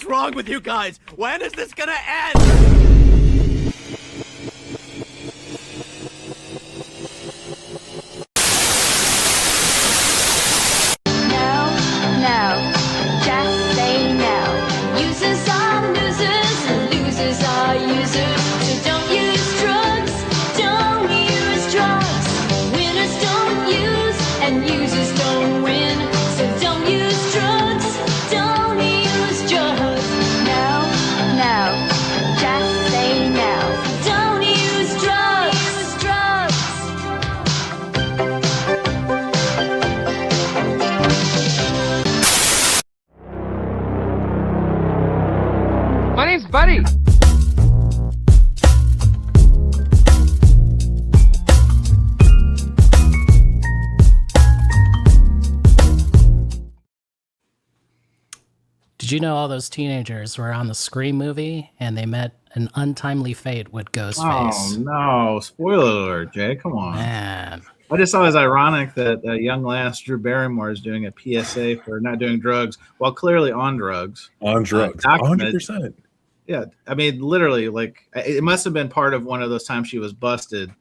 wrong with you guys? When is this gonna end? Buddy. Did you know all those teenagers were on the Scream movie and they met an untimely fate with Ghostface? Oh, no. Spoiler alert, Jay. Come on. Man. I just thought it was ironic that young lass Drew Barrymore is doing a PSA for not doing drugs while clearly on drugs. On drugs. 100%. Yeah, I mean, literally, like, it must have been part of one of those times she was busted,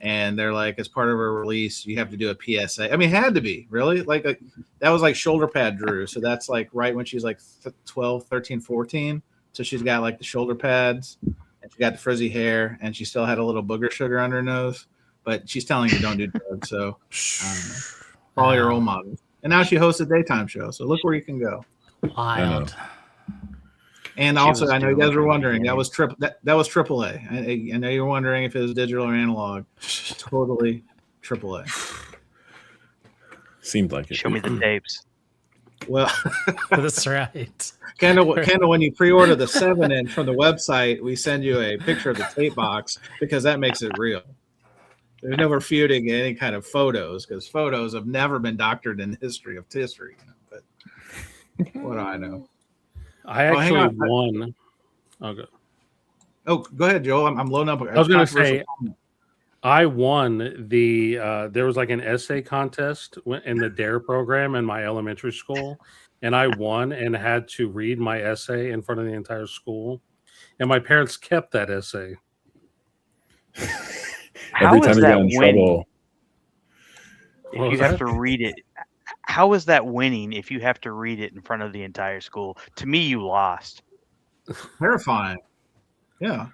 and they're like, as part of her release, you have to do a PSA. I mean, it had to be, really? Like, that was like shoulder pad Drew, so that's like right when she's like 12, 13, 14, so she's got like the shoulder pads, and she got the frizzy hair, and she still had a little booger sugar on her nose, but she's telling you don't do drugs, so follow your role models. And now she hosts a daytime show, so look where you can go. Wild. And also, I know you guys were wondering, that was AAA. I know you're wondering if it was digital or analog. Totally AAA. Seemed like it. Show me the tapes. Well, that's right. Kind of when you pre-order the 7-inch from the website, we send you a picture of the tape box because that makes it real. There's no refuting any kind of photos because photos have never been doctored in the history of history. But what do I know? I actually won. Okay. Oh, go ahead, Joel. I'm loading up. I was going to say, I won the. There was like an essay contest in the DARE program in my elementary school, and I won and had to read my essay in front of the entire school, and my parents kept that essay. How is that winning? Trouble. If you have to read it. How is that winning if you have to read it in front of the entire school? To me, you lost. Terrifying. Yeah.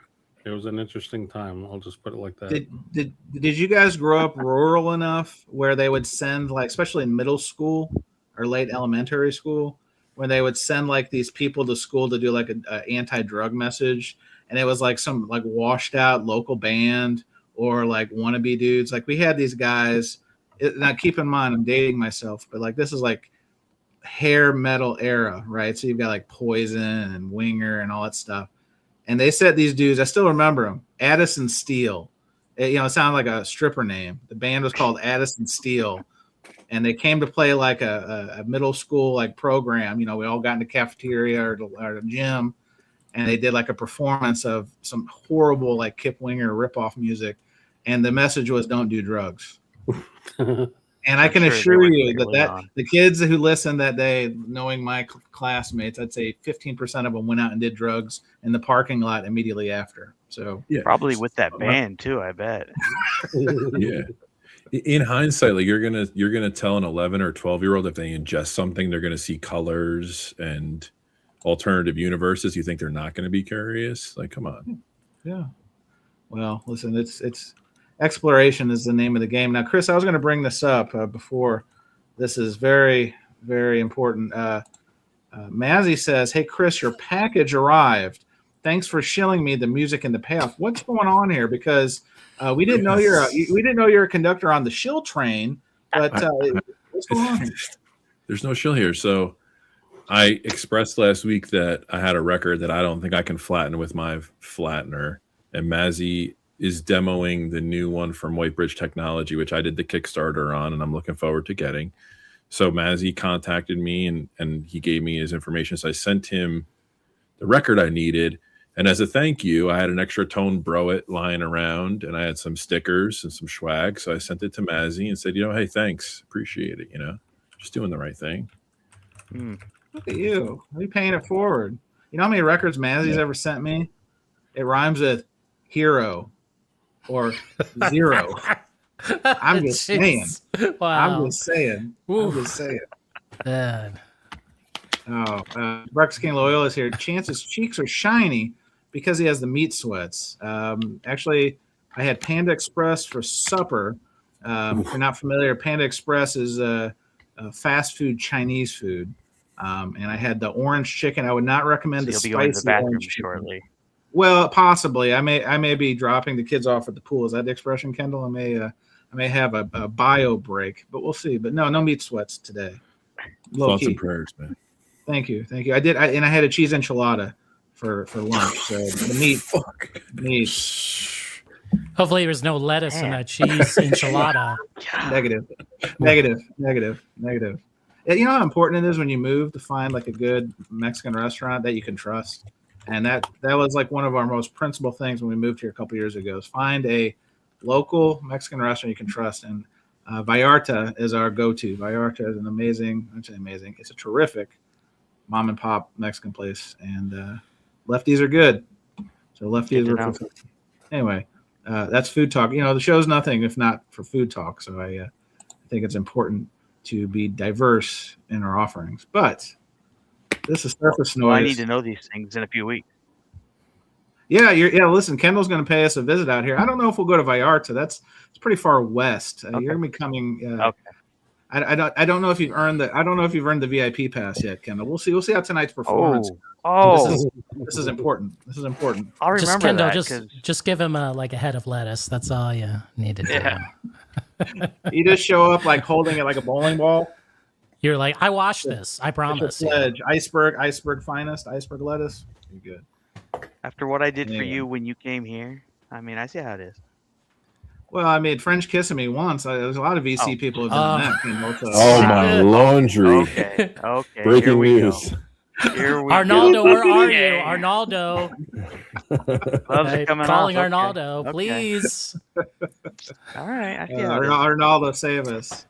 It was an interesting time. I'll just put it like that. Did you guys grow up rural enough where they would send, like, especially in middle school or late elementary school, when they would send like these people to school to do like a anti-drug message, and it was like some like washed out local band or like wannabe dudes. Like we had these guys. Now, keep in mind, I'm dating myself, but like this is like hair metal era, right? So you've got like Poison and Winger and all that stuff. And they said these dudes, I still remember them, Addison Steele. It sounded like a stripper name. The band was called Addison Steele. And they came to play like a middle school like program. We all got in the cafeteria or the gym, and they did like a performance of some horrible like Kip Winger ripoff music. And the message was, don't do drugs. And I can assure you that the kids who listened that day, knowing my classmates, I'd say 15% of them went out and did drugs in the parking lot immediately after. So yeah, probably with that band too, I bet. Yeah. In hindsight, like you're gonna tell an 11 or 12-year-old if they ingest something, they're gonna see colors and alternative universes. You think they're not gonna be curious? Like, come on. Yeah. Well, listen, it's exploration is the name of the game. Now, Chris, I was going to bring this up before. This is very, very important. Mazzy says, "Hey, Chris, your package arrived. Thanks for shilling me the music and the payoff. What's going on here? Because we didn't know you're a conductor on the shill train. But what's going on here?" There's no shill here. So I expressed last week that I had a record that I don't think I can flatten with my flattener, and Mazzy is demoing the new one from Whitebridge Technology, which I did the Kickstarter on, and I'm looking forward to getting. So Mazzy contacted me and he gave me his information. So I sent him the record I needed. And as a thank you, I had an extra tone Broet lying around, and I had some stickers and some swag. So I sent it to Mazzy and said, hey, thanks. Appreciate it. Just doing the right thing. Look at you. Are you paying it forward? You know how many records Mazzy's ever sent me? It rhymes with hero or zero. I'm just saying. Wow. I'm just saying. Oof. I'm just saying. Man. Brex King Loyal is here. Chance's cheeks are shiny because he has the meat sweats. Actually, I had Panda Express for supper. If you're not familiar, Panda Express is a fast food Chinese food. And I had the orange chicken. I would not recommend the You'll be spicy going to the bathroom orange chicken. shortly. Well, possibly. I may be dropping the kids off at the pool. Is that the expression, Kendall? I may have a bio break, but we'll see. But no meat sweats today. Thoughts and prayers, man. Thank you. I did, and I had a cheese enchilada for lunch. So the meat. Hopefully, there's no lettuce in that cheese enchilada. Negative. You know how important it is when you move to find like a good Mexican restaurant that you can trust, and that was like one of our most principal things when we moved here a couple years ago. Is find a local Mexican restaurant you can trust, and Vallarta is our go-to. Vallarta is it's a terrific mom and pop Mexican place, and lefties are good. So lefties are anyway. That's food talk. You know, the show's nothing if not for food talk. So I think it's important to be diverse in our offerings. But this is surface noise. I need to know these things in a few weeks. Yeah, listen, Kendall's going to pay us a visit out here. I don't know if we'll go to Vallarta. It's pretty far west. Okay. You're going to be coming. Okay. I don't know if you've earned the VIP pass yet, Kendall. We'll see how tonight's performance. This is important. I'll remember Just Kendall, that. just give him a head of lettuce. That's all you need to do. Yeah. You just show up like holding it like a bowling ball. You're like, I washed this. I promise. Pledge. Iceberg finest, iceberg lettuce. You're good. After what I did for you when you came here, I mean, I see how it is. Well, I made French kissing me once. There's a lot of VC people who've done that. Oh, my laundry. Okay. Breaking news. Arnaldo, where are you? Arnaldo. Love's coming calling off. Arnaldo, Okay. please. All right. I see how it is. Arnaldo, save us.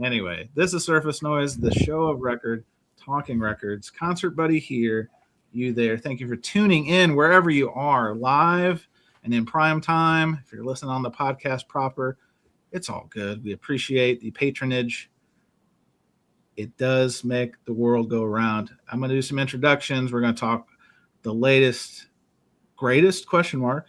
Anyway, this is Surface Noise, the show of record, talking records. Concert Buddy here, you there. Thank you for tuning in wherever you are, live and in prime time. If you're listening on the podcast proper, it's all good. We appreciate the patronage. It does make the world go around. I'm going to do some introductions. We're going to talk the latest, greatest question mark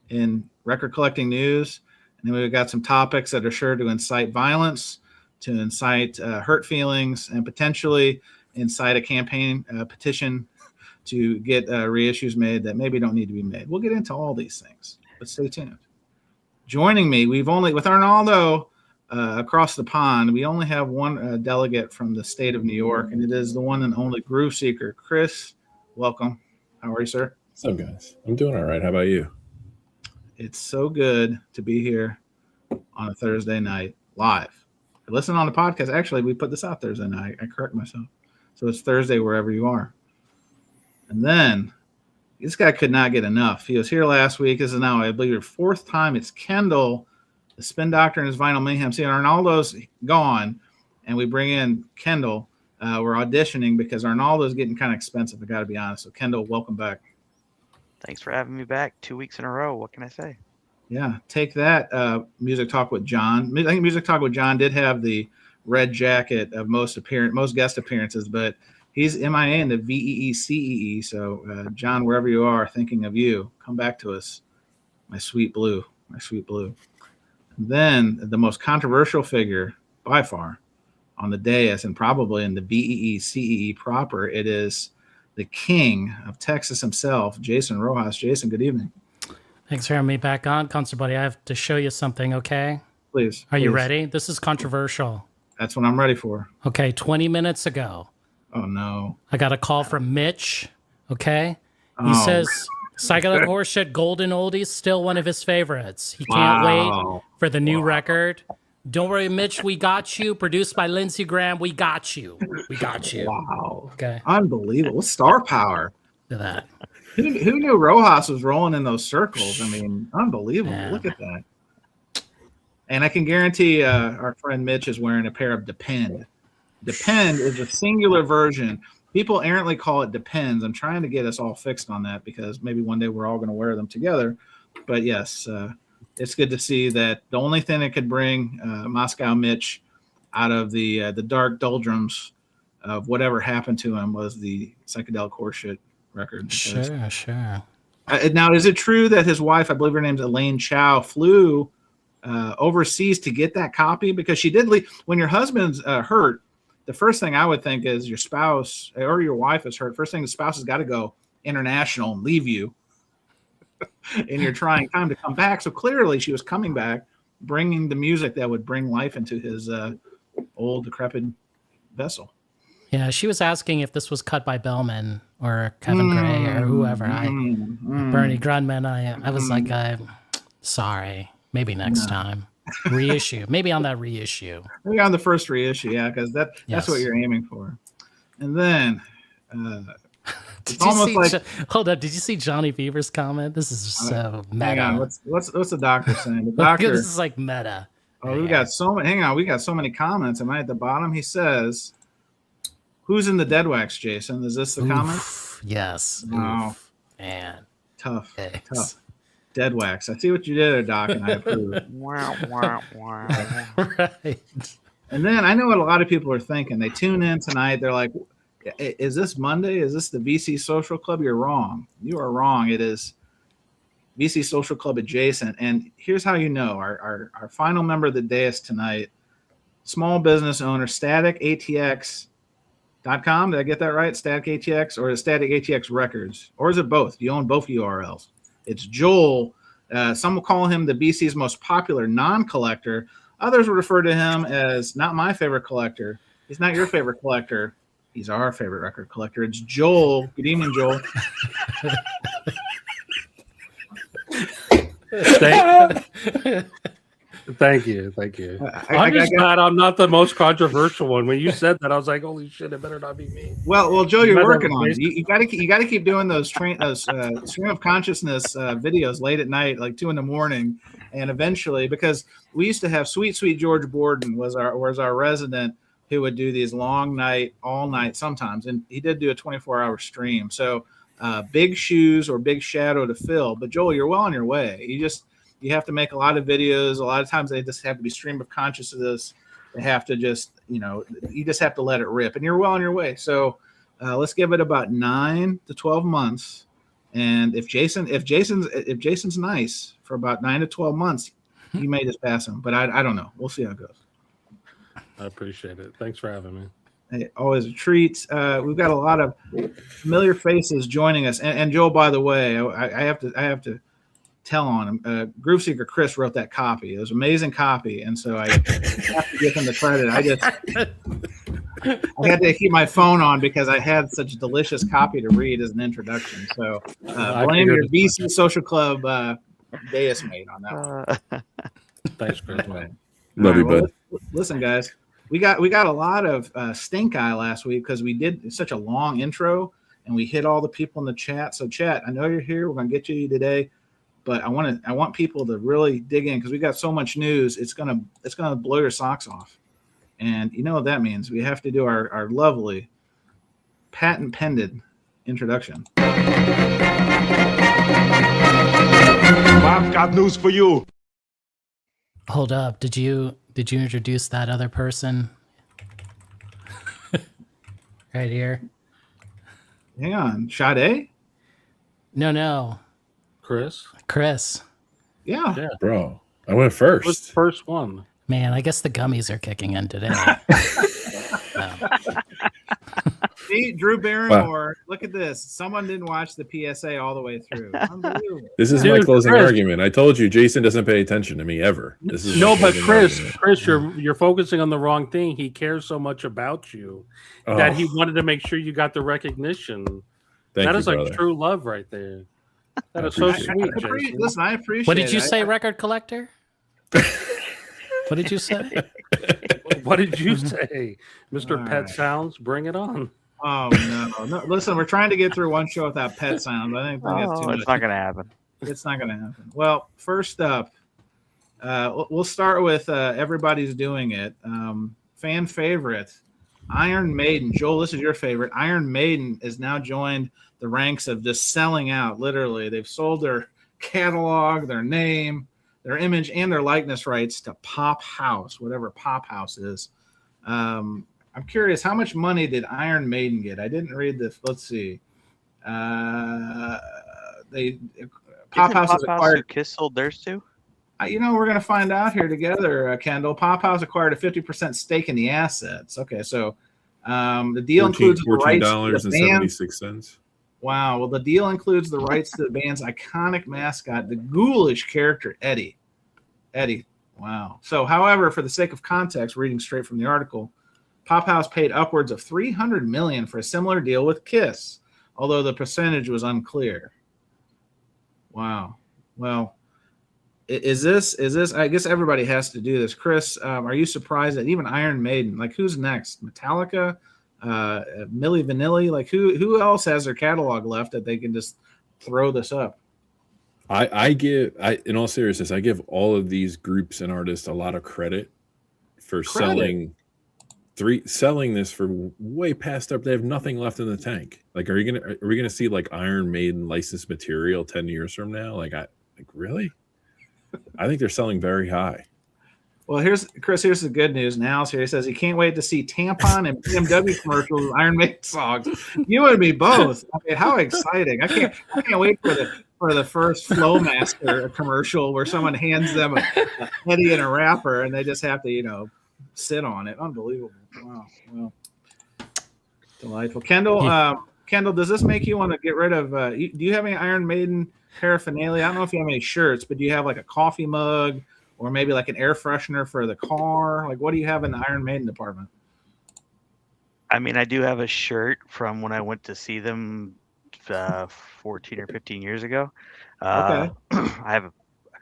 in record collecting news. And then we've got some topics that are sure to incite violence, to incite hurt feelings, and potentially incite a campaign petition to get reissues made that maybe don't need to be made. We'll get into all these things, but stay tuned. Joining me, with Arnaldo across the pond, we only have one delegate from the state of New York, and it is the one and only Groove Seeker. Chris, welcome. How are you, sir? What's up, guys? I'm doing all right. How about you? It's so good to be here on a Thursday night live. Listen on the podcast. Actually, we put this out Thursday night. I correct myself. So it's Thursday wherever you are. And then this guy could not get enough. He was here last week. This is now, I believe, your fourth time. It's Kendall, the Spin Doctor and his Vinyl Mayhem. See, Arnaldo's gone, and we bring in Kendall. We're auditioning because Arnaldo's getting kind of expensive, I got to be honest. So, Kendall, welcome back. Thanks for having me back 2 weeks in a row. What can I say? Yeah, take that. Music Talk with John. I think Music Talk with John did have the red jacket of most guest appearances, but he's MIA in the VEECEE. So, John, wherever you are, thinking of you, come back to us, my sweet blue. And then the most controversial figure by far on the dais and probably in the VEECEE proper, it is the king of Texas himself, Jason Rojas. Jason, good evening. Thanks for having me back on, Concert Buddy. I have to show you something, okay? Please. Are you ready? This is controversial. That's what I'm ready for. Okay, 20 minutes ago. Oh, no. I got a call from Mitch, okay? He says, Psychedelic Horseshit Golden Oldies, still one of his favorites. He can't wait for the new record. Don't worry, Mitch, we got you. Produced by Lindsey Graham, we got you. Wow. Okay. Unbelievable. Star power. Look at that. Who knew Rojas was rolling in those circles? I mean, unbelievable. Yeah. Look at that. And I can guarantee our friend Mitch is wearing a pair of Depend. Depend is a singular version People errantly call it Depends. I'm trying to get us all fixed on that because maybe one day we're all going to wear them together. But yes, it's good to see that the only thing that could bring Moscow Mitch out of the dark doldrums of whatever happened to him was the psychedelic horseshit record. Sure. Now, is it true that his wife, I believe her name's Elaine Chow, flew overseas to get that copy? Because she did leave. When your husband's hurt, the first thing I would think is your spouse or your wife is hurt. First thing, the spouse has got to go international and leave you in your trying time to come back. So clearly she was coming back, bringing the music that would bring life into his old decrepit vessel. Yeah, she was asking if this was cut by Bellman or Kevin Gray or whoever. Bernie Grundman. I was like, sorry, maybe next time. Reissue, maybe on that reissue. Maybe on the first reissue, yeah, because that's what you're aiming for. And then hold up, did you see Johnny Beaver's comment? This is so meta. Hang on, what's the doctor saying? The doctor, this is like meta. Oh, we got so many. Hang on, we got so many comments. Am I at the bottom? He says, "Who's in the dead wax, Jason?" Is this the comment? Yes. Oh, man, tough. Dead wax. I see what you did there, Doc, and I approve. Right. And then I know what a lot of people are thinking. They tune in tonight. They're like, "Is this Monday? Is this the VC Social Club?" You're wrong. You are wrong. It is VC Social Club adjacent. And here's how you know. Our final member of the dais tonight, small business owner, StaticATX.com. Did I get that right? Static ATX or Static ATX Records? Or is it both? Do you own both URLs? It's Joel. Some will call him the BC's most popular non-collector. Others will refer to him as not my favorite collector. He's not your favorite collector. He's our favorite record collector. It's Joel. Good evening, Joel. Thank you. I'm just glad I'm not the most controversial one. When you said that, I was like, "Holy shit! It better not be me." Well, Joe, you're working on it. You got to keep doing those stream of consciousness videos late at night, like 2 a.m, and eventually, because we used to have sweet George Borden was our resident who would do these long night, all night sometimes, and he did do a 24-hour stream. So big shoes or big shadow to fill. But Joel, you're well on your way. You have to make a lot of videos. A lot of times they just have to be stream of consciousness. They have to just, you just have to let it rip, and you're well on your way. So let's give it about 9 to 12 months. And if Jason's nice for about 9 to 12 months, you may just pass him. But I don't know. We'll see how it goes. I appreciate it. Thanks for having me. Hey, always a treat. We've got a lot of familiar faces joining us. And Joel, by the way, I have to tell on him. Groove Seeker Chris wrote that copy. It was an amazing copy, and so I have to give him the credit. I had to keep my phone on because I had such a delicious copy to read as an introduction. So blame your VC Social Club dais mate on that one. Thanks, Chris. Love you, bud. Listen, guys, we got a lot of stink eye last week because we did such a long intro and we hit all the people in the chat. So chat, I know you're here. We're gonna get you today. But I want people to really dig in because we got so much news. It's gonna blow your socks off, and you know what that means. We have to do our lovely patent pending introduction. Bob's got news for you. Hold up! Did you introduce that other person? Right here. Hang on, Sade? No. Chris. Yeah. Bro, I went first. What's the first one? Man, I guess the gummies are kicking in today. See, Drew Barrymore, Look at this. Someone didn't watch the PSA all the way through. Unbelievable. This is my closing argument. I told you, Jason doesn't pay attention to me ever. This is but Chris, you're focusing on the wrong thing. He cares so much about you that he wanted to make sure you got the recrecognition. That is like true love right there. That is so sweet. Listen, I appreciate it. What did you say, record collector? What did you say? What did you say? Mr. Pet Sounds, bring it on. Oh, no. Listen, we're trying to get through one show without pet sounds. I think that's too much. It's not going to happen. It's not going to happen. Well, first up, we'll start with Everybody's Doing It. Fan favorite, Iron Maiden, Joel, this is your favorite. Iron Maiden is now joined the ranks of just selling out. Literally, they've sold their catalog, their name, their image, and their likeness rights to Pop House, whatever Pop House is. I'm curious, how much money did Iron Maiden get? I didn't read this. Let's see. They Pop House has acquired. Who Kiss sold theirs to? We're going to find out here together, Kendall. Pop House acquired a 50% stake in the assets. Okay, so the deal includes the rights to the band. $14.76. Wow. Well, the deal includes the rights to the band's iconic mascot, the ghoulish character Eddie. Eddie. Wow. So, however, for the sake of context, reading straight from the article, Pop House paid upwards of $300 million for a similar deal with Kiss, although the percentage was unclear. Wow. Well, is this? I guess everybody has to do this. Chris, are you surprised that even Iron Maiden, like who's next? Metallica, Milli Vanilli, like who else has their catalog left that they can just throw this up? In all seriousness, I give all of these groups and artists a lot of credit for selling this for way past up. They have nothing left in the tank. Like, are we gonna see like Iron Maiden licensed material 10 years from now? Really? I think they're selling very high. Well, here's the good news. Now's here. He says he can't wait to see tampon and BMW commercials with Iron Maiden songs. You and me both. I mean, how exciting! I can't wait for the first Flowmaster commercial where someone hands them a Eddie and a wrapper and they just have to sit on it. Unbelievable! Wow. Well, delightful. Kendall, does this make you want to get rid of? Do you have any Iron Maiden paraphernalia? I don't know if you have any shirts, but do you have like a coffee mug or maybe like an air freshener for the car? Like, what do you have in the Iron Maiden department? I mean, I do have a shirt from when I went to see them 14 or 15 years ago. Okay. I have a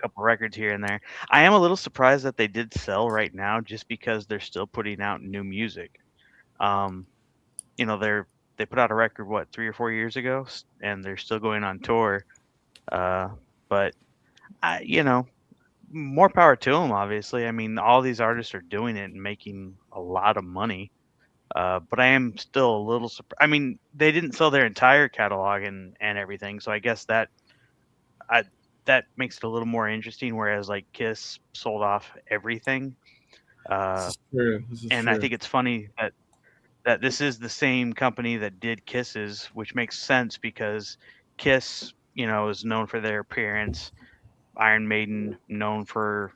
couple records here and there. I am a little surprised that they did sell right now just because they're still putting out new music. They put out a record, 3 or 4 years ago, and they're still going on tour. But more power to them, obviously. I mean, all these artists are doing it and making a lot of money. But I am still a little surprised. I mean, they didn't sell their entire catalog and everything, so I guess that makes it a little more interesting. Whereas like Kiss sold off everything. This is true. I think it's funny that this is the same company that did Kisses, which makes sense because Kiss, is known for their appearance. Iron Maiden known for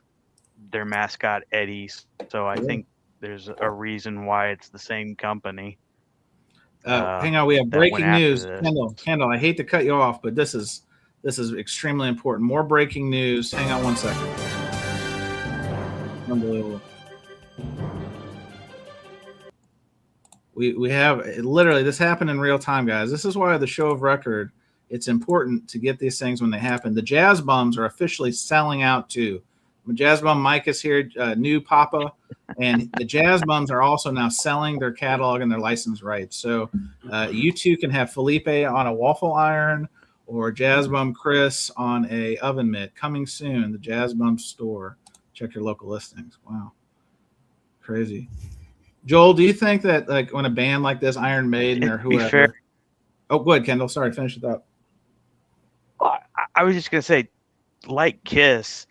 their mascot Eddie. So I think there's a reason why it's the same company. Hang on, we have breaking news. Kendall, I hate to cut you off, but this is extremely important. More breaking news. Hang on 1 second. Unbelievable. We have literally this happened in real time, guys. This is why the show of record, it's important to get these things when they happen. The Jazz Bums are officially selling out too. Jazz Bum Mike is here, new Papa, and the Jazz Bums are also now selling their catalog and their license rights. So you two can have Felipe on a waffle iron or Jazz Bum Chris on a oven mitt coming soon. The Jazz Bum store. Check your local listings. Wow, crazy. Joel, do you think that like when a band like this, Iron Maiden or whoever? Oh, go ahead, Kendall. Sorry, finish it up. I was just gonna say, like Kiss,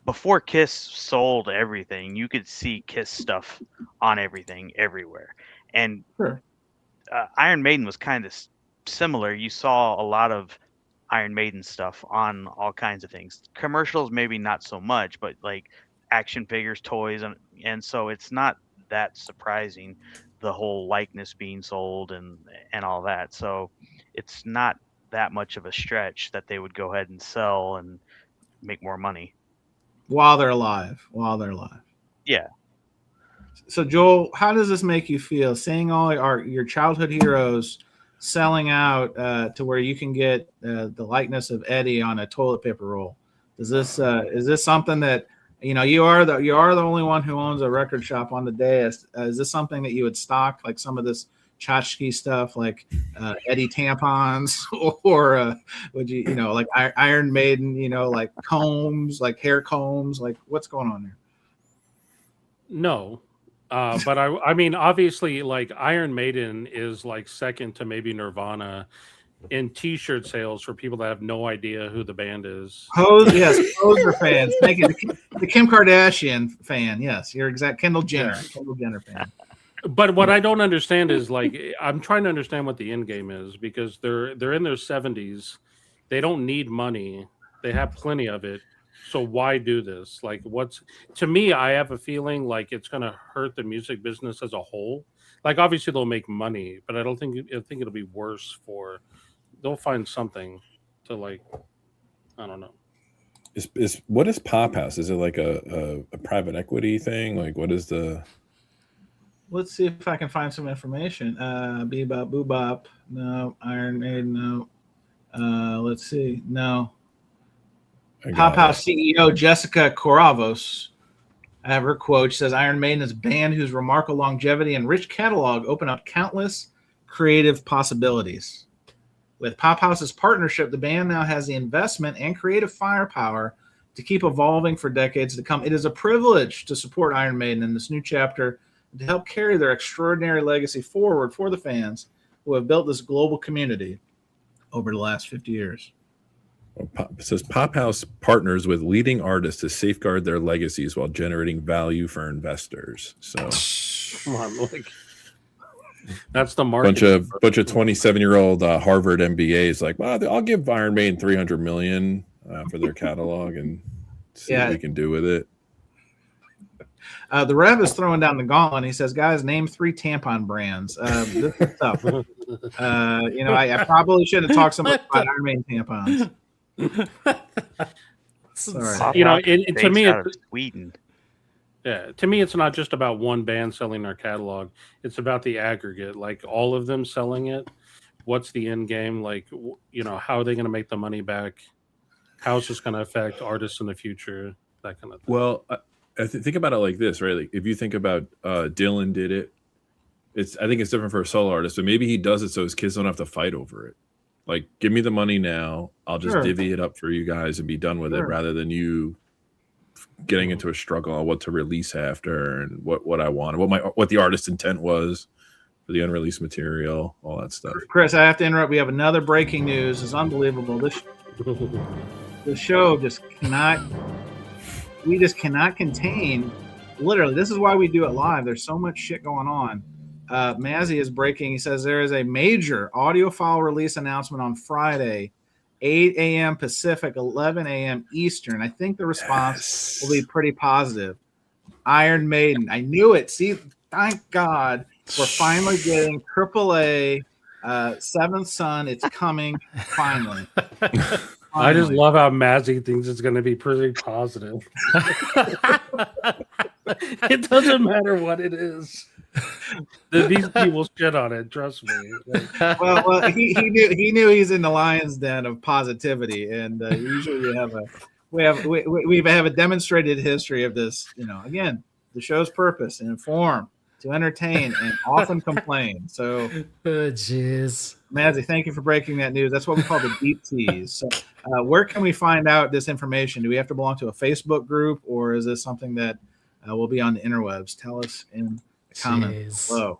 before Kiss sold everything, you could see Kiss stuff on everything, everywhere. And sure. Iron Maiden was kind of similar. You saw a lot of Iron Maiden stuff on all kinds of things. Commercials, maybe not so much, but like action figures, toys, and so it's not that surprising, the whole likeness being sold and all that. So it's not that much of a stretch that they would go ahead and sell and make more money while they're alive. Yeah. So Joel, how does this make you feel, seeing all your childhood heroes selling out to where you can get the likeness of Eddie on a toilet paper roll? Is this something that you are the only one who owns a record shop on the dais? Is this something that you would stock, like some of this tchotchke stuff, like Eddie tampons, or would you like Iron Maiden, like combs, like hair combs, like what's going on there? No, But I mean, obviously, like Iron Maiden is like second to maybe Nirvana in T-shirt sales for people that have no idea who the band is. Yes, Poser fans. Thank you. The Kim Kardashian fan. Yes, you're exact. Kendall Jenner. Yeah. Kendall Jenner fan. But what I don't understand is like I'm trying to understand what the end game is because they're in their 70s. They don't need money. They have plenty of it. So why do this? Like to me, I have a feeling like it's going to hurt the music business as a whole. Like obviously they'll make money, but I think it'll be worse for they'll find something to like I don't know. What is Pop House? Is it like a private equity thing? Like what is the Let's see if I can find some information. Bebop, Boobop. No. Iron Maiden. No. Let's see. No. Pop House CEO Jessica Coravos. I have her quote. She says, Iron Maiden is a band whose remarkable longevity and rich catalog open up countless creative possibilities. With Pop House's partnership, the band now has the investment and creative firepower to keep evolving for decades to come. It is a privilege to support Iron Maiden in this new chapter to help carry their extraordinary legacy forward for the fans who have built this global community over the last 50 years. It says Pop House partners with leading artists to safeguard their legacies while generating value for investors. So come on, like that's the market. Bunch of 27-year-old Harvard MBAs like, well, I'll give Iron Maiden $300 million for their catalog and see what we can do with it. The Rev is throwing down the gauntlet. He says, guys, name 3 tampon brands. This is tough. I probably should have talked so much about Iron Maiden tampons. Sorry. To me, it's Sweden. Yeah, to me, it's not just about one band selling their catalog. It's about the aggregate, like all of them selling it. What's the end game? Like, how are they going to make the money back? How's this going to affect artists in the future? That kind of thing. Well, I think about it like this, right? Like if you think about Dylan did it, I think it's different for a solo artist, but maybe he does it so his kids don't have to fight over it. Like, give me the money now. I'll just divvy it up for you guys and be done with it, rather than you getting into a struggle on what to release after and what I want, what the artist's intent was for the unreleased material, all that stuff. Chris, I have to interrupt. We have another breaking news. It's unbelievable. The show just cannot. We just cannot contain. Literally, this is why we do it live. There's so much shit going on. Mazzy is breaking. He says there is a major audiophile release announcement on Friday, 8 a.m. Pacific, 11 a.m. Eastern. I think the response will be pretty positive. Iron Maiden. I knew it. See, thank God we're finally getting AAA Seventh Son. It's coming finally. I just love how Mazzy thinks it's going to be pretty positive. It doesn't matter what it is. These people shit on it. Trust me. Well, he knew he's in the lion's den of positivity, and usually we have a demonstrated history of this. Again, the show's purpose: inform, to entertain, and often complain. So, jeez, Mazzy, thank you for breaking that news. That's what we call the deep tease. So, where can we find out this information? Do we have to belong to a Facebook group, or is this something that will be on the interwebs? Tell us in the comments below.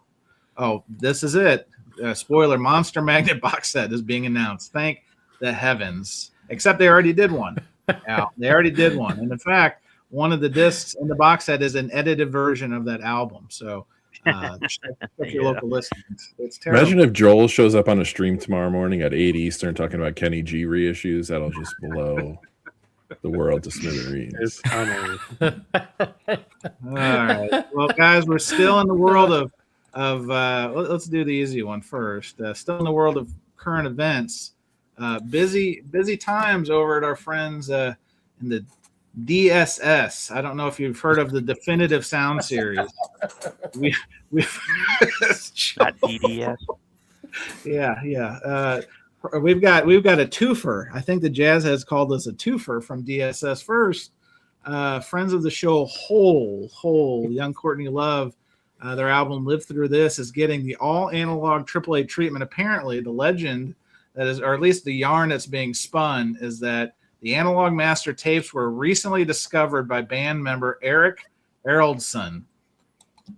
Oh, this is it. Spoiler: Monster Magnet box set is being announced. Thank the heavens! Except they already did one. They already did one, and in fact, one of the discs in the box set is an edited version of that album. So, check your local listings. It's terrible. Imagine if Joel shows up on a stream tomorrow morning at 8 Eastern talking about Kenny G reissues. That'll just blow the world to smithereens. All right. Well, guys, we're still in the world of let's do the easy one first. Still in the world of current events. Busy times over at our friends in the DSS. I don't know if you've heard of the Definitive Sound Series. We've Not DDS. Yeah. We've got a twofer. I think the Jazz has called us a twofer from DSS first. Friends of the show, Hole, Young Courtney Love, their album Live Through This is getting the all analog AAA treatment. Apparently, the legend that is, or at least the yarn that's being spun, is that the analog master tapes were recently discovered by band member Eric Eraldson.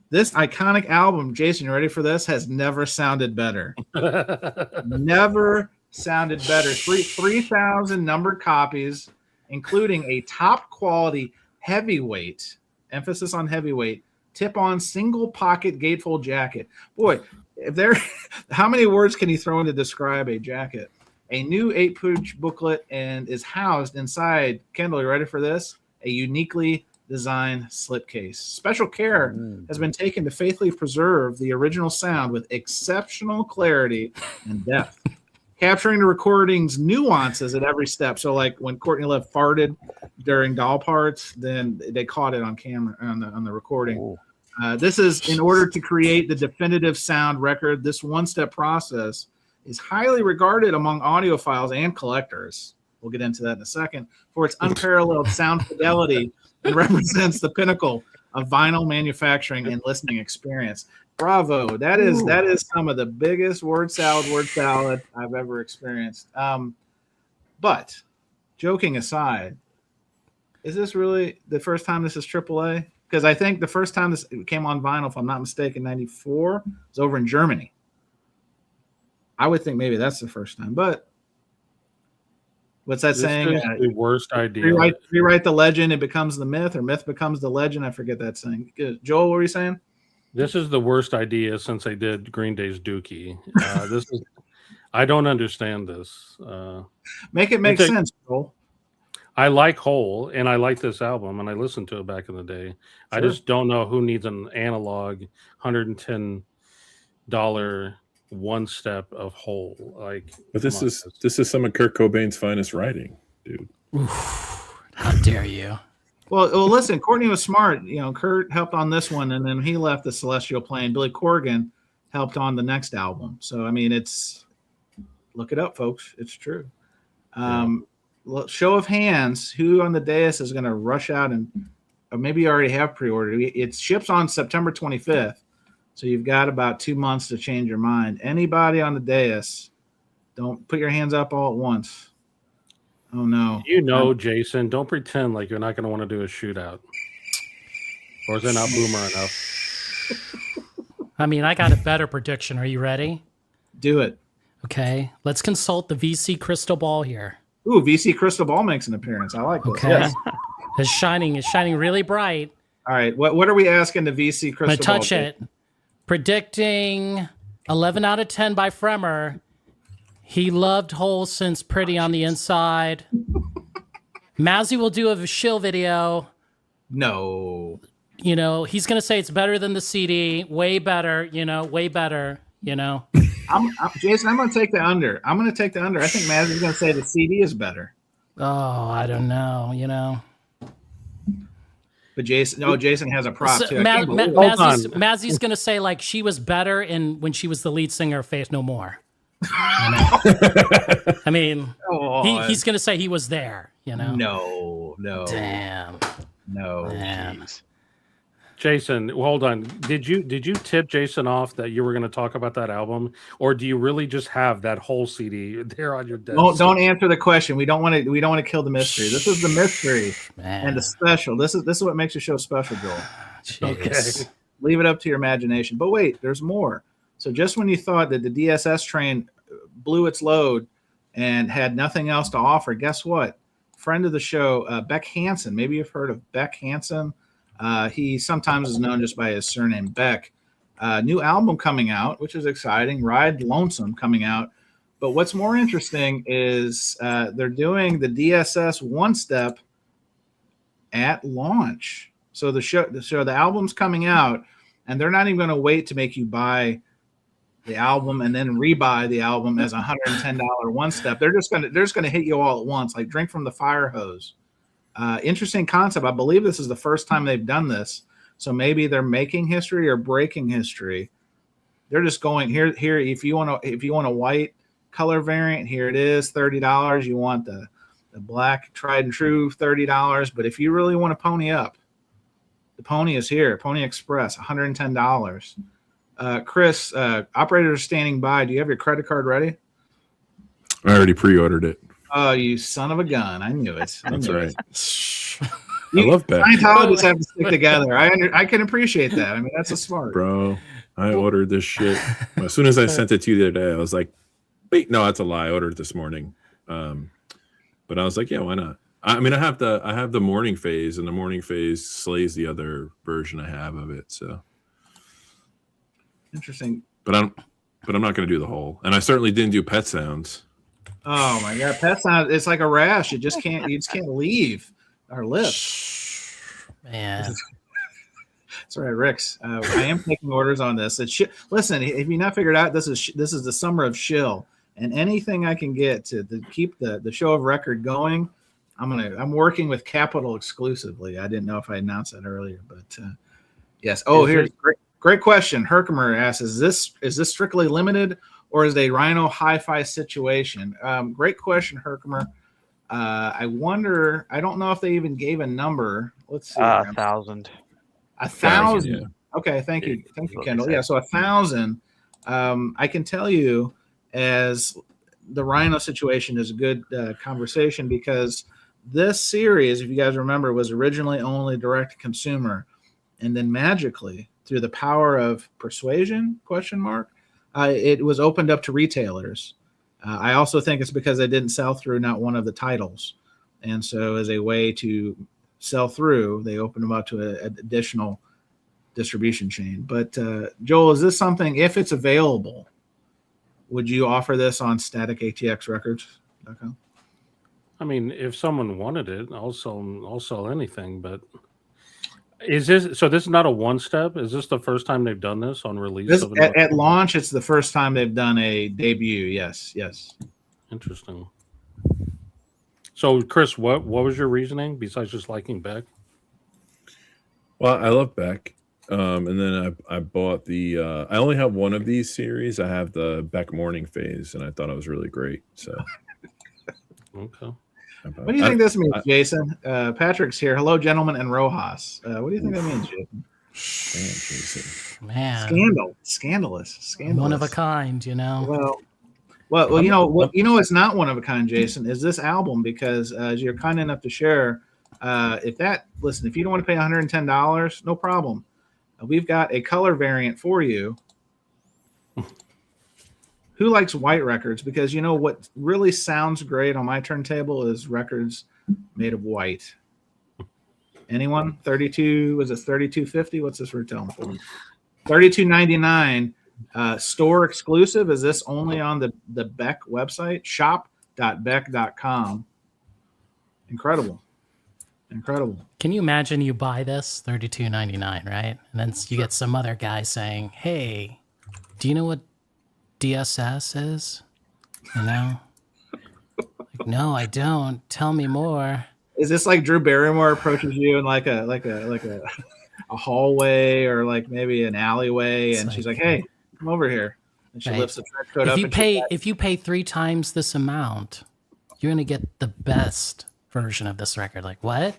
This iconic album, Jason, you ready for this? Has never sounded better. Never sounded better. 3,000 numbered copies, including a top quality heavyweight, emphasis on heavyweight, tip-on single pocket gatefold jacket. Boy, if there, how many words can you throw in to describe a jacket? A new 8-page booklet and is housed inside. Kendall, you ready for this? A uniquely designed slipcase. Special care has been taken to faithfully preserve the original sound with exceptional clarity and depth, capturing the recording's nuances at every step. So, like when Courtney Love farted during doll parts, then they caught it on camera on the recording. This is in order to create the definitive sound record. This one-step process is highly regarded among audiophiles and collectors. We'll get into that in a second. For its unparalleled sound fidelity, it represents the pinnacle of vinyl manufacturing and listening experience. Bravo! That is some of the biggest word salad I've ever experienced. But joking aside, is this really the first time this is AAA? Because I think the first time this came on vinyl, if I'm not mistaken, '94, was over in Germany. I would think maybe that's the first time, but what's that saying? Is the worst idea. Rewrite the legend, it becomes the myth, or myth becomes the legend. I forget that saying. Joel, what were you saying? This is the worst idea since they did Green Day's Dookie. I don't understand this. Make it make sense, Joel. I like Hole, and I like this album, and I listened to it back in the day. Sure. I just don't know who needs an analog $110 one step of Hole. But this is some of Kurt Cobain's finest writing, dude. Oof, how dare you? Well, listen, Courtney was smart. You know, Kurt helped on this one, and then he left the Celestial Plane. Billy Corgan helped on the next album. So, I mean, look it up, folks. It's true. Show of hands, who on the dais is going to rush out or maybe you already have pre-ordered. It ships on September 25th. So you've got about 2 months to change your mind. Anybody on the dais, don't put your hands up all at once. Oh, no. Jason, don't pretend like you're not going to want to do a shootout. Or is it not boomer enough? I mean, I got a better prediction. Are you ready? Do it. Okay. Let's consult the VC crystal ball here. Ooh, VC crystal ball makes an appearance. I like this. Okay. Yes. It's shining really bright. All right. What are we asking the VC crystal ball? I'm going to touch it. Predicting 11 out of 10 by Fremer. He loved Hole since Pretty on the Inside. Mazzy will do a shill video. No. You know, he's going to say it's better than the CD. Way better, way better, Jason, I'm going to take the under. I think Mazzy's going to say the CD is better. Oh, I don't know, But Jason has a prop too. Mazzy's going to say like she was better when she was the lead singer of Faith No More. I mean, he's going to say he was there, No. Damn. No. Jeez. Jason, hold on. Did you tip Jason off that you were going to talk about that album, or do you really just have that whole CD there on your desk? Don't answer the question. We don't want to kill the mystery. This is the mystery and the special. This is what makes the show special, Joel. Okay. Leave it up to your imagination. But wait, there's more. So just when you thought that the DSS train blew its load and had nothing else to offer, guess what? Friend of the show, Beck Hansen. Maybe you've heard of Beck Hansen. He sometimes is known just by his surname, Beck. New album coming out, which is exciting. Ride Lonesome coming out. But what's more interesting is they're doing the DSS one step at launch. So the album's coming out, and they're not even going to wait to make you buy the album and then rebuy the album as $110 one step. They're just gonna hit you all at once, like drink from the fire hose. Interesting concept. I believe this is the first time they've done this. So maybe they're making history or breaking history. They're just going here. If you want a white color variant, here it is, $30. You want the black tried and true, $30. But if you really want to pony up, the pony is here. Pony Express, $110. Chris, operators standing by. Do you have your credit card ready? I already pre-ordered it. Oh, you son of a gun. I knew it. That's right. I love Beck. Scientologists have to stick together. I can appreciate that. I mean, that's a smart. Bro, I ordered this shit. As soon as I sent it to you the other day, I was like, wait, no, that's a lie. I ordered it this morning. But I was like, yeah, why not? I mean, I have the morning phase, and the morning phase slays the other version I have of it. So interesting. But I'm not going to do the whole. And I certainly didn't do pet sounds. Oh my god, pet sounds! It's like a rash. You just can't leave our lips. Man. That's right, Ricks. I am taking orders on this. Listen, if you not figured out, this is the summer of shill, and anything I can get to keep the show of record going, I'm working with Capital exclusively. I didn't know if I announced that earlier, but yes. Oh, here's great question. Herkimer asks, is this strictly limited, or is it a Rhino hi-fi situation? Great question, Herkimer. I wonder. I don't know if they even gave a number. Let's see. 1,000. 1,000. Yeah. Okay, thank you, Kendall. Yeah, so 1,000. I can tell you, as the Rhino situation is a good conversation, because this series, if you guys remember, was originally only direct to consumer, and then magically, through the power of persuasion, it was opened up to retailers. I also think it's because they didn't sell through not one of the titles, and so as a way to sell through, they opened them up to an additional distribution chain. But Joel, is this something, if it's available, would you offer this on staticatxrecords.com? I mean, if someone wanted it, I'll sell anything. But this is not a one step? Is this the first time they've done this on release? At launch, it's the first time they've done a debut. Yes. Interesting. So, Chris, what was your reasoning besides just liking Beck? Well, I love Beck. And then I bought I only have one of these series. I have the Beck morning phase, and I thought it was really great. So, okay. What do you think this means, Jason? Patrick's here. Hello, gentlemen, and Rojas. What do you think that means, Jason? Man, Scandalous. one of a kind, you know. Well, you know it's not one of a kind, Jason, is this album, because as you're kind enough to share, if you don't want to pay $110, no problem. We've got a color variant for you. Who likes white records? Because you know what really sounds great on my turntable is records made of white. Anyone? 32, was it 32.50? What's this retailing for? $32.99. Store exclusive. Is this only on the Beck website? Shop.beck.com. Incredible. Can you imagine you buy this $32.99, right? And then you get some other guy saying, "Hey, do you know what DSS is?" You know? Like, no, I don't. Tell me more. Is this like Drew Barrymore approaches you in like a hallway, or like maybe an alleyway, and she's like, "Hey, come over here," and she lifts the trench coat up. If you pay 3 times this amount, you're gonna get the best version of this record. Like, what?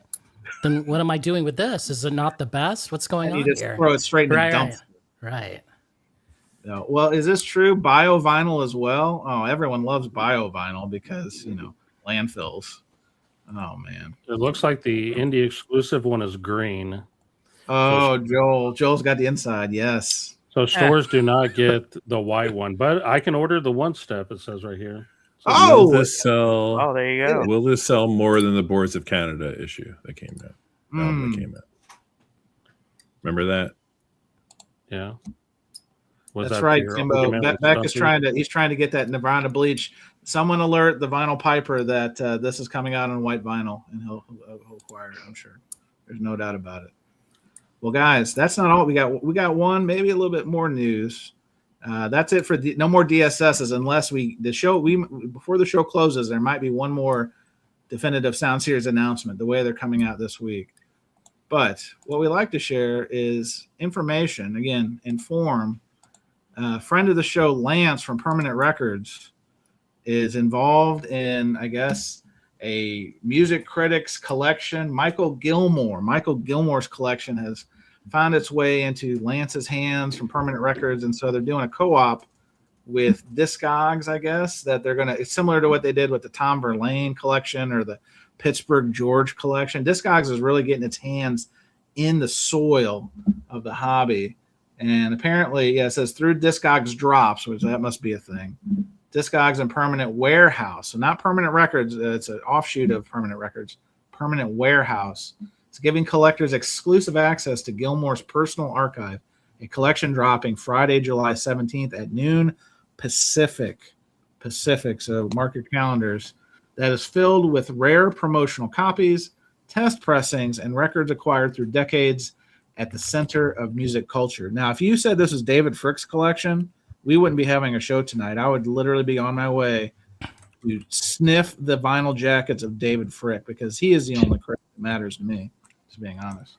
Then what am I doing with this? Is it not the best? What's going on you just here? Throw it straight in the dumpster. Right. No. Well, is this true? Bio vinyl as well? Oh, everyone loves bio vinyl because landfills. Oh man. It looks like the indie exclusive one is green. Oh, Joel's got the inside. Yes. So stores do not get the white one, but I can order the one step. It says right here. So will this sell? Oh, there you go. Will this sell more than the Boards of Canada issue that came out? That came out. Remember that? Yeah. That's right, Timbo. Beck is trying to get that Nirvana bleach. Someone alert the vinyl piper that this is coming out on white vinyl, and he'll acquire it. I'm sure. There's no doubt about it. Well, guys, that's not all we got. We got one, maybe a little bit more news. That's it for no more DSSs unless before the show closes, there might be one more definitive Sound Series announcement, the way they're coming out this week. But what we like to share is information, again, inform. Friend of the show, Lance from Permanent Records, is involved in, I guess, a music critics collection. Michael Gilmore's collection has found its way into Lance's hands from Permanent Records, and so they're doing a co-op with Discogs, I guess, that they're gonna. It's similar to what they did with the Tom Verlaine collection or the Pittsburgh George collection. Discogs is really getting its hands in the soil of the hobby, and apparently, yeah, it says through Discogs drops, which that must be a thing. Discogs and Permanent Warehouse, so not Permanent Records. It's an offshoot of Permanent Records. Permanent Warehouse. It's giving collectors exclusive access to Gilmore's personal archive. A collection dropping Friday, July 17th at noon Pacific. So mark your calendars. That is filled with rare promotional copies, test pressings, and records acquired through decades at the center of music culture. Now, if you said this was David Frick's collection, we wouldn't be having a show tonight. I would literally be on my way to sniff the vinyl jackets of David Frick because he is the only credit that matters to me, to being honest.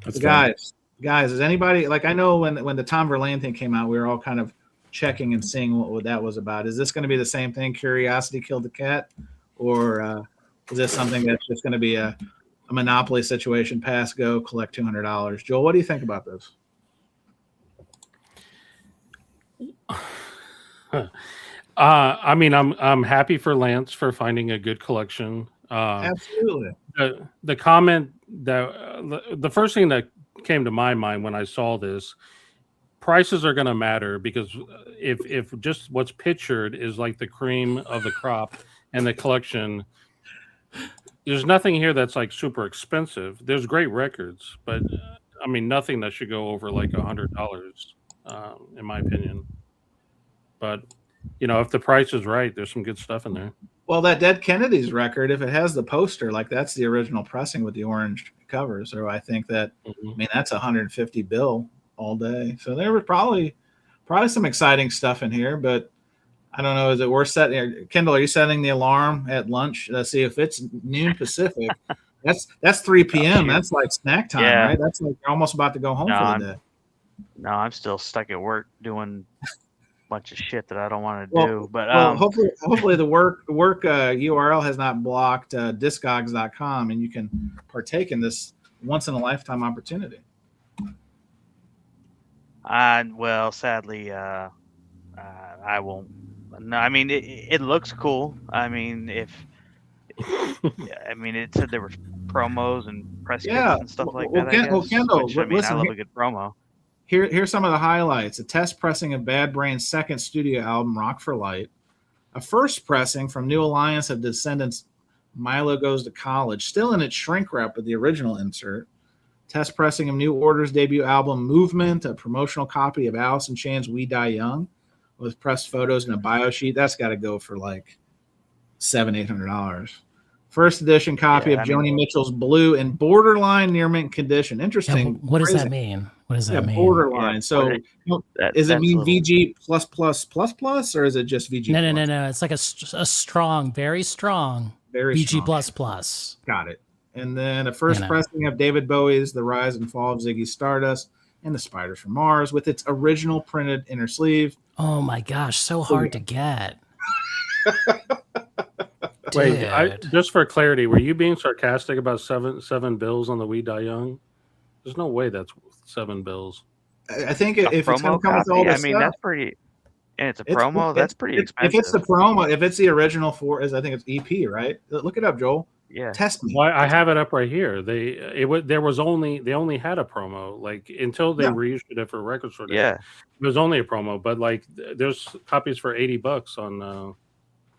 That's Guys, is anybody, like, I know when the Tom Verlaine thing came out, we were all kind of checking and seeing what that was about. Is this going to be the same thing, Curiosity Killed the Cat? Or is this something that's just going to be a Monopoly situation, pass, go, collect $200? Joel, what do you think about this? I mean, I'm happy for Lance for finding a good collection. Absolutely. The comment that the first thing that came to my mind when I saw this, prices are going to matter because if just what's pictured is like the cream of the crop and the collection, there's nothing here that's like super expensive. There's great records, but I mean nothing that should go over like $100, in my opinion. But you know, if the price is right, there's some good stuff in there. Well, that Dead Kennedys record, if it has the poster, like that's the original pressing with the orange cover. So I think that, I mean, that's $150 all day. So there was probably some exciting stuff in here, but I don't know. Is it worth setting? Kendall, are you setting the alarm at lunch? Let's see if it's noon Pacific. That's 3 p.m. That's like snack time, right? That's like you're almost about to go home for the day. No, I'm still stuck at work doing bunch of shit that I don't want to do. But hopefully the work URL has not blocked discogs.com and you can partake in this once in a lifetime opportunity. Well, sadly, I won't. No, I mean it looks cool. I mean it said there were promos and press kits and stuff like that. Kendall, which, I mean, I love a good promo. Here's some of the highlights. A test pressing of Bad Brain's second studio album, Rock for Light. A first pressing from New Alliance of Descendants, Milo Goes to College, still in its shrink wrap with the original insert. Test pressing of New Order's debut album, Movement, a promotional copy of Alice in Chains' We Die Young with pressed photos and a bio sheet. That's got to go for like $700-800. First edition copy of Joni Mitchell's Blue in borderline near mint condition. Interesting. What does that mean? What does that mean? Borderline. So does it mean VG ++++, or is it just VG? No. It's like a strong, very strong VG++. Got it. And then a first pressing of David Bowie's The Rise and Fall of Ziggy Stardust and The Spiders from Mars with its original printed inner sleeve. Oh my gosh, so hard to get. Wait, just for clarity, were you being sarcastic about seven bills on the We Die Young? There's no way that's $7. I think if it's going to come with all this stuff, that's pretty. And it's a promo. That's pretty expensive. If it's the promo, if it's the original I think it's EP, right? Look it up, Joel. Yeah. Test me. Well, I have it up right here. They only had a promo like until they reissued it for record store. Yeah. It was only a promo, but like there's copies for $80 on.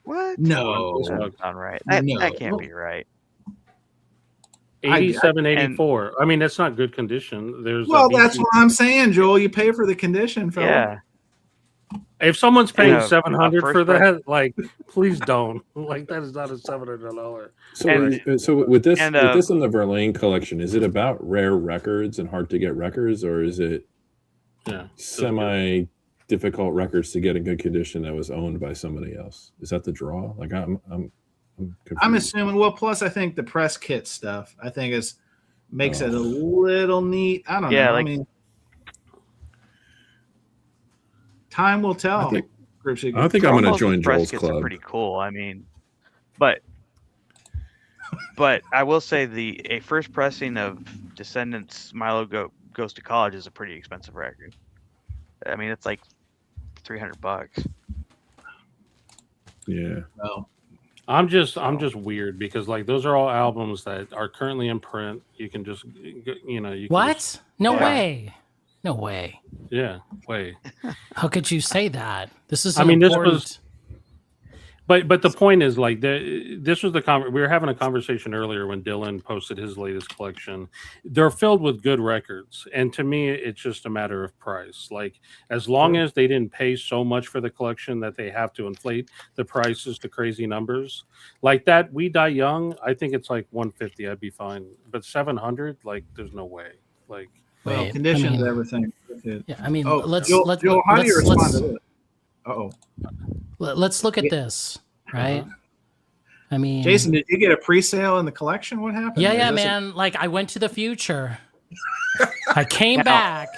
What? No, that's not right. That can't be right. 87.84. I mean, that's not good condition. That's what I'm saying, Joel. You pay for the condition, fella. Yeah. If someone's paying $700 for that, like, please don't. Like, that is not a $700. So with this in the Verlaine collection, is it about rare records and hard to get records, or is it semi difficult records to get in good condition that was owned by somebody else? Is that the draw? Like I'm assuming. Well, plus I think the press kit stuff makes it a little neat. I don't know. I mean, time will tell. I think I'm going to join Joel's club. Are pretty cool. I mean, but I will say a first pressing of Descendants Milo Goes to College is a pretty expensive record. I mean, it's like $300. Yeah. No. I'm just weird because like those are all albums that are currently in print. You can just you know you can What? just- No Yeah. way. No way. yeah, wait. How could you say that? This is I mean, this important. was- But the point is like this was we were having a conversation earlier when Dylan posted his latest collection. They're filled with good records, and to me, it's just a matter of price. Like as long as they didn't pay so much for the collection that they have to inflate the prices to crazy numbers, like that We Die Young, I think it's like 150. I'd be fine, but 700, like there's no way. Like Well, Wait, conditions, I mean- everything. Yeah, I mean, Oh, let's Joel, how do you respond let's, to this? Uh-oh. let's look at this, right? I mean, Jason, did you get a pre-sale in the collection? What happened? yeah, Is yeah, this a- man. Like I went to the future. I came Now- back,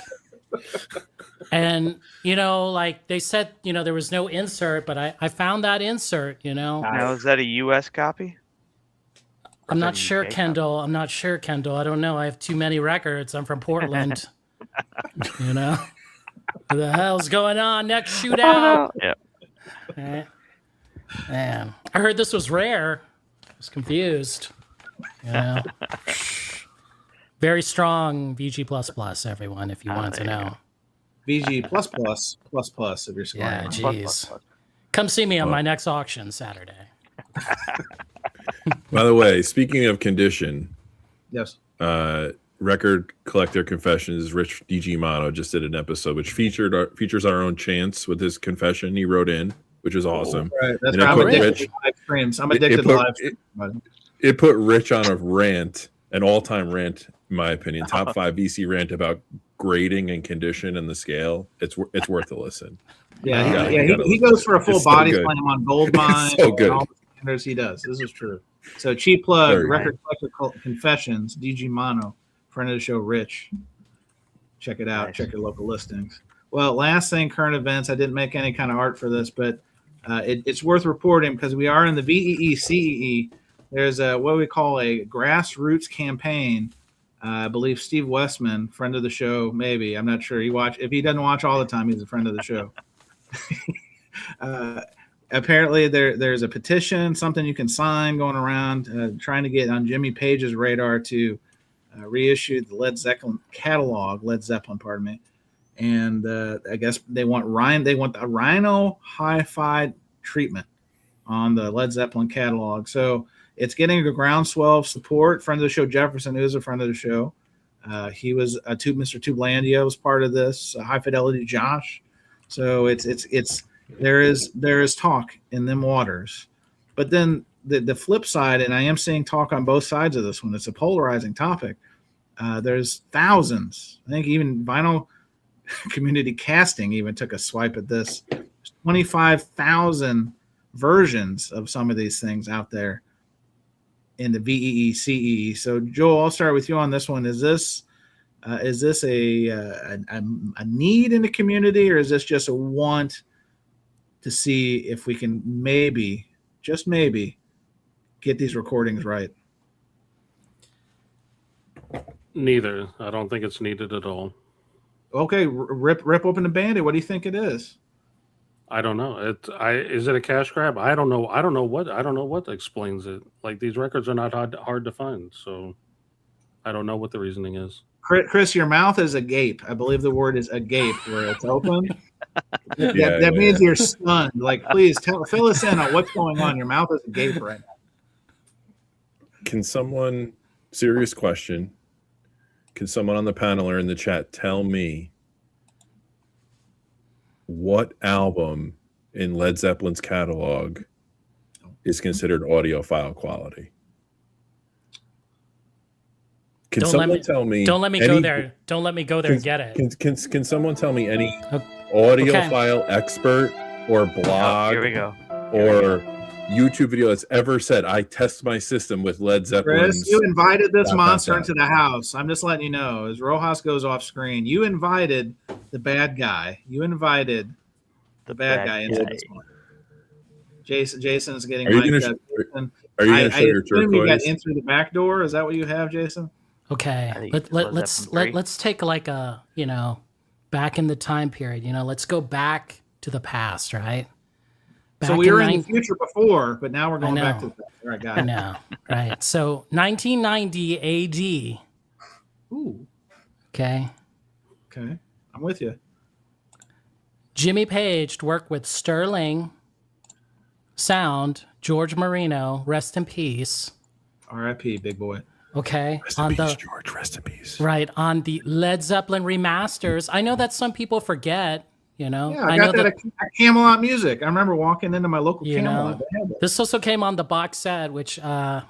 and like they said, there was no insert, but I found that insert. Now, is that a U.S. copy? I'm is not that a sure, UK copy? Kendall. I'm not sure, Kendall. I don't know. I have too many records. I'm from Portland. What the hell's going on? Next shootout. Yeah. Right. Man, I heard this was rare. I was confused. Very strong VG++, everyone, if you want to there you know. VG plus if you're smart. Yeah, enough. geez. Come see me on my next auction Saturday. By the way, speaking of condition, Yes. Record Collector Confessions, Rich DG Mono just did an episode which features our own Chance with his confession he wrote in, which was awesome. Right. That's And why it I'm put addicted Rich- to live streams. I'm it addicted to put- live streams. buddy. It put Rich on a rant, an all-time rant, in my opinion, top 5 VC rant about grading and condition and the scale. It's worth a listen. Yeah, You gotta he listen. goes for a full It's so body good. slam on Gold Mine. so good. And all the standards he does. This is true. So cheap plug, Very Record Collector Confessions, DG Mono, friend of the show, Rich. Check it out. Nice. Check your local listings. Well, last thing, current events. I didn't make any kind of art for this, but it's worth reporting because we are in the VEE CEE. There's what we call a grassroots campaign. I believe Steve Westman, friend of the show, maybe, I'm not sure. If he doesn't watch all the time, he's a friend of the show. Apparently there's a petition, something you can sign going around, trying to get on Jimmy Page's radar to reissue the Led Zeppelin catalog, pardon me. And I guess they want a Rhino hi-fi treatment on the Led Zeppelin catalog. So it's getting a groundswell of support. Friend of the show, Jefferson, who is a friend of the show. He was Mr. Tublandia was part of this. High Fidelity Josh. So there is talk in them waters. But then the flip side, and I am seeing talk on both sides of this one. It's a polarizing topic. There's thousands. I think even Vinyl Community Casting even took a swipe at this. 25,000 versions of some of these things out there in the VEE CEE. So Joel, I'll start with you on this one. Is this a need in the community, or is this just a want to see if we can maybe, just maybe, get these recordings right? neither. I don't think it's needed at all. Okay, rip open the Band-Aid. What do you think it is? I don't know. Is it a cash grab? I don't know. I don't know what explains it. Like these records are not hard to find, so I don't know what the reasoning is. Chris, your mouth is agape. I believe the word is agape, where it's open. That Yeah. means you're stunned. Like, please fill us in on what's going on. Your mouth is agape right now. Can someone, serious question, can someone on the panel or in the chat tell me what album in Led Zeppelin's catalog is considered audiophile quality? Can someone tell me? Don't let me go there. Don't let me go there and get it. Can someone tell me any Okay. audiophile expert or blog Here we go. or YouTube video that's ever said, I test my system with Led Zeppelin's? Chris, you invited this dot, monster dot, dot. into the house. I'm just letting you know. As Rojas goes off screen, you invited the bad guy. You invited the bad guy into this one. Jason's getting Are you mic'd gonna up. Jason, Are you going to I show your assume you got turquoise? in through the back door. Is that what you have, Jason? I Okay, think let's take like a back in the time period. Let's go back to the past, right? So Back we were in the 9 future before, but now we're going back to know. the past. All right, got I it. know, right? So 1990 AD. Ooh, Okay. okay. I'm with you. Jimmy Page worked with Sterling Sound, George Marino, rest in peace. R.I.P. Big boy. Okay. Rest in peace, George. Rest in peace. Right, on the Led Zeppelin remasters. I know that some people forget, you know. Yeah, I know got that at Camelot Music. I remember walking into my local you Camelot. know, They had that. this also came on the box set, which I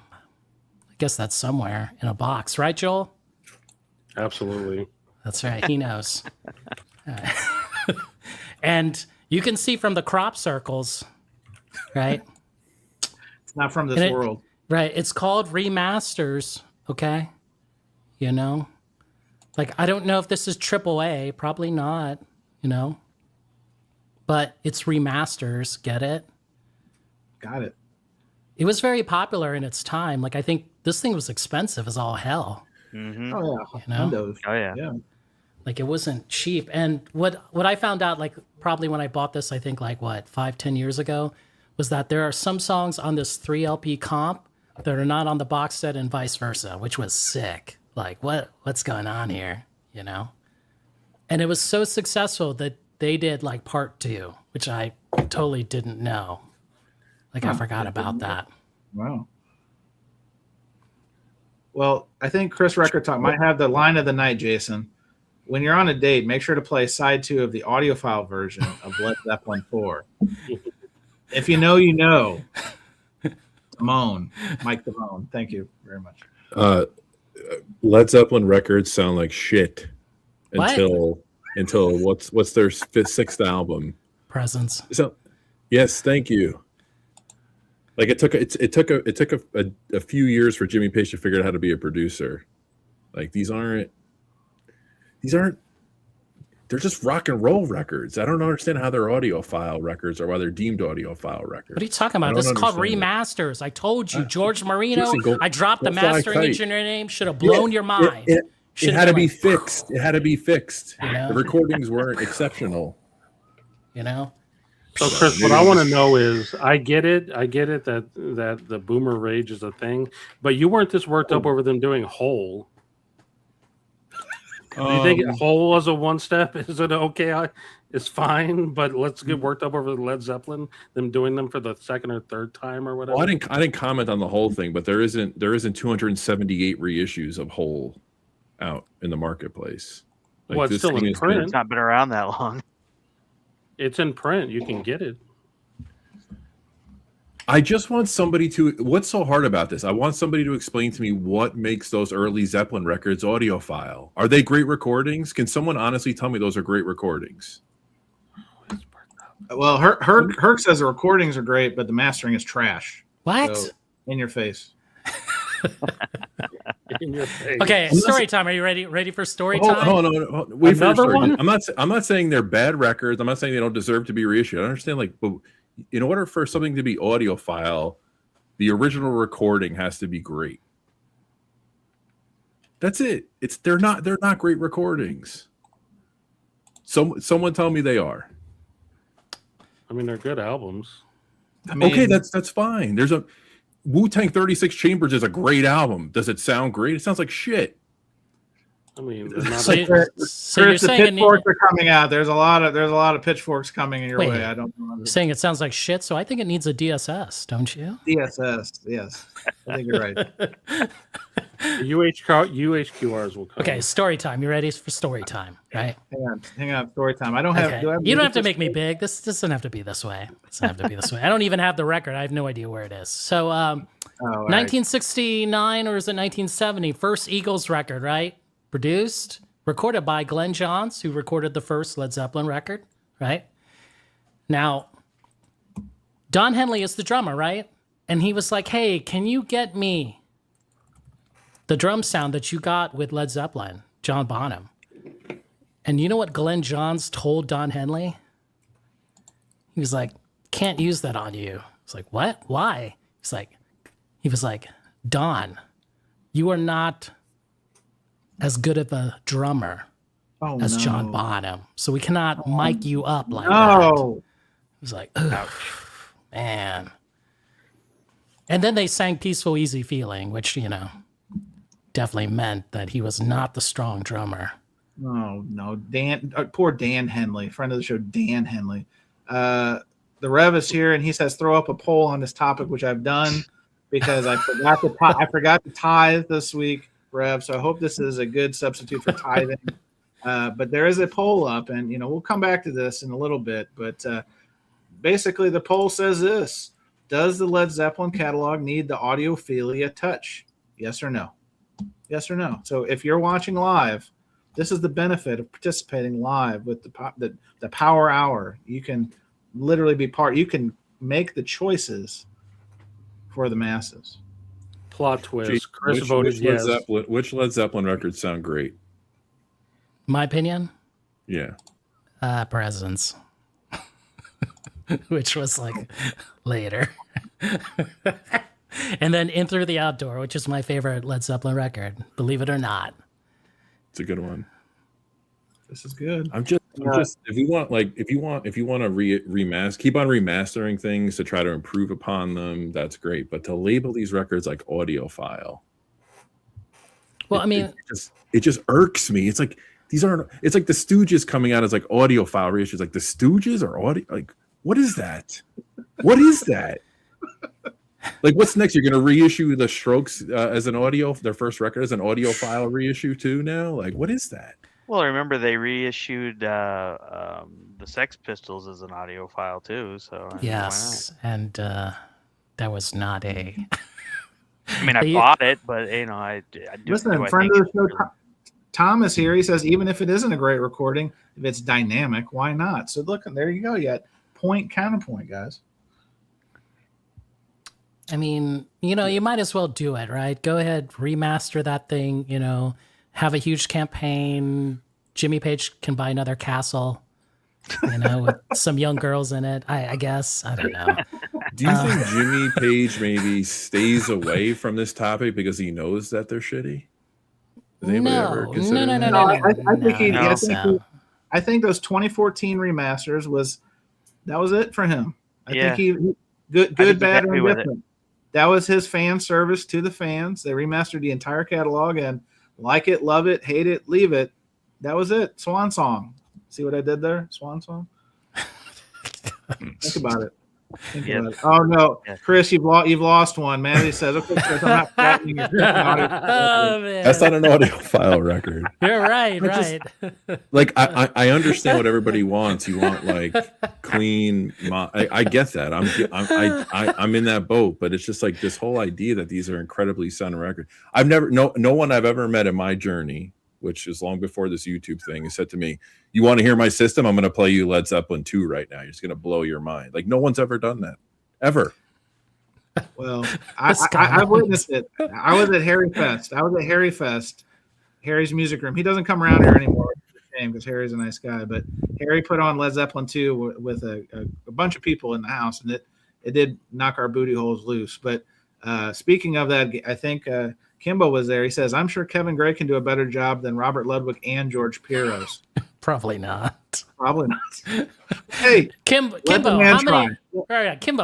guess that's somewhere in a box, right, Joel? Absolutely. That's right. He knows. And you can see from the crop circles, right? It's not from this world. Right. It's called remasters. Okay. You know, like, I don't know if this is AAA, probably not, you know, but it's remasters. Get it? Got it. It was very popular in its time. Like, I think this thing was expensive as all hell. Mm-hmm. Oh yeah. You know? Windows. Oh yeah. Yeah. Like, it wasn't cheap. And what I found out, like, probably when I bought this, I think like 5-10 years ago, was that there are some songs on this 3 LP comp that are not on the box set and vice versa, which was sick. Like, what's going on here, you know? And it was so successful that they did like part 2, which I totally didn't know. Like, I forgot about that. Wow. Well, I think Chris Record Talk might have the line of the night, Jason. When you're on a date, make sure to play side 2 of the audiophile version of Led Zeppelin 4. If you know, you know. Damone. Mike Damone. Thank you very much. Led Zeppelin records sound like shit What? until what's their 6th album? Presents. So, yes, thank you. Like it took a few years for Jimmy Page to figure out how to be a producer. Like these aren't. They're just rock and roll records. I don't understand how they're audiophile records or why they're deemed audiophile records. What are you talking about? This is called remasters. I told you, George Marino. Listen, I dropped the go fly mastering kite. engineer name. Should have blown your mind. It had to be fixed. It had to be fixed. You know? The recordings weren't exceptional. You know? So, Chris, what I want to know is, I get it that the boomer rage is a thing, but you weren't this worked up over them doing Hole. Do you think Hole was a one step? Is it okay? It's fine, but let's get worked up over the Led Zeppelin, them doing them for the 2nd or 3rd time or whatever. Well, I didn't comment on the whole thing, but there isn't 278 reissues of Hole out in the marketplace. Well, it's this still thing in is print. It's not been around that long. It's in print. You can get it. I just want somebody to. What's so hard about this? I want somebody to explain to me what makes those early Zeppelin records audiophile. Are they great recordings? Can someone honestly tell me those are great recordings? Well, Herc says the recordings are great, but the mastering is trash. What? So, in your face. In your face. Okay, story time. Are you ready for story time? Hold on. Wait for your Another story. one? I'm not saying they're bad records. I'm not saying they don't deserve to be reissued. I understand, like, but in order for something to be audiophile, the original recording has to be great. That's it. They're not great recordings. Someone tell me they are. I mean, they're good albums. I mean, Okay, that's fine. There's a Wu-Tang 36 Chambers is a great album. Does it sound great? It sounds like shit. I mean, they're not So, bad. so you're Chris, the saying pitchforks are coming out. There's a lot of pitchforks coming in your Wait. way. I don't know. you're saying it sounds like shit. So I think it needs a DSS, don't you? DSS, yes. I think you're right. UHQRs will come. Okay, story time. You ready for story time? Right? Hang on. Story time. I don't have. Okay. Do I have You don't have to music make me big. This doesn't have to be this way. It doesn't have to be this way. I don't even have the record. I have no idea where it is. So, all right. 1969 or is it 1970? First Eagles record, right? Produced, recorded by Glenn Johns, who recorded the first Led Zeppelin record, right? Now, Don Henley is the drummer, right? And he was like, hey, can you get me the drum sound that you got with Led Zeppelin, John Bonham? And you know what Glenn Johns told Don Henley? He was like, can't use that on you. It's like, what? Why? He was like, Don, you are not as good of a drummer as John Bonham. So we cannot mic you up like that. No. It was like, ugh, man. And then they sang Peaceful Easy Feeling, which, you know, definitely meant that he was not the strong drummer. Oh, no. Dan, poor Dan Henley, friend of the show, Dan Henley. The Rev is here, and he says throw up a poll on this topic, which I've done because I forgot to tithe this week, Rev. So I hope this is a good substitute for tithing. But there is a poll up, and, you know, we'll come back to this in a little bit. But basically, the poll says this. Does the Led Zeppelin catalog need the audiophilia touch? Yes or no? Yes or no? So if you're watching live, this is the benefit of participating live with the Power Hour. You can literally be part. You can make the choices for the masses. Plot twist. Gee, Chris voted yes. Which Led Zeppelin records sound great? My opinion? Yeah. Presence. Which was like later. And then In Through the Outdoor, which is my favorite Led Zeppelin record, believe it or not. It's a good one. This is good. I'm just if you want to remaster, keep on remastering things to try to improve upon them, that's great. But to label these records like audiophile, well, I mean, it just irks me. It's like these aren't. It's like the Stooges coming out as like audiophile reissues. Like the Stooges are audio. Like what is that? What is that? Like what's next? You're gonna reissue the Strokes as an their first record as an audiophile reissue too now? Like what is that? Well, I remember they reissued the Sex Pistols as an audiophile too. So yes, and that was not a. I mean, I bought it, but you know, I do. Listen, friend of the show, Tom is here. He says even if it isn't a great recording, if it's dynamic, why not? So look, there you go. You got point counterpoint, guys. I mean, you know, you might as well do it, right? Go ahead, remaster that thing, you know, have a huge campaign. Jimmy Page can buy another castle, you know, with some young girls in it, I guess. I don't know. Do you think Jimmy Page maybe stays away from this topic because he knows that they're shitty? Has anybody ever considered that? I think those 2014 remasters was it for him. I think he good, bad, or indifferent. That was his fan service to the fans. They remastered the entire catalog, and like it, love it, hate it, leave it. That was it. Swan song. See what I did there? Swan song. Think about it. Oh no, Chris, you've lost one. Mandy says, "Okay, Chris, I'm not flattening you." That's not an audiophile record. You're right, right. Like I understand what everybody wants. You want like clean. I get that. I'm in that boat, but it's just like this whole idea that these are incredibly sounding records. No one I've ever met in my journey, which is long before this YouTube thing, has said to me, "You want to hear my system? I'm going to play you Led Zeppelin 2 right now. You're just going to blow your mind." Like no one's ever done that, ever. Well, I witnessed it. I was at Harry Fest. Harry's music room. He doesn't come around here anymore. It's a shame because Harry's a nice guy. But Harry put on Led Zeppelin 2 with a bunch of people in the house, and it did knock our booty holes loose. But speaking of that, I think Kimbo was there. He says, "I'm sure Kevin Gray can do a better job than Robert Ludwig and George Piros." Probably not. Probably not. Hey, Kimbo,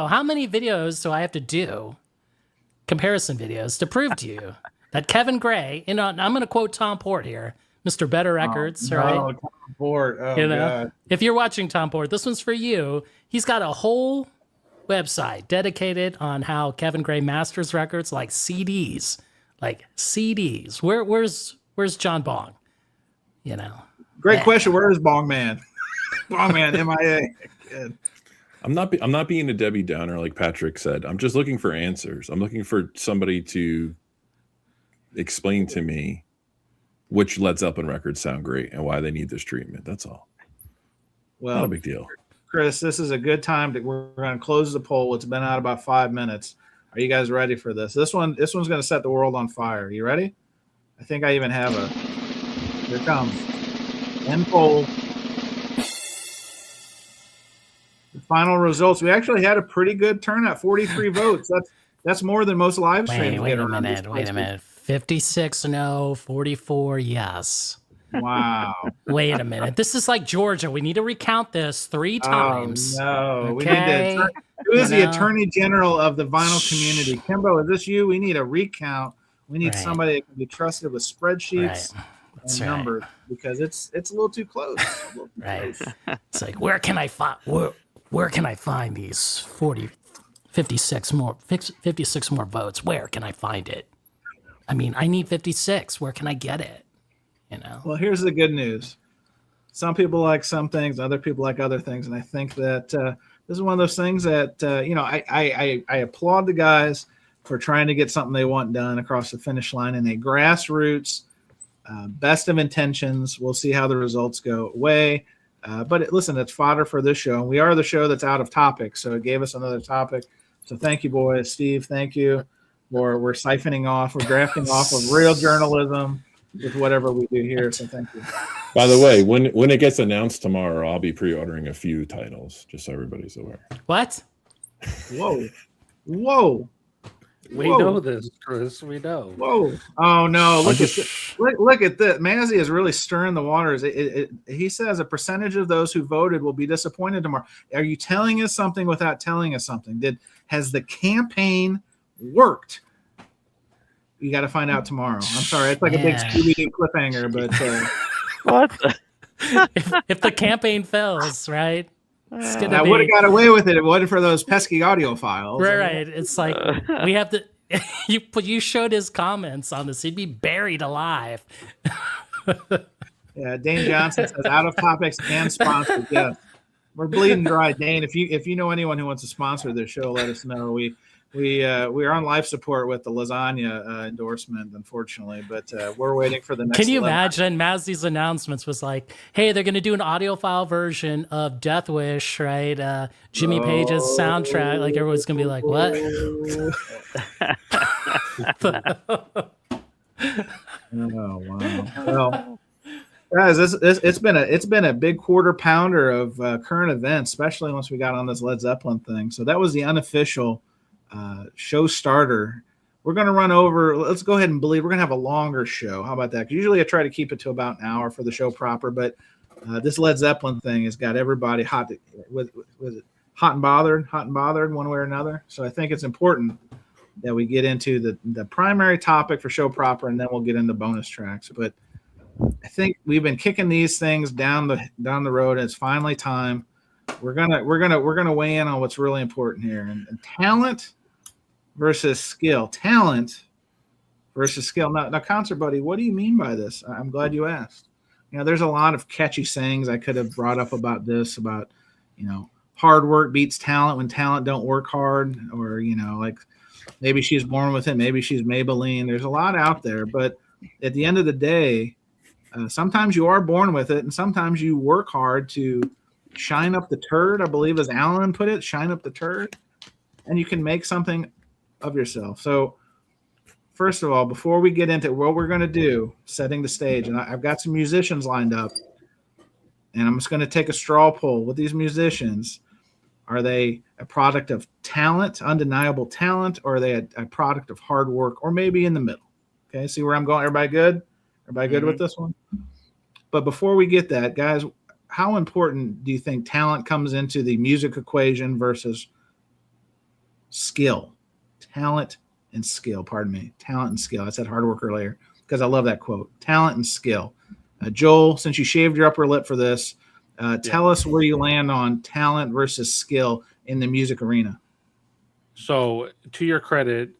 how many videos do I have to do? Comparison videos to prove to you that Kevin Gray, you know, I'm going to quote Tom Port here, Mr. Better Records, right? Oh, Tom Port. Oh, you know, God. If you're watching Tom Port, this one's for you. He's got a whole website dedicated on how Kevin Gray masters records like CDs. Where's John Bong? You know. Great question. Where is Bong Man? Bong Man, MIA. Good. I'm not being a Debbie Downer like Patrick said. I'm just looking for answers. I'm looking for somebody to explain to me which Led Zeppelin records sound great and why they need this treatment. That's all. Well, not a big deal. Chris, this is a good time we're going to close the poll. It's been out about 5 minutes. Are you guys ready for this? This one's going to set the world on fire. You ready? I think I even have here it comes. End poll. The final results. We actually had a pretty good turnout, 43 votes. That's more than most live streams. Wait a minute. 56 no, 44 yes. Wow. Wait a minute. This is like Georgia. We need to recount this 3 times. Oh, no. Okay. We need to. Who is the You know? Attorney General of the vinyl community? Kimbo, is this you? We need a recount. We need Right. somebody that can be trusted with spreadsheets That's and right. numbers because it's a little too close. Right. It's like, where can I find these 56 more votes? Where can I find it? I mean, I need 56. Where can I get it? You know. Well, here's the good news. Some people like some things, other people like other things, and I think that this is one of those things that I applaud the guys for trying to get something they want done across the finish line in a grassroots, best of intentions. We'll see how the results go away. But listen, it's fodder for this show. We are the show that's out of topic, so it gave us another topic. So thank you, boys. Steve, thank you. We're siphoning off. We're drafting off of real journalism with whatever we do here. So thank you. By the way, when it gets announced tomorrow, I'll be pre-ordering a few titles, just so everybody's aware. What? Whoa. We know this, Chris. We know. Whoa. Oh, no. Look at this. Mazzy is really stirring the waters. He says a percentage of those who voted will be disappointed tomorrow. Are you telling us something without telling us something? Has the campaign worked? You got to find out tomorrow. I'm sorry. It's like a big Scooby-Doo cliffhanger, but What? if the campaign fails, right? It's gonna I would have got away with it if it wasn't for those pesky audiophiles. Right. It's like we have to. You showed his comments on this. He'd be buried alive. Yeah, Dane Johnson says out of topics and sponsored. Yes, we're bleeding dry, Dane. If you know anyone who wants to sponsor this show, let us know. We are on life support with the lasagna endorsement, unfortunately, but we're waiting for the next. Can you imagine Mazzy's announcements was like, hey, they're going to do an audiophile version of Death Wish, right? Jimmy Page's soundtrack. Like everyone's going to be like, what? Oh, wow. Well, guys, it's been a big quarter pounder of current events, especially once we got on this Led Zeppelin thing. So that was the unofficial show starter. We're going to run over. Let's go ahead and believe we're going to have a longer show. How about that? Usually I try to keep it to about an hour for the show proper, but this Led Zeppelin thing has got everybody hot and bothered one way or another. So I think it's important that we get into the primary topic for show proper, and then we'll get into bonus tracks. But I think we've been kicking these things down the road, and it's finally time. We're gonna weigh in on what's really important here, and talent versus skill. Talent versus skill. Now, Concert Buddy, what do you mean by this? I'm glad you asked. There's a lot of catchy sayings I could have brought up about this, about, hard work beats talent when talent don't work hard, or, like maybe she's born with it, maybe she's Maybelline. There's a lot out there, but at the end of the day, sometimes you are born with it, and sometimes you work hard to shine up the turd, I believe as Alan put it, shine up the turd, and you can make something of yourself. So first of all, before we get into what we're going to do, setting the stage, and I've got some musicians lined up, and I'm just going to take a straw poll with these musicians. Are they a product of talent, undeniable talent, or are they a product of hard work, or maybe in the middle? Okay, see where I'm going? Everybody good? Everybody good with this one? But before we get that, guys, how important do you think talent comes into the music equation versus skill? Talent and skill, pardon me. Talent and skill. I said hard work earlier because I love that quote. Talent and skill. Joel, since you shaved your upper lip for this, tell us where you land on talent versus skill in the music arena. So, to your credit,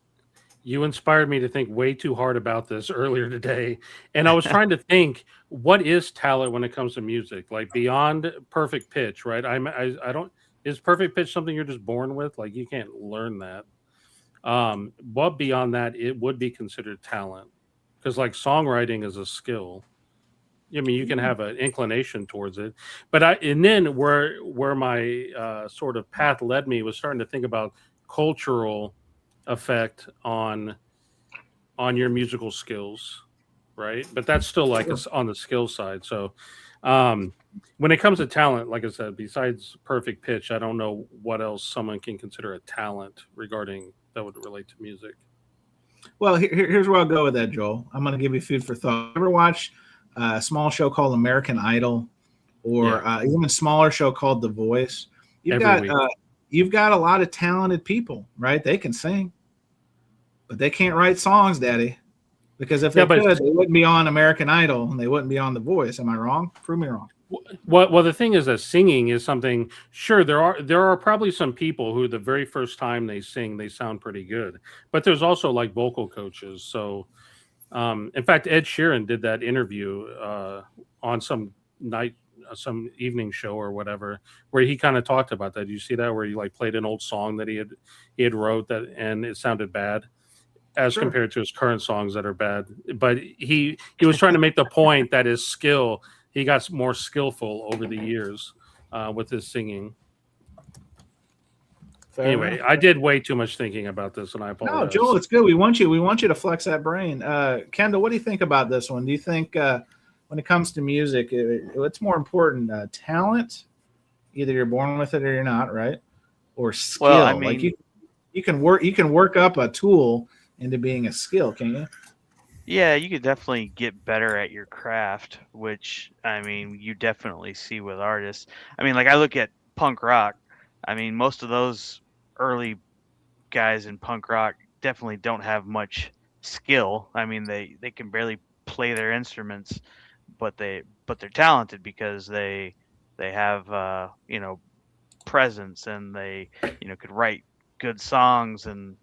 you inspired me to think way too hard about this earlier today. And I was trying to think, what is talent when it comes to music? Like beyond perfect pitch, right? I don't, is perfect pitch something you're just born with? Like you can't learn that. But beyond that, it would be considered talent, because like songwriting is a skill. I mean, you can have an inclination towards it, and then where my sort of path led me was starting to think about cultural effect on your musical skills, right? But that's still like on the skill side. So when it comes to talent, like I said, besides perfect pitch, I don't know what else someone can consider a talent regarding that would relate to music. Well, here's where I'll go with that, Joel. I'm going to give you food for thought. Ever watch a small show called American Idol, or even a smaller show called The Voice. You've got a lot of talented people, right? They can sing, but they can't write songs, Daddy. Because if they could, they wouldn't be on American Idol and they wouldn't be on The Voice. Am I wrong? Prove me wrong. Well, the thing is that singing is something. Sure, there are probably some people who the very first time they sing, they sound pretty good. But there's also like vocal coaches. So, in fact, Ed Sheeran did that interview on some evening show or whatever, where he kind of talked about that. You see that where he like played an old song that he had wrote that, and it sounded bad as compared to his current songs that are bad. But he was trying to make the point that his skill. He got more skillful over the years with his singing. Anyway, I did way too much thinking about this, and I apologize. No, Joel, it's good. We want you to flex that brain. Kendall, what do you think about this one? Do you think when it comes to music, what's more important, talent? Either you're born with it or you're not, right? Or skill. Well, I mean, like you can work up a tool into being a skill, can you? Yeah, you could definitely get better at your craft, which, I mean, you definitely see with artists. I mean, like I look at punk rock. I mean, most of those early guys in punk rock definitely don't have much skill. I mean, they can barely play their instruments, but they're talented because they have presence, and they could write good songs, and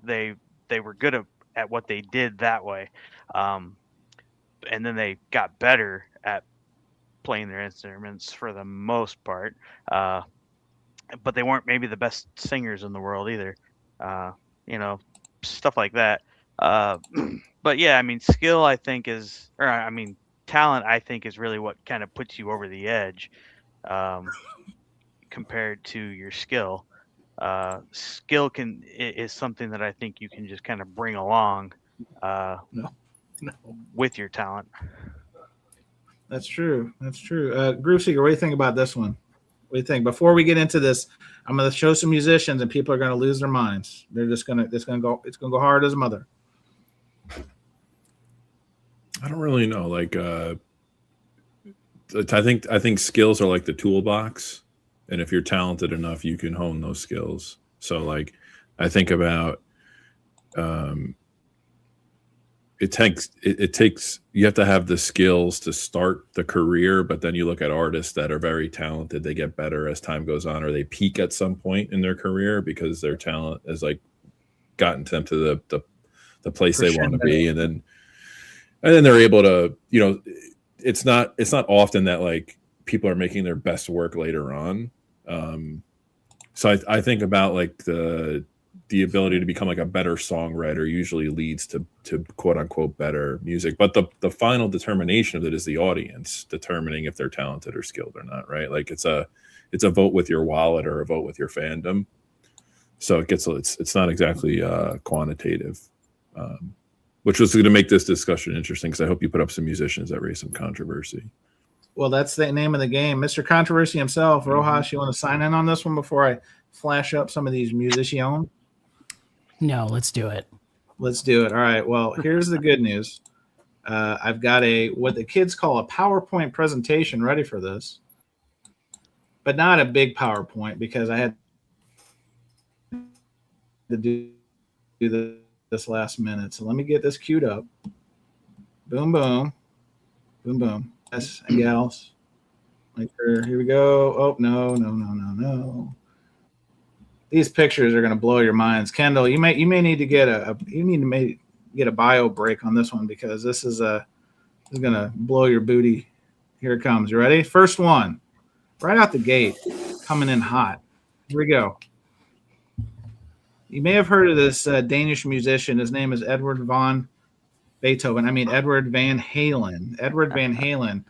they were good at what they did that way. And then they got better at playing their instruments for the most part. But they weren't maybe the best singers in the world either. Stuff like that. But yeah, I mean, skill, talent, I think, is really what kind of puts you over the edge compared to your skill. Skill is something that I think you can just kind of bring along with your talent. That's true. Groove Seeker, what do you think about this one? What do you think? Before we get into this, I'm going to show some musicians, and people are going to lose their minds. They're just going to it's going to go hard as a mother. I don't really know. Like, I think skills are like the toolbox, and if you're talented enough, you can hone those skills. So, like, I think about it takes you have to have the skills to start the career, but then you look at artists that are very talented, they get better as time goes on, or they peak at some point in their career because their talent has like gotten them to the place they want to be, and then they're able to, it's not often that like people are making their best work later on. So I think about like the ability to become like a better songwriter usually leads to quote unquote better music. But the final determination of it is the audience determining if they're talented or skilled or not, right? Like it's a vote with your wallet or a vote with your fandom. So it's not exactly quantitative, which was going to make this discussion interesting, because I hope you put up some musicians that raise some controversy. Well, that's the name of the game. Mr. Controversy himself, Rojas, you want to sign in on this one before I flash up some of these musicians? No, let's do it. Let's do it. All right. Well, here's the good news. I've got what the kids call a PowerPoint presentation ready for this, but not a big PowerPoint, because I had to do this last minute. So let me get this queued up. Boom, boom, boom, boom. Yes, and gals. Here we go. Oh, no. These pictures are going to blow your minds. Kendall, you may need to get a bio break on this one, because this is going to blow your booty. Here it comes. You ready? First one, right out the gate, coming in hot. Here we go. You may have heard of this Danish musician. His name is Edward Van Halen. Edward Van Halen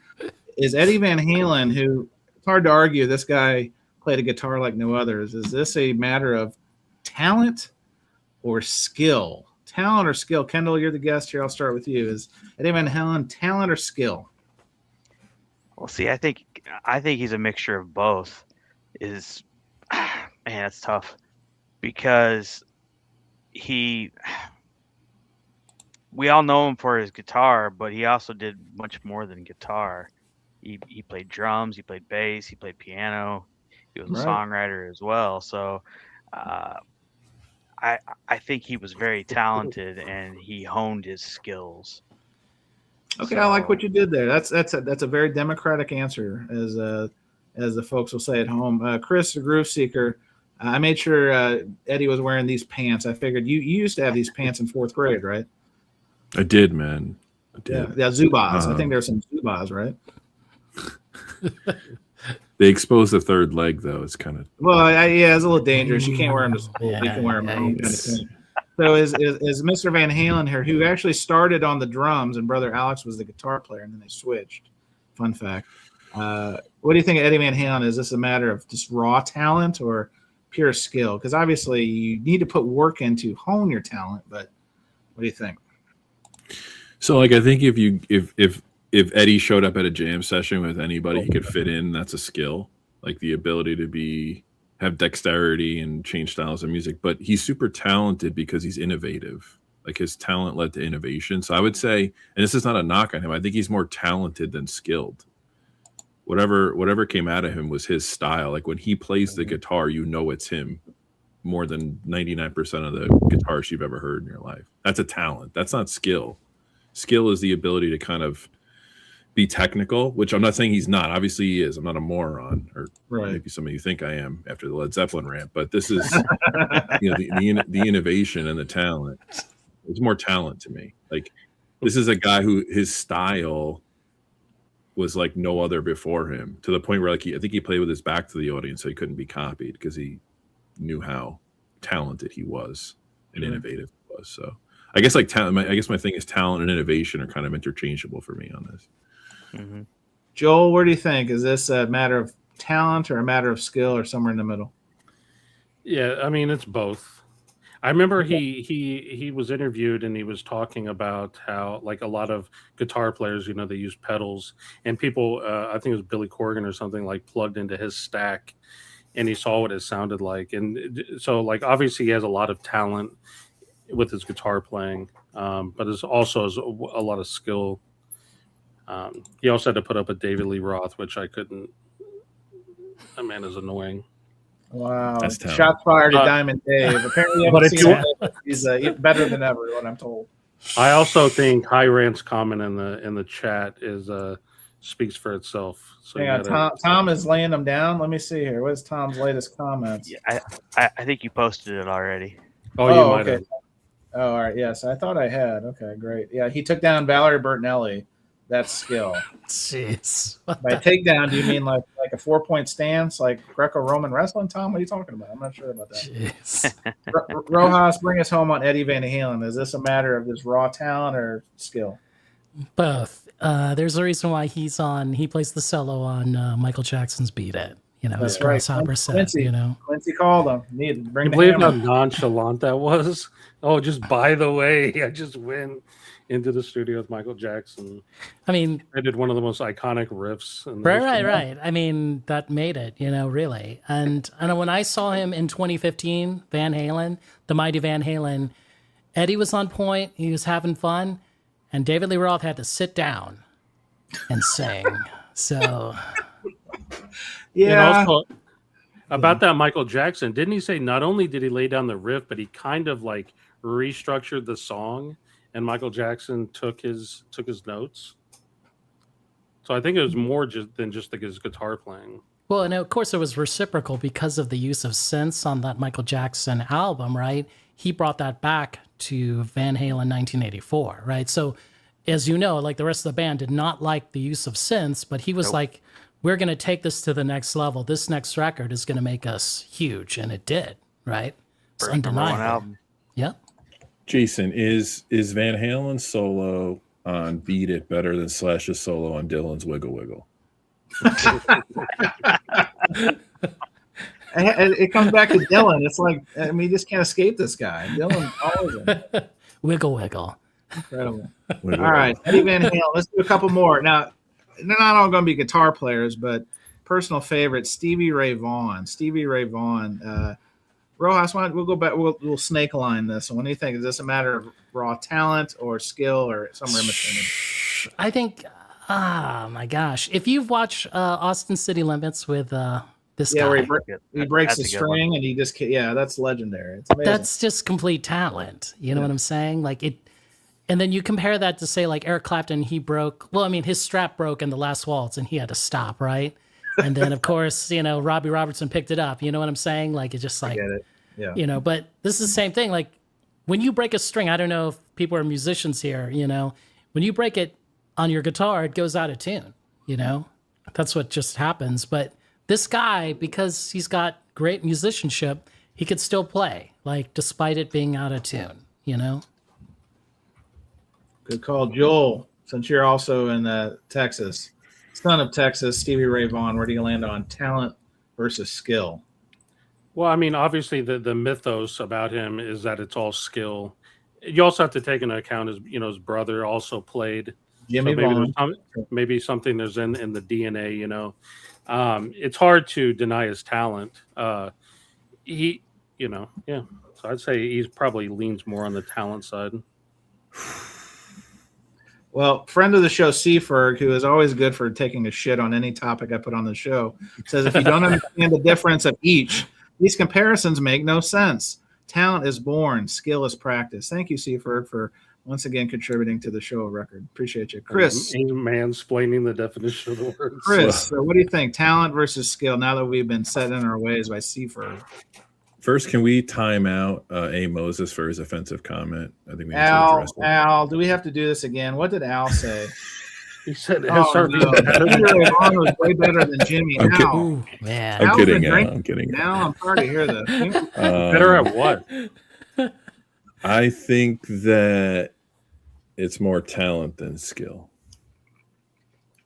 is Eddie Van Halen, who, it's hard to argue, this guy played a guitar like no others. Is this a matter of talent or skill? Talent or skill? Kendall, you're the guest here. I'll start with you. Is Eddie Van Halen talent or skill? Well, see, I think he's a mixture of both. Man, that's tough, because he we all know him for his guitar, but he also did much more than guitar. He played drums, he played bass, he played piano. He was a Right. songwriter as well. So I think he was very talented and he honed his skills. Okay, I like what you did there. That's a very democratic answer, as the folks will say at home. Chris, the Groove Seeker, I made sure Eddie was wearing these pants. I figured you used to have these pants in 4th grade, right? I did, man. I did. Yeah, Zubaz. I think there's some Zubaz, right? They expose the third leg, though. It's kind of yeah, it's a little dangerous. You can't wear them to school. You can wear them at home, kind of thing. So is Mr. Van Halen here, who actually started on the drums, and brother Alex was the guitar player, and then they switched. Fun fact. What do you think of Eddie Van Halen? Is this a matter of just raw talent or pure skill? Because obviously you need to put work in to hone your talent. But what do you think? so. Like, I think if Eddie showed up at a jam session with anybody he could fit in, that's a skill. Like the ability to have dexterity and change styles of music. But he's super talented because he's innovative. Like his talent led to innovation. So I would say, and this is not a knock on him, I think he's more talented than skilled. Whatever came out of him was his style. Like when he plays the guitar, you know it's him more than 99% of the guitars you've ever heard in your life. That's a talent. That's not skill. Skill is the ability to kind of be technical, which I'm not saying he's not. Obviously he is. I'm not a moron, or maybe some of you think I am after the Led Zeppelin rant, but this is the innovation and the talent. It's more talent to me. Like this is a guy who his style was like no other before him, to the point where like I think he played with his back to the audience so he couldn't be copied because he knew how talented he was and innovative he was. So I guess like talent. I guess my thing is talent and innovation are kind of interchangeable for me on this. Mm-hmm. Joel, where do you think? Is this a matter of talent or a matter of skill or somewhere in the middle? Yeah, I mean it's both. I remember he was interviewed and he was talking about how like a lot of guitar players, they use pedals, and people, I think it was Billy Corgan or something, like plugged into his stack, and he saw what it sounded like, and so like obviously he has a lot of talent with his guitar playing, but there's also a lot of skill. He also had to put up with David Lee Roth, which I couldn't. That man is annoying. Wow. Shots fired at Diamond Dave. Apparently, he's better than ever, what I'm told. I also think High Rant's comment in the chat is speaks for itself. So Tom is laying them down. Let me see here. What is Tom's latest comments? Yeah, I think you posted it already. Oh, you might have. Oh, all right. Yes, I thought I had. Okay, great. Yeah, he took down Valerie Bertinelli. That's skill. Jeez. By takedown, do you mean like a 4-point stance, like Greco-Roman wrestling, Tom? What are you talking about? I'm not sure about that. Jeez. Rojas, bring us home on Eddie Van Halen. Is this a matter of just raw talent or skill? Both. There's a reason why he plays the solo on Michael Jackson's Beat It. His grasshopper set. Quincy called him. Need to bring you believe how nonchalant that was? Oh, just by the way, I just went into the studio with Michael Jackson. I mean, I did one of the most iconic riffs. Right. I mean, that made it, really. And I know when I saw him in 2015, Van Halen, the mighty Van Halen, Eddie was on point. He was having fun. And David Lee Roth had to sit down and sing. So, yeah. And also, about that Michael Jackson, didn't he say not only did he lay down the riff, but he kind of like restructured the song, and Michael Jackson took his notes. So I think it was more than just his guitar playing. Well, and of course it was reciprocal because of the use of synths on that Michael Jackson album, right? He brought that back to Van Halen 1984, right? So, as you know, like the rest of the band did not like the use of synths, but he was like, we're going to take this to the next level. This next record is going to make us huge, and it did, right? It's undeniable. Yeah. Jason, is Van Halen's solo on Beat It better than Slash's solo on Dylan's Wiggle Wiggle? It comes back to Dylan. It's like, I mean, you just can't escape this guy. Dylan always in. Wiggle Wiggle. Incredible. All right, Eddie Van Halen. Let's do a couple more. Now, they're not all going to be guitar players, but personal favorite, Stevie Ray Vaughan. Stevie Ray Vaughan Rojas, we'll go back. We'll snake line this. And what do you think? Is this a matter of raw talent or skill or somewhere in between? I think, my gosh, if you've watched Austin City Limits with this guy, where he breaks the string and he just that's legendary. It's amazing. That's just complete talent. You know what I'm saying? Like it. And then you compare that to say like Eric Clapton, he broke. Well, I mean, his strap broke in the last waltz, and he had to stop, right? And then of course, Robbie Robertson picked it up. You know what I'm saying? Like it's just like, I get it. But this is the same thing. Like when you break a string, I don't know if people are musicians here. When you break it on your guitar, it goes out of tune. That's what just happens. But this guy, because he's got great musicianship, he could still play, like despite it being out of tune. Good call, Joel. Since you're also in Texas, son of Texas, Stevie Ray Vaughan, where do you land on talent versus skill? Well, I mean, obviously the mythos about him is that it's all skill. You also have to take into account his brother also played. Jimmy so Vaughan. Maybe something there's in the DNA. It's hard to deny his talent. So I'd say he probably leans more on the talent side. Well, friend of the show, Seaferg, who is always good for taking a shit on any topic I put on the show, says if you don't understand the difference of each, these comparisons make no sense. Talent is born, skill is practice. Thank you, Seaferg, for once again contributing to the show record. Appreciate you. Chris. Mansplaining the definition of the word. Chris, so what do you think? Talent versus skill, now that we've been set in our ways by Seaferg. First, can we time out A. Moses for his offensive comment? I think we need to address it. Al, do we have to do this again? What did Al say? He said Ray Vaughan was way better than Jimmy. Ooh, man. I'm kidding, Al. I'm kidding. Al, I'm sorry to hear this. Better at what? I think that it's more talent than skill.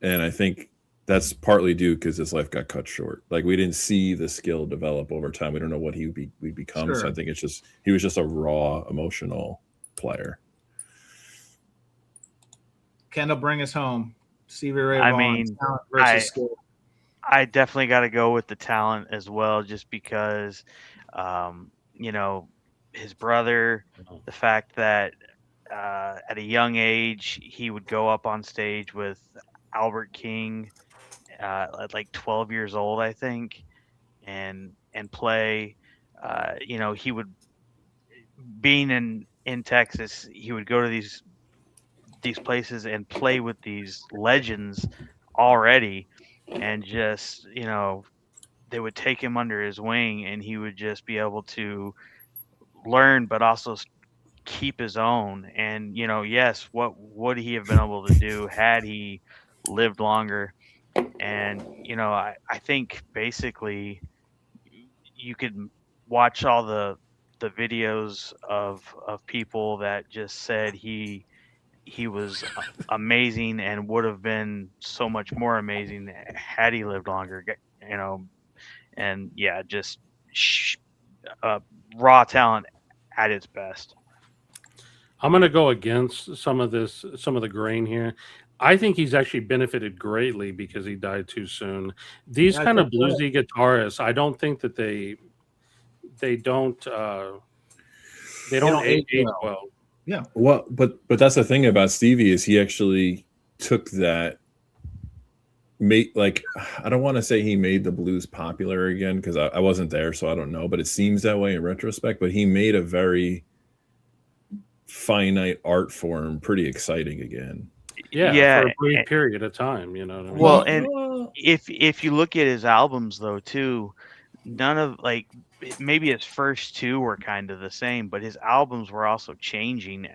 And I think that's partly due because his life got cut short. Like we didn't see the skill develop over time. We don't know what he would become. Sure. So I think he was just a raw emotional player. Kendall, bring us home. Stevie Ray Vaughan, talent versus skill. I definitely got to go with the talent as well, just because, his brother, the fact that at a young age he would go up on stage with Albert King at like 12 years old, I think, and play. He would, being in Texas, he would go to these places and play with these legends already, and just they would take him under his wing, and he would just be able to learn, but also keep his own. And yes, what would he have been able to do had he lived longer? And I think basically you could watch all the videos of people that just said he was amazing and would have been so much more amazing had he lived longer. And yeah, just raw talent at its best. I'm going to go against some of the grain here. I think he's actually benefited greatly because he died too soon. These kind of bluesy guitarists, I don't think that they don't age well. Yeah. Well, but that's the thing about Stevie is he actually took that. I don't want to say he made the blues popular again because I wasn't there, so I don't know. But it seems that way in retrospect. But he made a very finite art form pretty exciting again. Yeah, for a brief period of time, you know what I mean? Well, and if you look at his albums though too, none of maybe his first two were kind of the same, but his albums were also changing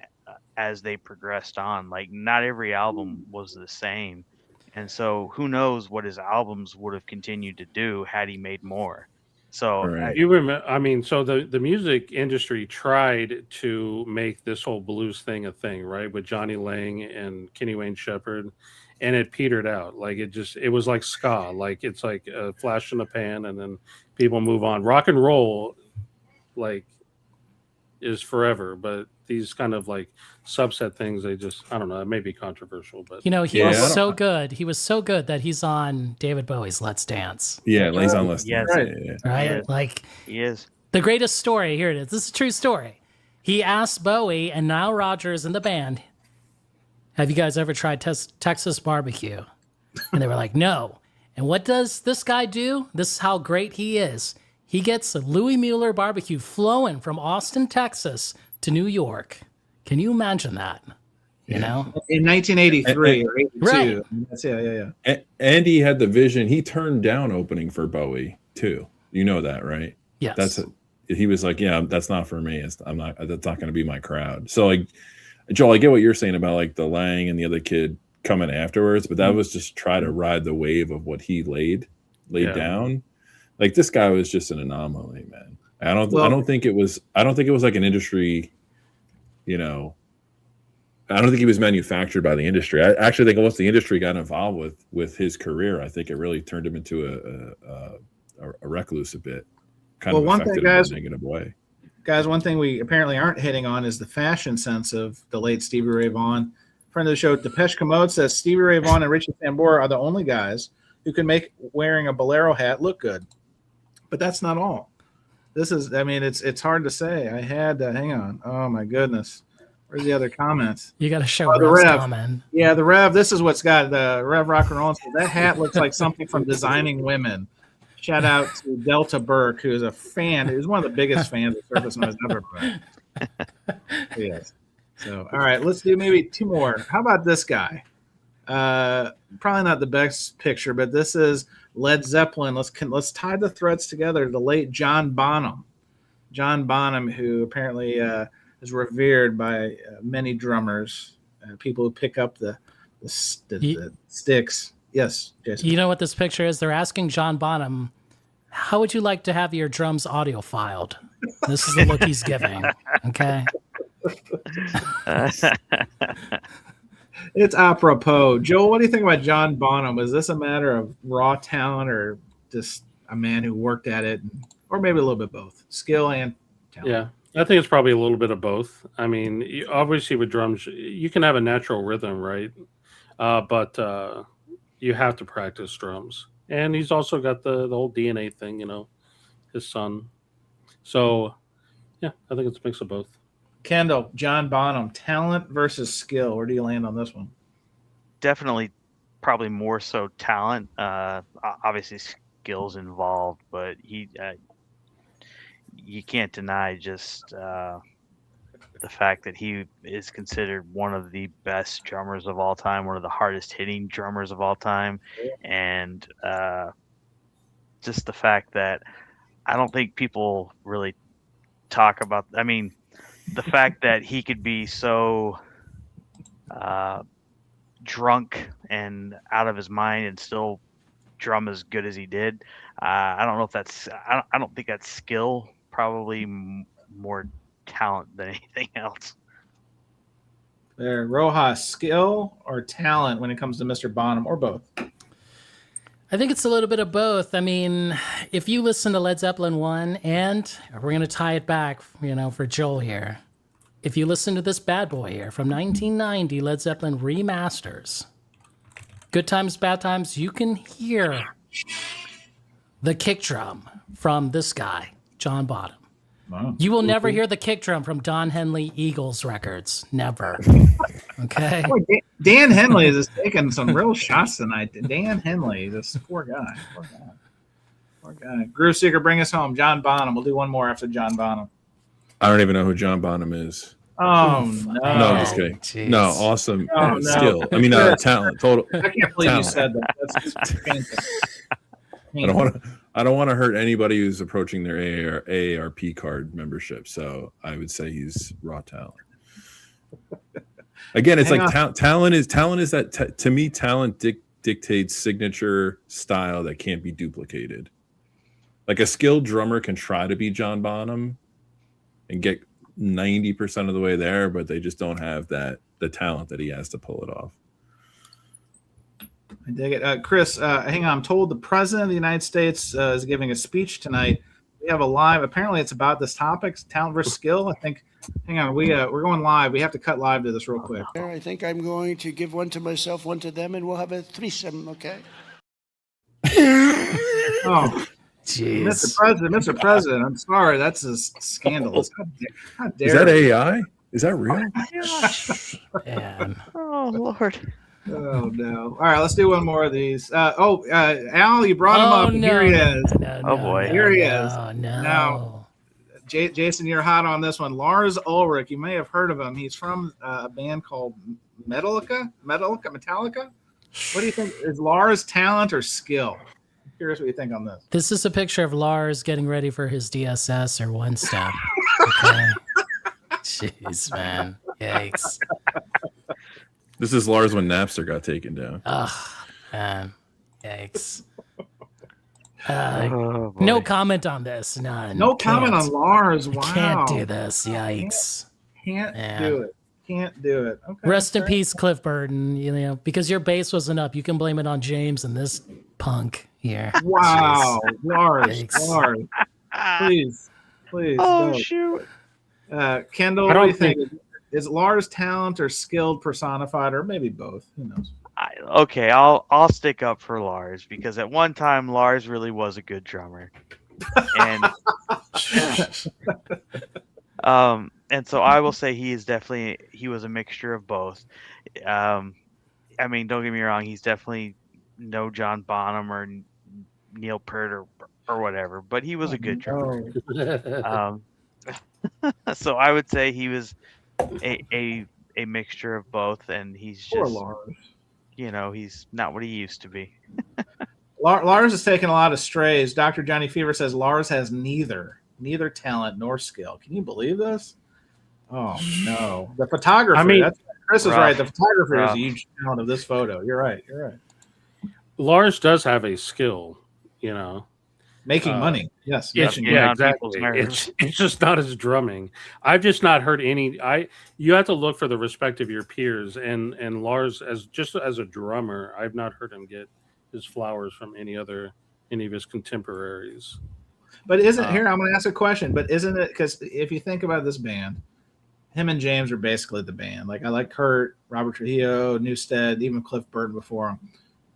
as they progressed on. Like not every album was the same. And so who knows what his albums would have continued to do had he made more. So right. You remember, I mean, so the music industry tried to make this whole blues thing a thing, right? With Johnny Lang and Kenny Wayne Shepherd, and it petered out. Like it was like ska, like it's like a flash in the pan and then people move on. Rock and roll, is forever, but these kind of subset things, I don't know, it may be controversial, but he was so good. He was so good that he's on David Bowie's Let's Dance. Yeah, he's on Let's Dance. Yes. Right? He is. The greatest story. Here it is. This is a true story. He asked Bowie and Nile Rodgers in the band, have you guys ever tried Texas barbecue? And they were like, no. And what does this guy do? This is how great he is. He gets a Louis Mueller barbecue flowing from Austin, Texas to New York. Can you imagine that? You know? In 1983 or 82. Right. That's, yeah. And he had the vision. He turned down opening for Bowie too. You know that, right? Yes. He was like, yeah, that's not for me. That's not going to be my crowd. So like, Joel, I get what you're saying about like the Lang and the other kid coming afterwards, but that was just try to ride the wave of what he laid down. Like this guy was just an anomaly, man. I don't think it was like an industry, you know. I don't think he was manufactured by the industry. I actually think once the industry got involved with his career, I think it really turned him into a recluse a bit. Kind of affected him in a negative way. Guys, one thing we apparently aren't hitting on is the fashion sense of the late Stevie Ray Vaughan. Friend of the show, Depeche Commode, says Stevie Ray Vaughan and Richie Sambora are the only guys who can make wearing a bolero hat look good. But that's not all. This is, I mean, it's hard to say. I had to, hang on. Oh, my goodness. Where's the other comments? You got to show the Rev. comment. Yeah, the Rev. This is what's got the Rev Rock and Roll. That hat looks like something from Designing Women. Shout out to Delta Burke, who is a fan. He was one of the biggest fans of Surface Noise ever. Yes. So, all right, let's do maybe two more. How about this guy? Probably not the best picture, but this is Led Zeppelin. Let's tie the threads together. The late John Bonham. John Bonham, who apparently is revered by many drummers, people who pick up the sticks. Yes, Jason. You know what this picture is? They're asking John Bonham, how would you like to have your drums audiophiled? This is the look he's giving. Okay. It's apropos. Joel, what do you think about John Bonham? Was this a matter of raw talent or just a man who worked at it, or maybe a little bit both, skill and talent? Yeah, I think it's probably a little bit of both. I mean, obviously with drums, you can have a natural rhythm, right? But you have to practice drums. And he's also got the whole DNA thing, you know, his son. So, yeah, I think it's a mix of both. Kendall, John Bonham, talent versus skill. Where do you land on this one? Definitely, probably more so talent. Obviously, skills involved, but you can't deny just the fact that he is considered one of the best drummers of all time, one of the hardest hitting drummers of all time, and just the fact that I don't think people really talk about. I mean, the fact that he could be so drunk and out of his mind and still drum as good as he did. I don't know if that's. I don't think that's skill. Probably more talent than anything else. There, Rojas, skill or talent when it comes to Mr. Bonham, or both? I think it's a little bit of both. I mean, if you listen to Led Zeppelin 1, and we're going to tie it back, you know, for Joel here. If you listen to this bad boy here from 1990, Led Zeppelin remasters, Good Times, Bad Times, you can hear the kick drum from this guy, John Bonham. Wow. You will never hear the kick drum from Don Henley Eagles records. Never. Okay? Boy, Dan Henley is just taking some real shots tonight. Dan Henley, this poor guy. Poor guy. Groove Seeker, bring us home. John Bonham. We'll do one more after John Bonham. I don't even know who John Bonham is. Oh, no. No, I'm just kidding. Geez. No, awesome No. skill. I mean, talent. Total. I can't believe talent. you said that. That's just painful. I don't want to hurt anybody who's approaching their AARP card membership. So I would say he's raw talent. Again, it's talent is that to me, talent dictates signature style that can't be duplicated. Like a skilled drummer can try to be John Bonham and get 90% of the way there, but they just don't have the talent that he has to pull it off. I dig it. Chris, hang on. I'm told the President of the United States is giving a speech tonight. We have a live. Apparently, it's about this topic, talent versus skill. I think. Hang on. We're going live. We have to cut live to this real quick. I think I'm going to give one to myself, one to them, and we'll have a threesome, okay? Oh, Jeez. Mr. President, I'm sorry. That's just scandalous. How dare Is that you? AI? Is that real? Man. Oh Lord. Oh no! All right, let's do one more of these. Al, you brought him up. And here he is. Oh, boy. Here he is. No. Now, Jason, you're hot on this one. Lars Ulrich, you may have heard of him. He's from a band called Metallica. What do you think? Is Lars talent or skill? I'm curious what you think on this. This is a picture of Lars getting ready for his DSS or one step. Okay. Jeez, man. Yikes. This is Lars when Napster got taken down. Ugh, man. Yikes. Oh, boy. No comment on this. None. No comment on Lars. Wow. Can't do this. Yikes. Can't Man. do it. Can't do it. Okay. Rest in peace, Cliff Burton. You know, because your bass wasn't up, you can blame it on James and this punk here. Wow, Lars, Yikes. Lars, please. Oh don't. shoot. Kendall, what do you think? Is Lars talent or skilled personified, or maybe both? Who knows? Okay, I'll stick up for Lars because at one time Lars really was a good drummer, and and so I will say he was a mixture of both. I mean, don't get me wrong, he's definitely no John Bonham or Neil Peart or whatever, but he was a good drummer. So I would say he was a mixture of both, and he's Poor just, Lars. he's not what he used to be. Lars has taken a lot of strays. Dr. Johnny Fever says Lars has neither talent nor skill. Can you believe this? Oh no, the photographer. I mean, Chris is right. The photographer rough. is a huge talent of this photo. You're right. Lars does have a skill, Making money. Yes. Yes, making yeah, money. exactly. It's just not his drumming. I've just not heard any. You have to look for the respect of your peers, and Lars as a drummer, I've not heard him get his flowers from any of his contemporaries. But isn't here? I'm going to ask a question. But isn't it because if you think about this band, him and James are basically the band. Like I like Kurt, Robert Trujillo, Newstead, even Cliff Burton before him.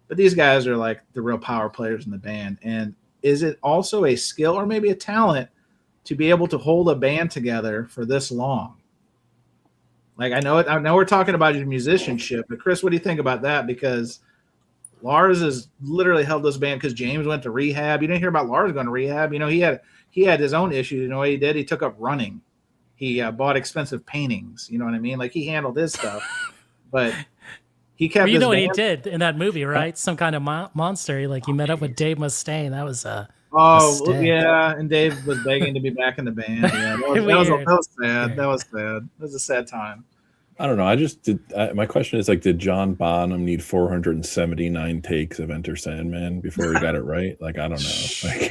But these guys are like the real power players in the band. And is it also a skill or maybe a talent to be able to hold a band together for this long? Like I know we're talking about your musicianship, but Chris, what do you think about that? Because Lars has literally held this band because James went to rehab. You didn't hear about Lars going to rehab. He had his own issues. You know what he did? He took up running. He bought expensive paintings. You know what I mean? Like he handled his stuff, but he kept. You know what he did in that movie, right? Some kind of monster. He met up with Dave Mustaine. That was yeah, and Dave was begging to be back in the band. Yeah, that was sad. That was sad. It was a sad time. I don't know. My question is did John Bonham need 479 takes of Enter Sandman before he got it right? I don't know.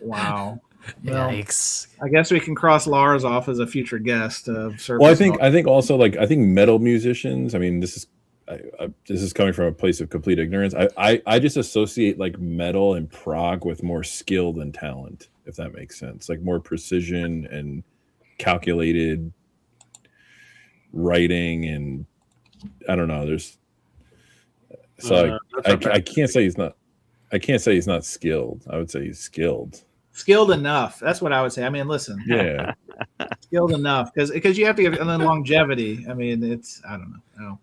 Wow. Well, yikes. I guess we can cross Lars off as a future guest of Surface. Well, I think also I think metal musicians. I mean, this is coming from a place of complete ignorance. I just associate metal and prog with more skill than talent, if that makes sense. More precision and calculated writing, and I don't know. I can't say he's not. I can't say he's not skilled. I would say he's skilled. Skilled enough. That's what I would say. I mean, listen. Yeah. Skilled enough because you have to give and then longevity. I mean, I don't know. No.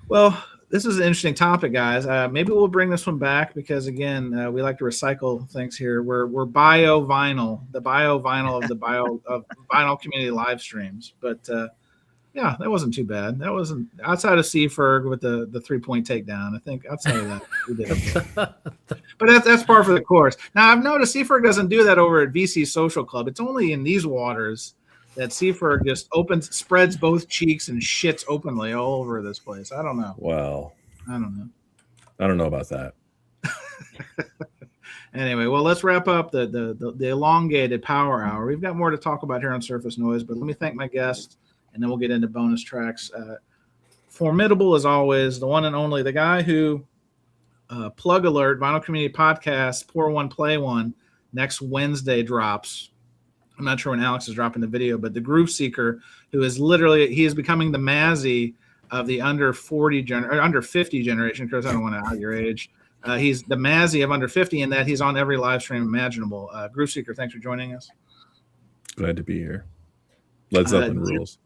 Well, this is an interesting topic, guys. Maybe we'll bring this one back because again, we like to recycle things here. We're bio vinyl, the bio vinyl of the vinyl community live streams. But yeah, that wasn't too bad. That wasn't outside of Seaferg with the 3-point takedown. I think outside of that, we did it. But that's par for the course. Now, I've noticed Seaferg doesn't do that over at VC Social Club. It's only in these waters that Seaferg just spreads both cheeks and shits openly all over this place. I don't know. Well, I don't know. I don't know about that. Anyway, well, let's wrap up the elongated power hour. We've got more to talk about here on Surface Noise, but let me thank my guests, and then we'll get into bonus tracks. Formidable as always, the one and only, the guy who plug alert, Vinyl Community Podcast, Pour One, Play One, next Wednesday drops. I'm not sure when Alex is dropping the video, but the Groove Seeker, who is he is becoming the Mazzy of the under 50 generation. Chris, I don't want to out your age. He's the Mazzy of under 50 in that he's on every live stream imaginable. Groove Seeker, thanks for joining us. Glad to be here. Led Zeppelin rules.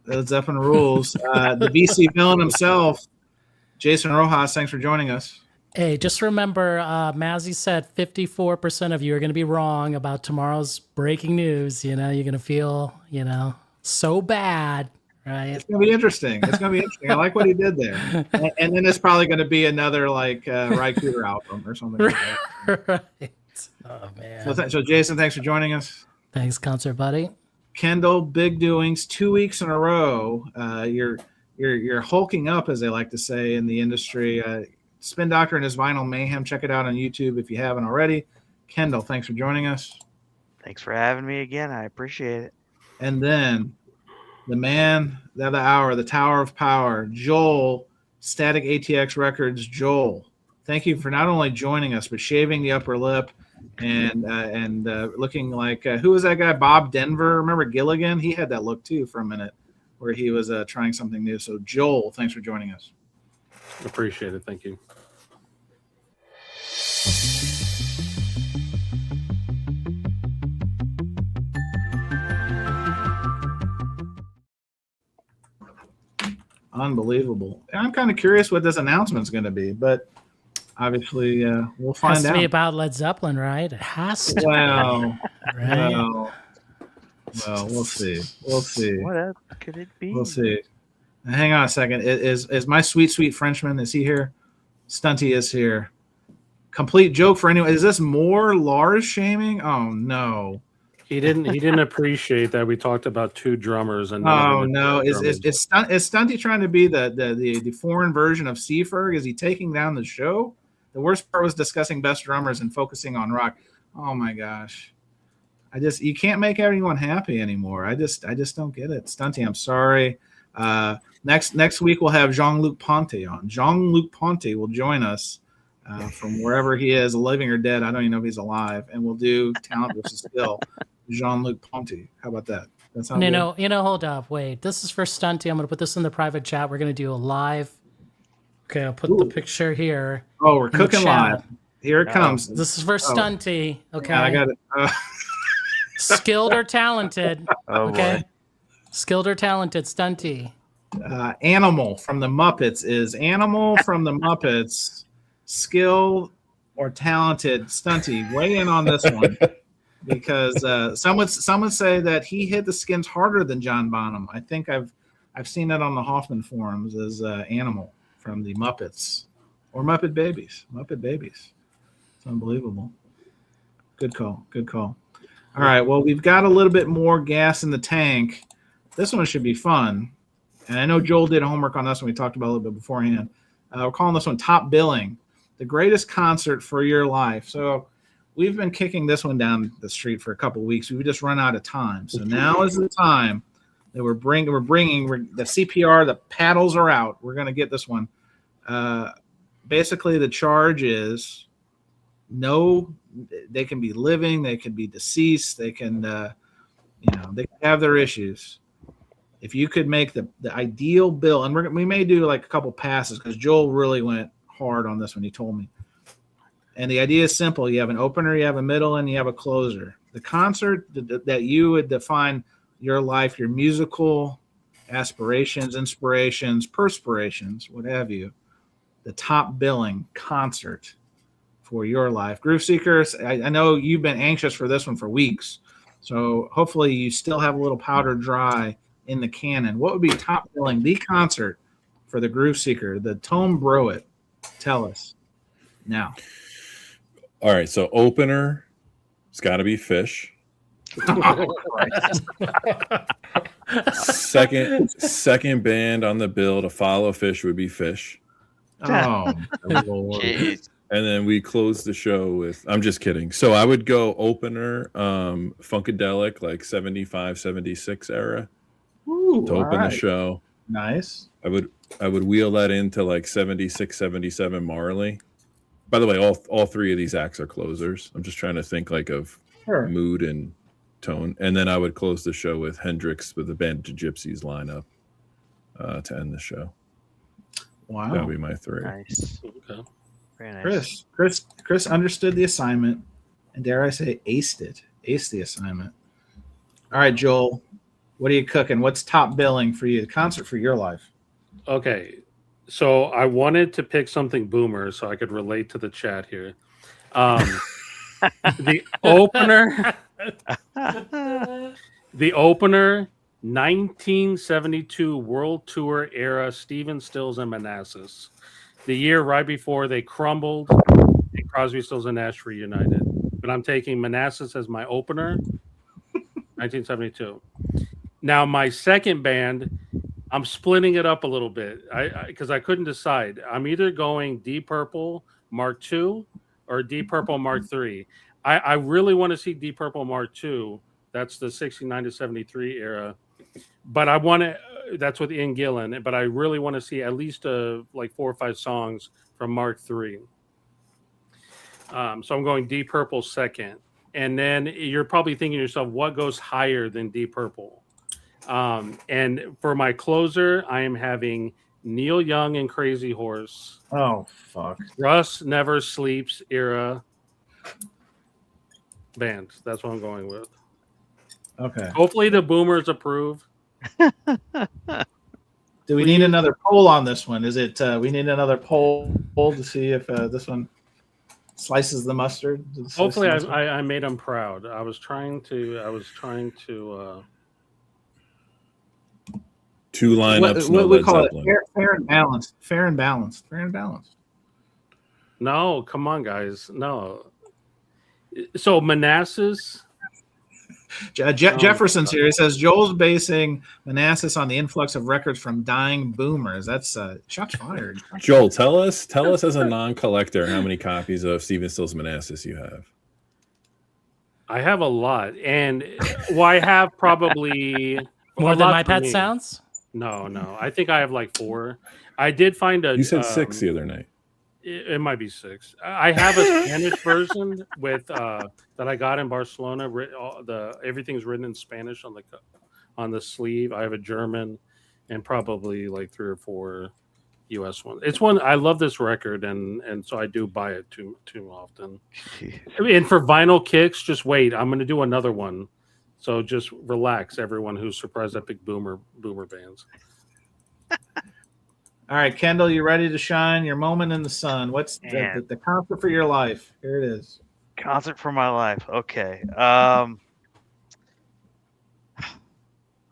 Led Zeppelin rules. The VC villain himself, Jason Rojas, thanks for joining us. Hey, just remember, Mazzy said 54% of you are going to be wrong about tomorrow's breaking news. You know, you're going to feel, so bad, right? It's going to be interesting. I like what he did there. And then it's probably going to be another like Rycooter album or something like that. Right. Oh, man. So Jason, thanks for joining us. Thanks, Concert Buddy. Kendall, big doings, 2 weeks in a row. You're hulking up, as they like to say in the industry. Spin Doctor and his Vinyl Mayhem. Check it out on YouTube if you haven't already. Kendall, thanks for joining us. Thanks for having me again. I appreciate it. And then the man of the hour, the Tower of Power, Joel, Static ATX Records. Joel, thank you for not only joining us, but shaving the upper lip and looking like, who was that guy? Bob Denver. Remember Gilligan? He had that look too for a minute where he was trying something new. So Joel, thanks for joining us. Appreciate it. Thank you. Unbelievable. I'm kind of curious what this announcement's going to be, but obviously we'll find out. Has to be about Led Zeppelin, right? It has to. Wow. Right? Well, we'll see. We'll see. What else could it be? We'll see. Hang on a second. Is my sweet Frenchman? Is he here? Stunty is here. Complete joke for anyone. Is this more Lars shaming? Oh no. He didn't appreciate that we talked about two drummers and oh no. Is Stunty trying to be the foreign version of Seaferg? Is he taking down the show? The worst part was discussing best drummers and focusing on rock. Oh my gosh. You can't make everyone happy anymore. I just don't get it. Stunty, I'm sorry. Next week we'll have Jean-Luc Ponty on. Jean-Luc Ponty will join us from wherever he is, living or dead. I don't even know if he's alive. And we'll do talent versus skill. Jean-Luc Ponty. How about that? That's how. Hold up, wait. This is for Stunty. I'm going to put this in the private chat. We're going to do a live. Okay, I'll put the picture here. Oh, we're cooking live. Here it comes. This is for Stunty. Okay, I got it. Skilled or talented. Okay. Boy. Skilled or talented, Stunty. Animal from the Muppets is Animal from the Muppets. Skilled or talented, Stunty. Weigh in on this one, because some would say that he hit the skins harder than John Bonham. I think I've seen that on the Hoffman forums as Animal from the Muppets or Muppet Babies. Muppet Babies. It's unbelievable. Good call. All right, well, we've got a little bit more gas in the tank. This one should be fun. And I know Joel did homework on this one. We talked about it a little bit beforehand. We're calling this one Top Billing, the greatest concert for your life. So we've been kicking this one down the street for a couple of weeks. We've just run out of time. So now is the time that we're bringing the CPR, the paddles are out. We're going to get this one. Basically, the charge is they can be living, they can be deceased, they can they can have their issues. If you could make the ideal bill, and we may do like a couple passes because Joel really went hard on this when he told me. And the idea is simple. You have an opener, you have a middle, and you have a closer. The concert that you would define your life, your musical aspirations, inspirations, perspirations, what have you, the top billing concert for your life. Groove Seekers, I know you've been anxious for this one for weeks, so hopefully you still have a little powder dry in the cannon. What would be top billing, the concert for the Groove Seeker, the Tome Broet? Tell us now. All right, so opener, it's got to be Fish. Second band on the bill to follow Fish would be Fish. Oh, Lord. Jeez. And then we close the show with, I'm just kidding. So I would go opener, Funkadelic, like 75, 76 era Ooh, to open the show. Nice. I would wheel that into like 76, 77 Marley. By the way, all three of these acts are closers. I'm just trying to think like of mood and tone. And then I would close the show with Hendrix with the Band of Gypsies lineup to end the show. Wow. That would be my three. Nice. Okay. Very nice. Chris understood the assignment, and dare I say, aced the assignment. All right, Joel, what are you cooking? What's top billing for you? The concert for your life. Okay, so I wanted to pick something boomer so I could relate to the chat here. The opener, 1972 World Tour era, Stephen Stills and Manassas. The year right before they crumbled and Crosby, Stills and Nash reunited. But I'm taking Manassas as my opener, 1972. Now my second band, I'm splitting it up a little bit because I couldn't decide. I'm either going Deep Purple Mark II or Deep Purple Mark III. I really want to see Deep Purple Mark II. That's the 69 to 73 era. But I want to, that's with Ian Gillan, but I really want to see at least like 4 or 5 songs from Mark III. So I'm going Deep Purple second. And then you're probably thinking to yourself, what goes higher than Deep Purple? And for my closer, I am having Neil Young and Crazy Horse. Oh, fuck. Russ Never Sleeps era band. That's what I'm going with. Okay. Hopefully the boomers approve. Do we need another poll on this one? Is it we need another poll to see if this one slices the mustard? Hopefully I made them proud. I was trying to 2 lineups. What we call it? Fair and balanced. Fair and balanced. Fair and balanced. No, come on, guys. No. So Manassas. Jefferson's here. He says Joel's basing Manassas on the influx of records from dying boomers. That's shots fired. Joel, tell us as a non-collector how many copies of Stephen Stills Manassas you have. I have a lot, and I have probably more than My Pet Sounds. No. I think I have like 4. I did find a. You said 6 the other night. It might be 6. I have a Spanish version with that I got in Barcelona. Everything's written in Spanish on the sleeve. I have a German and probably like 3 or 4 U.S. ones. It's one I love this record, and so I do buy it too often. And for vinyl kicks, just wait. I'm going to do another one. So just relax, everyone who's surprised I picked boomer bands. All right, Kendall, you ready to shine? Your moment in the sun. What's the concert for your life? Here it is. Concert for my life. Okay. All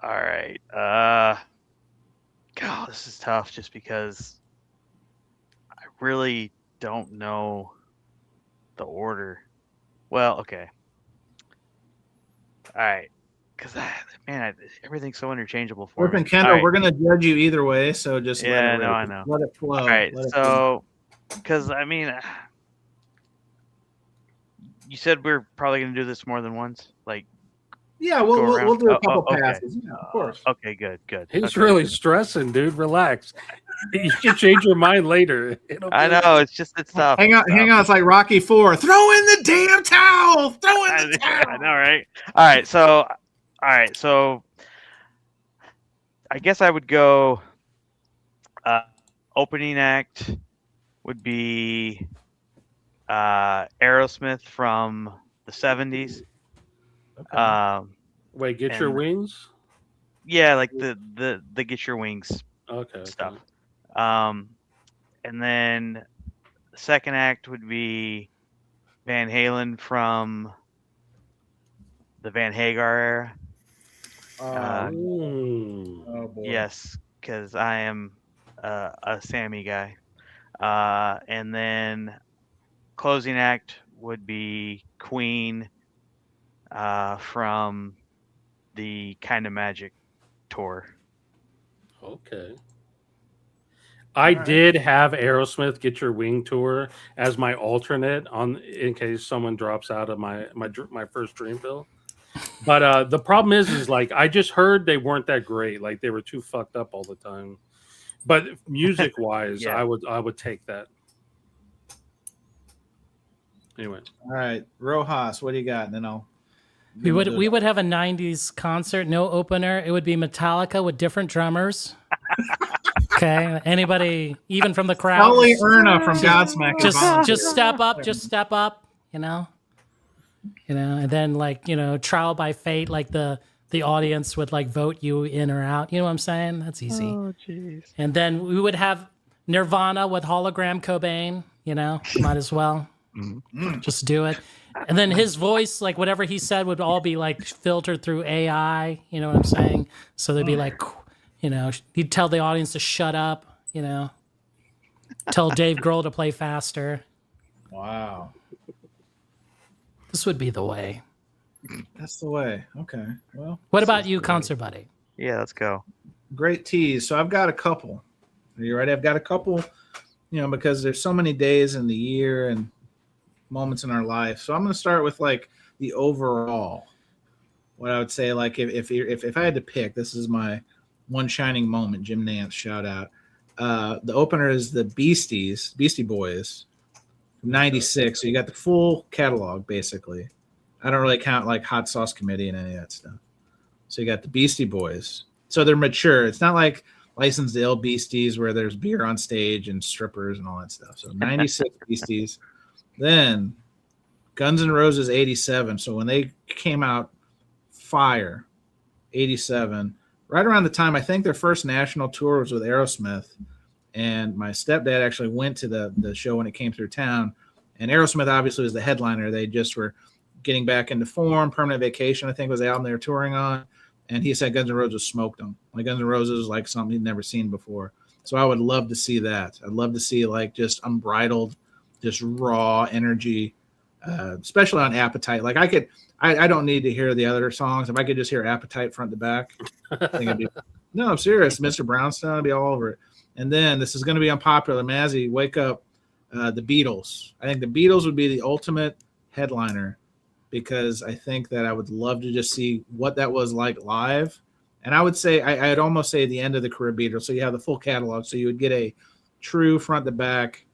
right. God, this is tough just because I really don't know the order. Well, okay. All right. Because, man, everything's so interchangeable for me. Kendall, right. We're going to judge you either way, so just I know. Let it flow. All right, so, because, I mean, you said we're probably going to do this more than once? Like, yeah, we'll do a couple passes. Yeah, of course. Okay, good. He's really stressing, dude. Relax. You can change your mind later. I know, it's tough. Hang on. It's like Rocky IV. Throw in the damn towel. Throw in the towel. I know, right? All right, so I guess I would go opening act would be Aerosmith from the 70s. Okay. Wait, Get Your Wings? Yeah, like the Get Your Wings stuff. And then the second act would be Van Halen from the Van Hagar era. Oh boy. Yes, because I am a Sammy guy. And then closing act would be Queen from the Kind of Magic tour. Okay. I did have Aerosmith Get Your Wing tour as my alternate in case someone drops out of my first Dreamville. But the problem is like I just heard they weren't that great. Like they were too fucked up all the time. But music wise, I would take that. Anyway. All right, Rojas, what do you got? And then we would have a 90s concert, no opener. It would be Metallica with different drummers. Okay, anybody, even from the crowd, Only Erna from Godsmack. just step up, just step up. You know, and then like trial by fate, like the audience would like vote you in or out. You know what I'm saying? That's easy. Oh, jeez. And then we would have Nirvana with hologram Cobain. Might as well just do it. And then his voice, like whatever he said, would all be like filtered through AI. You know what I'm saying? So they'd be like, he'd tell the audience to shut up. Tell Dave Grohl to play faster. Wow. This would be the way. That's the way. Okay. Well, what about you, Concert Buddy? Yeah, let's go. Great tease. So I've got a couple. Are you ready? I've got a couple, because there's so many days in the year and moments in our life. So I'm going to start with like the overall. What I would say, like if I had to pick, this is my one shining moment. Jim Nance, shout out. The opener is the Beastie Boys, from '96. So you got the full catalog basically. I don't really count like Hot Sauce Committee and any of that stuff. So you got the Beastie Boys. So they're mature. It's not like Licensed to Ill Beasties where there's beer on stage and strippers and all that stuff. So 96 Beasties. Then Guns N' Roses 87. So when they came out, fire, 87. Right around the time, I think their first national tour was with Aerosmith. And my stepdad actually went to the show when it came through town. And Aerosmith obviously was the headliner. They just were getting back into form. Permanent Vacation, I think, was the album they were touring on. And he said Guns N' Roses smoked them. Like Guns N' Roses was like something he'd never seen before. So I would love to see that. I'd love to see like just unbridled, just raw energy, especially on Appetite. Like I don't need to hear the other songs. If I could just hear Appetite front to back, I think it'd be, no, I'm serious. Mr. Brownstone, I'd be all over it. And then this is going to be unpopular. Mazzy, wake up. The Beatles. I think the Beatles would be the ultimate headliner, because I think that I would love to just see what that was like live. And I would say, I'd almost say the end of the career Beatles. So you have the full catalog. So you would get a true front to back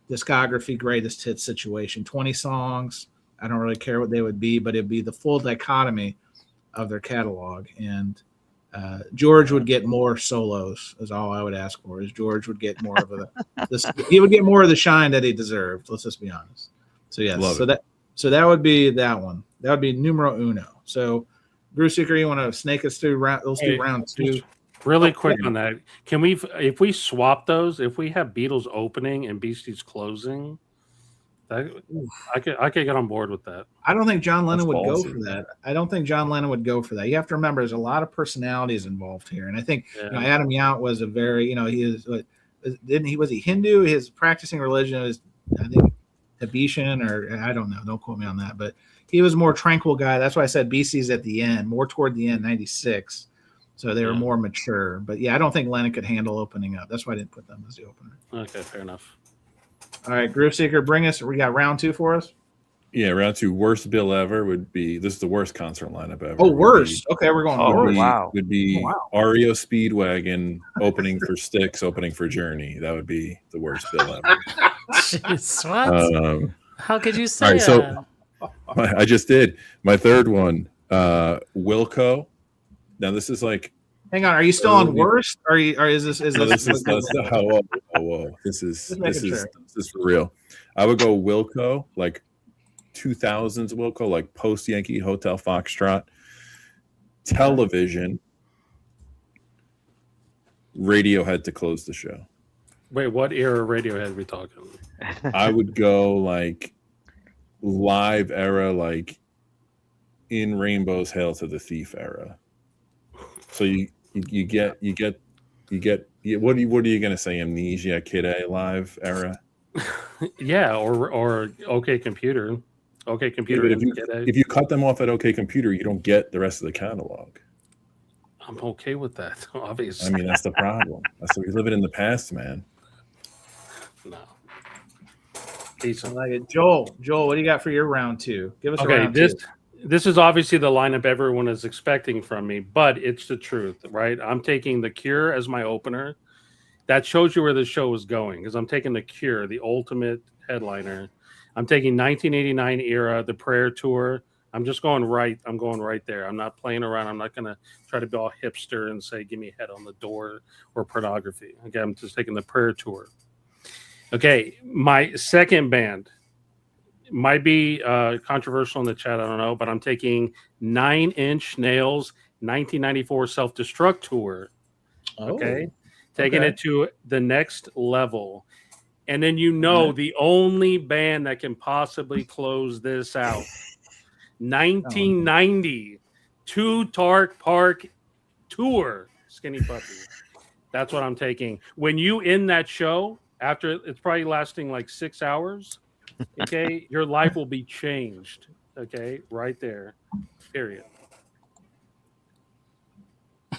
discography greatest hits situation. 20 songs. I don't really care what they would be, but it'd be the full dichotomy of their catalog. And George would get more solos is all I would ask for, is George would get more of he would get more of the shine that he deserved. Let's just be honest. So yes, so that would be that one. That would be numero uno. So Bruce Seeker, you want to snake us through let's do round two. Really quick on that. Can we, if we swap those, if we have Beatles opening and Beasties closing, I could get on board with that. I don't think John Lennon would go for that. I don't think John Lennon would go for that. You have to remember, there's a lot of personalities involved here, and I think Adam Yount was a very, was he Hindu? His practicing religion is, I think, Tibetan, or I don't know. Don't quote me on that, but he was a more tranquil guy. That's why I said BC's at the end, more toward the end, 96. So they were more mature. But yeah, I don't think Lennon could handle opening up. That's why I didn't put them as the opener. Okay, fair enough. All right, Groove Seeker, we got round two for us? Yeah, round two. Worst bill ever would be, this is the worst concert lineup ever. Oh, worst. Okay, we're going worst. Wow. Would be REO Speedwagon opening for Styx, opening for Journey. That would be the worst bill ever. Jeez, what? How could you say right, that? So I just did. My third one, Wilco. Now this is like, hang on, are you still on worst? Or is this this is this is for real. I would go Wilco, like 2000s Wilco, like post Yankee Hotel Foxtrot. Television. Radiohead to close the show. Wait, what era Radiohead are we talking? I would go like live era, like In Rainbow's Hail to the Thief era. So you get what are you gonna say? Amnesia Kid A live era? Yeah, or OK Computer. OK Computer. Yeah, if you cut them off at OK Computer, you don't get the rest of the catalog. I'm okay with that, obviously. I mean, that's the problem. We live it in the past, man. No. I like it. Joel, what do you got for your round two? Give us a round two. This is obviously the lineup everyone is expecting from me, but it's the truth, right? I'm taking The Cure as my opener. That shows you where the show is going, because I'm taking The Cure, the ultimate headliner. I'm taking 1989 era, the Prayer Tour, I'm just going right. I'm going right there. I'm not playing around. I'm not going to try to be all hipster and say, give me head on the door or pornography. Okay, I'm just taking the prayer tour. Okay, my second band might be controversial in the chat. I don't know, but I'm taking 9 Inch Nails 1994 Self-Destruct Tour. Okay, taking it to the next level. And then the only band that can possibly close this out. 1990 Two Tark Park Tour, Skinny Puppy. That's what I'm taking. When you end that show, after it's probably lasting like 6 hours, okay, your life will be changed. Okay, right there. Period.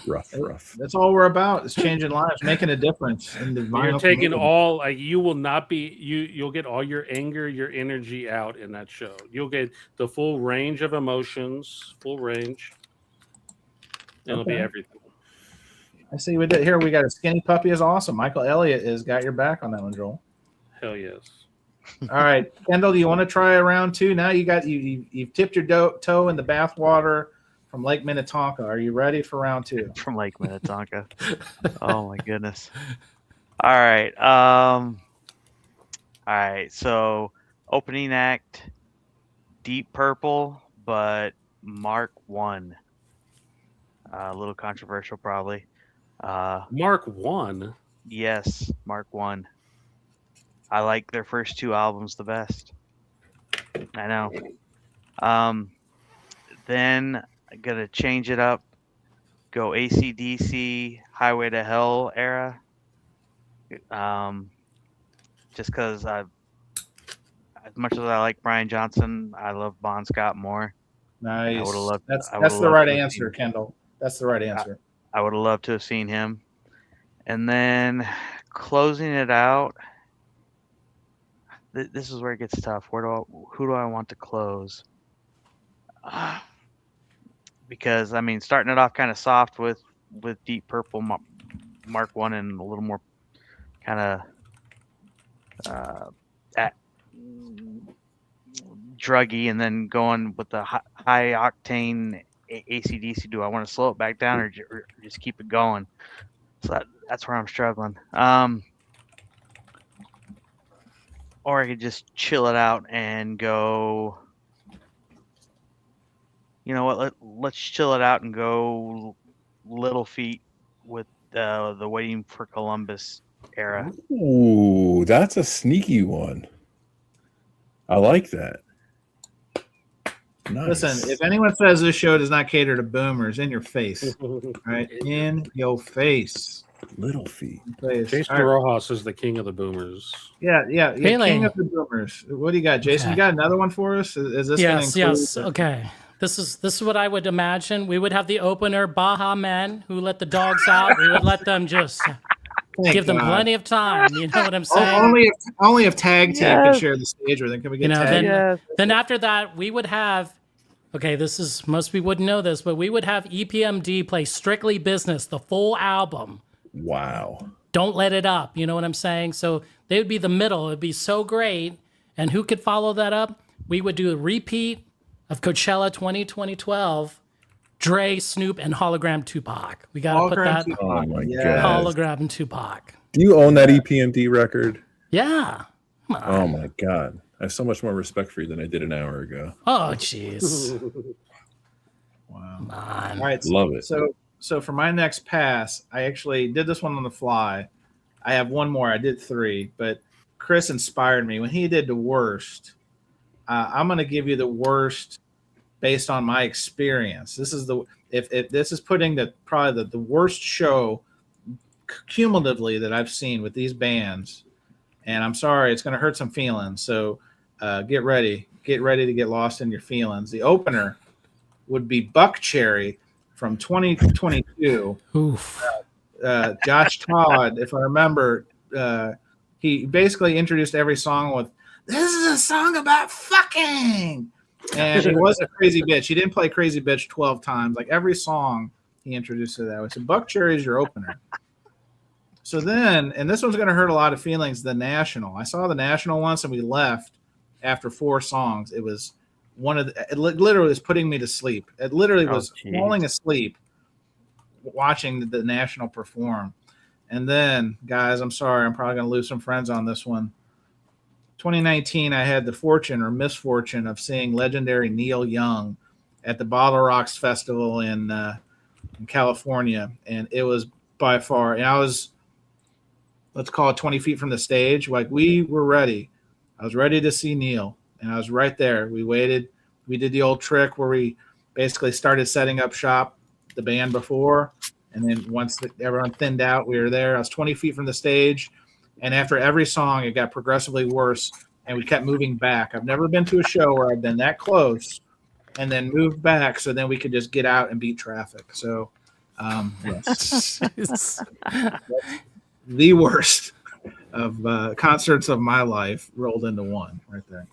Rough. That's all we're about. Is changing lives, making a difference in the vinyl. You're taking community. all like you will not be you'll get all your anger, your energy out in that show. You'll get the full range of emotions, full range. It'll be everything. I see we did here. We got a Skinny Puppy is awesome. Michael Elliott has got your back on that one, Joel. Hell yes. All right, Kendall, do you want to try round 2? Now you've tipped your toe in the bathwater from Lake Minnetonka. Are you ready for round 2? From Lake Minnetonka. Oh my goodness. All right. All right. So opening act, Deep Purple, but Mark 1. A little controversial, probably. Mark 1. Yes, Mark 1. I like their first 2 albums the best. I know. Then I'm gonna change it up. Go AC/DC, Highway to Hell era. Just because as much as I like Brian Johnson, I love Bon Scott more. Nice. I would've loved- that's I would've the loved right to have answer, seen- Kendall. That's the right answer. I would have loved to have seen him. And then closing it out. This is where it gets tough. Who do I want to close? Because I mean, starting it off kind of soft with Deep Purple, Mark 1, and a little more kind of druggy, and then going with the high octane AC/DC. Do I want to slow it back down or just keep it going? So that's where I'm struggling. Or I could just chill it out and go. You know what? Let's chill it out and go Little Feat with the Waiting for Columbus era. Ooh, that's a sneaky one. I like that. Nice. Listen, if anyone says this show does not cater to boomers, in your face. Right? In your face. Little Feat. Jason Rojas is the king of the boomers. Yeah. Really? King of the boomers. What do you got, Jason? Okay. You got another one for us? Is this Yes, gonna include yes. Okay. This is what I would imagine. We would have the opener Baja Men who let the dogs out. We would let them just give them plenty of time. You know what I'm saying? Only if tag team can share the stage with them. Can we get tag? Then after that, we would have. Okay, this is most people wouldn't know this, but we would have EPMD play Strictly Business, the full album. Wow. Don't let it up. You know what I'm saying? So they would be the middle. It'd be so great. And who could follow that up? We would do a repeat of Coachella 2012, Dre, Snoop, and Hologram Tupac. We got to put that. Oh my God. Hologram Tupac. Do you own that EPMD record? Yeah. Come on. Oh my God. I have so much more respect for you than I did an hour ago. Oh, jeez. Wow. Come on. All right. Love it. So for my next pass, I actually did this one on the fly. I have one more. I did 3, but Chris inspired me when he did the worst. I'm going to give you the worst based on my experience. This is if this is putting probably the worst show cumulatively that I've seen with these bands. And I'm sorry, it's going to hurt some feelings. So get ready to get lost in your feelings. The opener would be Buck Cherry from 2022. Oof. Josh Todd, if I remember, he basically introduced every song with, "This is a song about fucking," and it was a Crazy Bitch. He didn't play Crazy Bitch 12 times. Like every song, he introduced it that way. So Buck Cherry is your opener. So then, and this one's going to hurt a lot of feelings. The National. I saw the National once, and we left after 4 songs. It was it literally was putting me to sleep. It literally was geez. falling asleep watching the National perform. And then, guys, I'm sorry, I'm probably going to lose some friends on this one. 2019, I had the fortune or misfortune of seeing legendary Neil Young at the Bottle Rocks Festival in California, and it was by far. And I was, let's call it 20 feet from the stage. Like, we were ready. I was ready to see Neil, and I was right there. We waited. We did the old trick where we basically started setting up shop the band before, and then once everyone thinned out, we were there. I was 20 feet from the stage, and after every song, it got progressively worse, and we kept moving back. I've never been to a show where I've been that close and then moved back so then we could just get out and beat traffic. So, yes. The worst of concerts of my life rolled into one right there.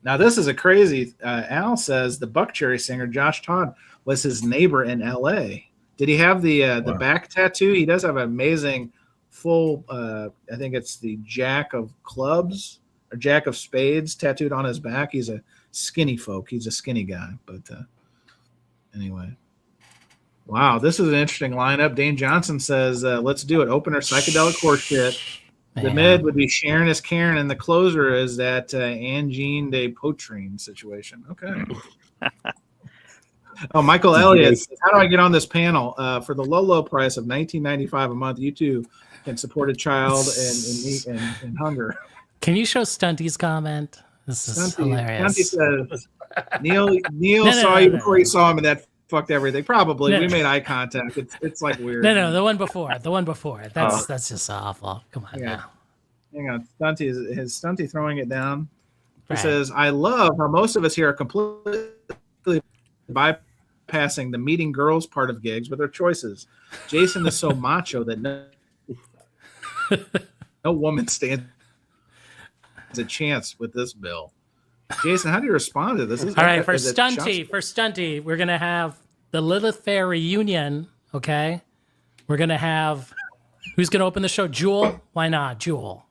Now, this is a crazy. Al says the Buckcherry singer Josh Todd was his neighbor in L.A. Did he have the back tattoo? He does have an amazing full. I think it's the Jack of Clubs or Jack of Spades tattooed on his back. He's a skinny folk. He's a skinny guy. But anyway, wow, this is an interesting lineup. Dane Johnson says, "Let's do it." Opener psychedelic horseshit. The mid would be Sharon as Karen, and the closer is that Angine de Potrine situation. Okay. Oh, Michael Elliott says, how do I get on this panel? For the low price of $19.95 a month, you too can support a child in hunger. Can you show Stunty's comment? This is hilarious. Stunty says, Neil saw you before you saw him, and that fucked everything. Probably. We made eye contact. It's like weird. No, the one before. That's just awful. Come on now. Hang on. Stunty throwing it down. He says, I love how most of us here are completely bypassing the meeting girls part of gigs with their choices. Jason is so macho that no woman stands a chance with this bill. Jason, how do you respond to this? All right, for Stunty, we're going to have the Lilith Fair reunion, okay? We're going to have, who's going to open the show? Jewel? Why not? Jewel.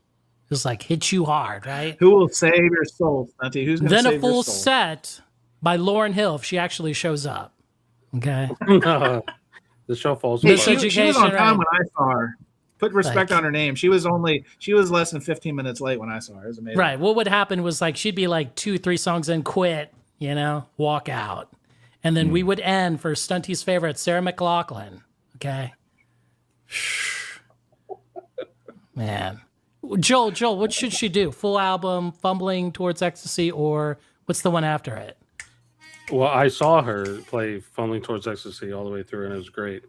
Just like hit you hard, right? Who will save your soul, Stunty? Who's going to save your soul? Then a full set by Lauryn Hill if she actually shows up, okay? The show falls apart. She was on time when I saw her. Put respect on her name. She was less than 15 minutes late when I saw her. It was amazing. Right. What would happen was she'd be 2-3 songs in, quit, walk out. And then we would end for Stunty's favorite, Sarah McLachlan. Okay. Man. Joel, what should she do? Full album, Fumbling Towards Ecstasy, or what's the one after it? Well, I saw her play Fumbling Towards Ecstasy all the way through, and it was great.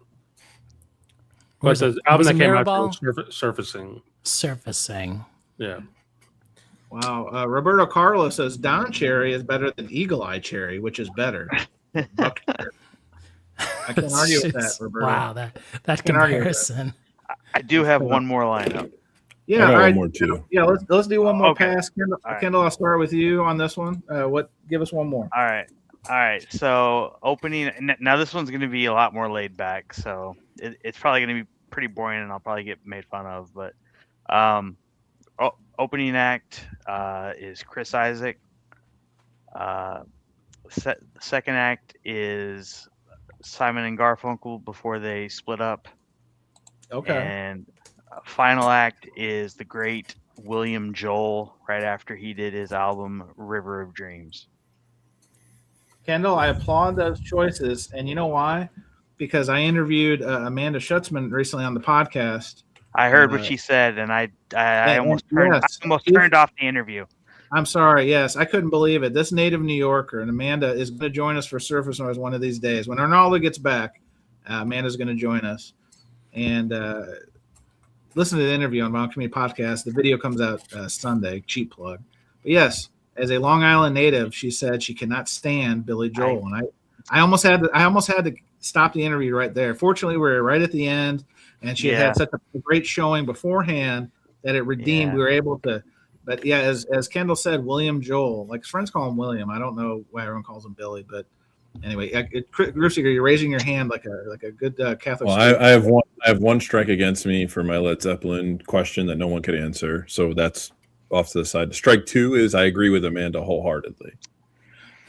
But the album that came out, Surfacing. Yeah. Wow. Roberto Carlos says Don Cherry is better than Eagle Eye Cherry, which is better. I can't argue with that, Roberto. Wow, that comparison. I do have one more lineup. Yeah, all right. One more too. Yeah, let's do one more pass. Kendall, I'll start with you on this one. Give us one more. All right. So opening now, this one's going to be a lot more laid back. So it's probably going to be pretty boring, and I'll probably get made fun of. But opening act is Chris Isaak. Second act is Simon and Garfunkel before they split up. Okay. And final act is the great William Joel right after he did his album River of Dreams. Kendall, I applaud those choices, and you know why? Because I interviewed Amanda Schutzman recently on the podcast. I heard what she said, and I almost turned off the interview. I'm sorry. Yes, I couldn't believe it. This native New Yorker, and Amanda is going to join us for Surface Noise one of these days. When Arnaldo gets back, Amanda's going to join us. And listen to the interview on Mount Community Podcast. The video comes out Sunday. Cheap plug. But yes, as a Long Island native, she said she cannot stand Billy Joel, and I almost had to stop the interview right there. Fortunately, we were right at the end, and she had such a great showing beforehand that it redeemed. We were able to. But yeah, as Kendall said, William Joel, like his friends call him William. I don't know why everyone calls him Billy, but anyway, Rusiger, you're raising your hand like a good Catholic. Well, I have one strike against me for my Led Zeppelin question that no one could answer. So that's off to the side. Strike two is I agree with Amanda wholeheartedly.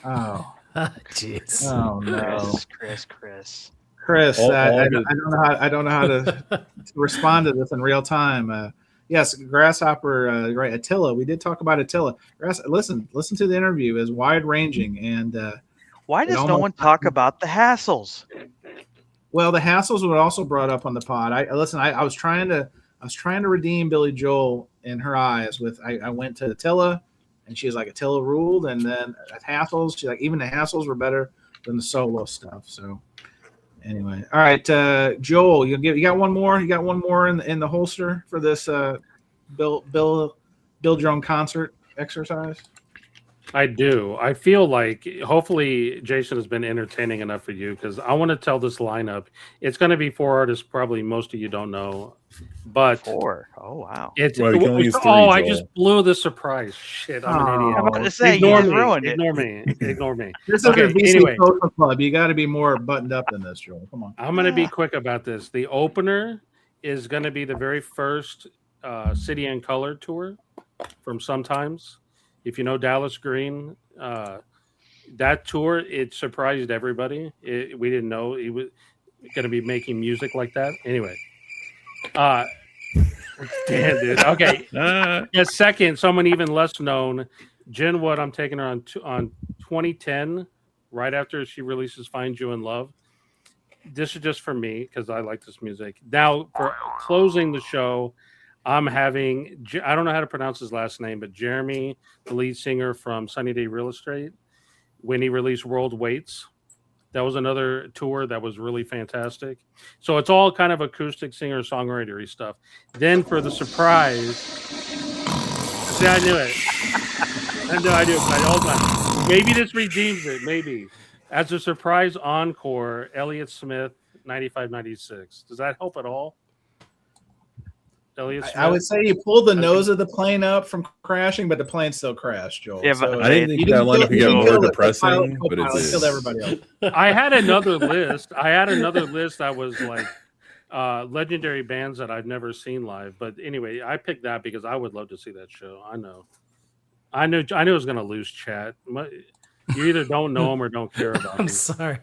Oh, Jeez. oh no, Chris. I don't know how to respond to this in real time. Yes, Grasshopper, right? Attila. We did talk about Attila. Listen to the interview. Is wide ranging and. Why does no one talk about the hassles? Well, the hassles were also brought up on the pod. I was trying to redeem Billy Joel in her eyes. I went to Attila, and she was like Attila ruled, and then at hassles, she's like even the hassles were better than the solo stuff. So anyway, all right, Joel, you got one more. You got one more in the holster for this Bill your own concert exercise. I do. I feel like hopefully Jason has been entertaining enough for you because I want to tell this lineup. It's going to be 4 artists, probably most of you don't know, but 4. Oh wow! It's well, we can only use 3, I just blew the surprise. Shit, I'm an idiot. I'm about to say, Ignore me. This is Okay, a VC anyway. social club. You got to be more buttoned up than this, Joel. Come on. I'm going to be quick about this. The opener is going to be the very first City and Color tour from Sometimes. If you know Dallas Green, that tour, it surprised everybody. We didn't know he was going to be making music like that. Anyway, damn, dude. Okay. Yeah, second, someone even less known, Jen Wood. I'm taking her on 2010, right after she releases Find You in Love. This is just for me because I like this music. Now, for closing the show, I'm having, I don't know how to pronounce his last name, but Jeremy, the lead singer from Sunny Day Real Estate, when he released World Waits. That was another tour that was really fantastic. So it's all kind of acoustic singer-songwriter-y stuff. Then for the surprise, see, I knew it. I knew it. Maybe this redeems it, maybe. As a surprise encore, Elliott Smith, 95-96. Does that help at all? I would say you pulled the nose of the plane up from crashing, but the plane still crashed, Joel. Yeah, but I didn't think that lineup could get more depressing, but it did. Killed everybody else. I had another list. That was like legendary bands that I've never seen live. But anyway, I picked that because I would love to see that show. I knew it was going to lose chat. You either don't know them or don't care about them. I'm sorry.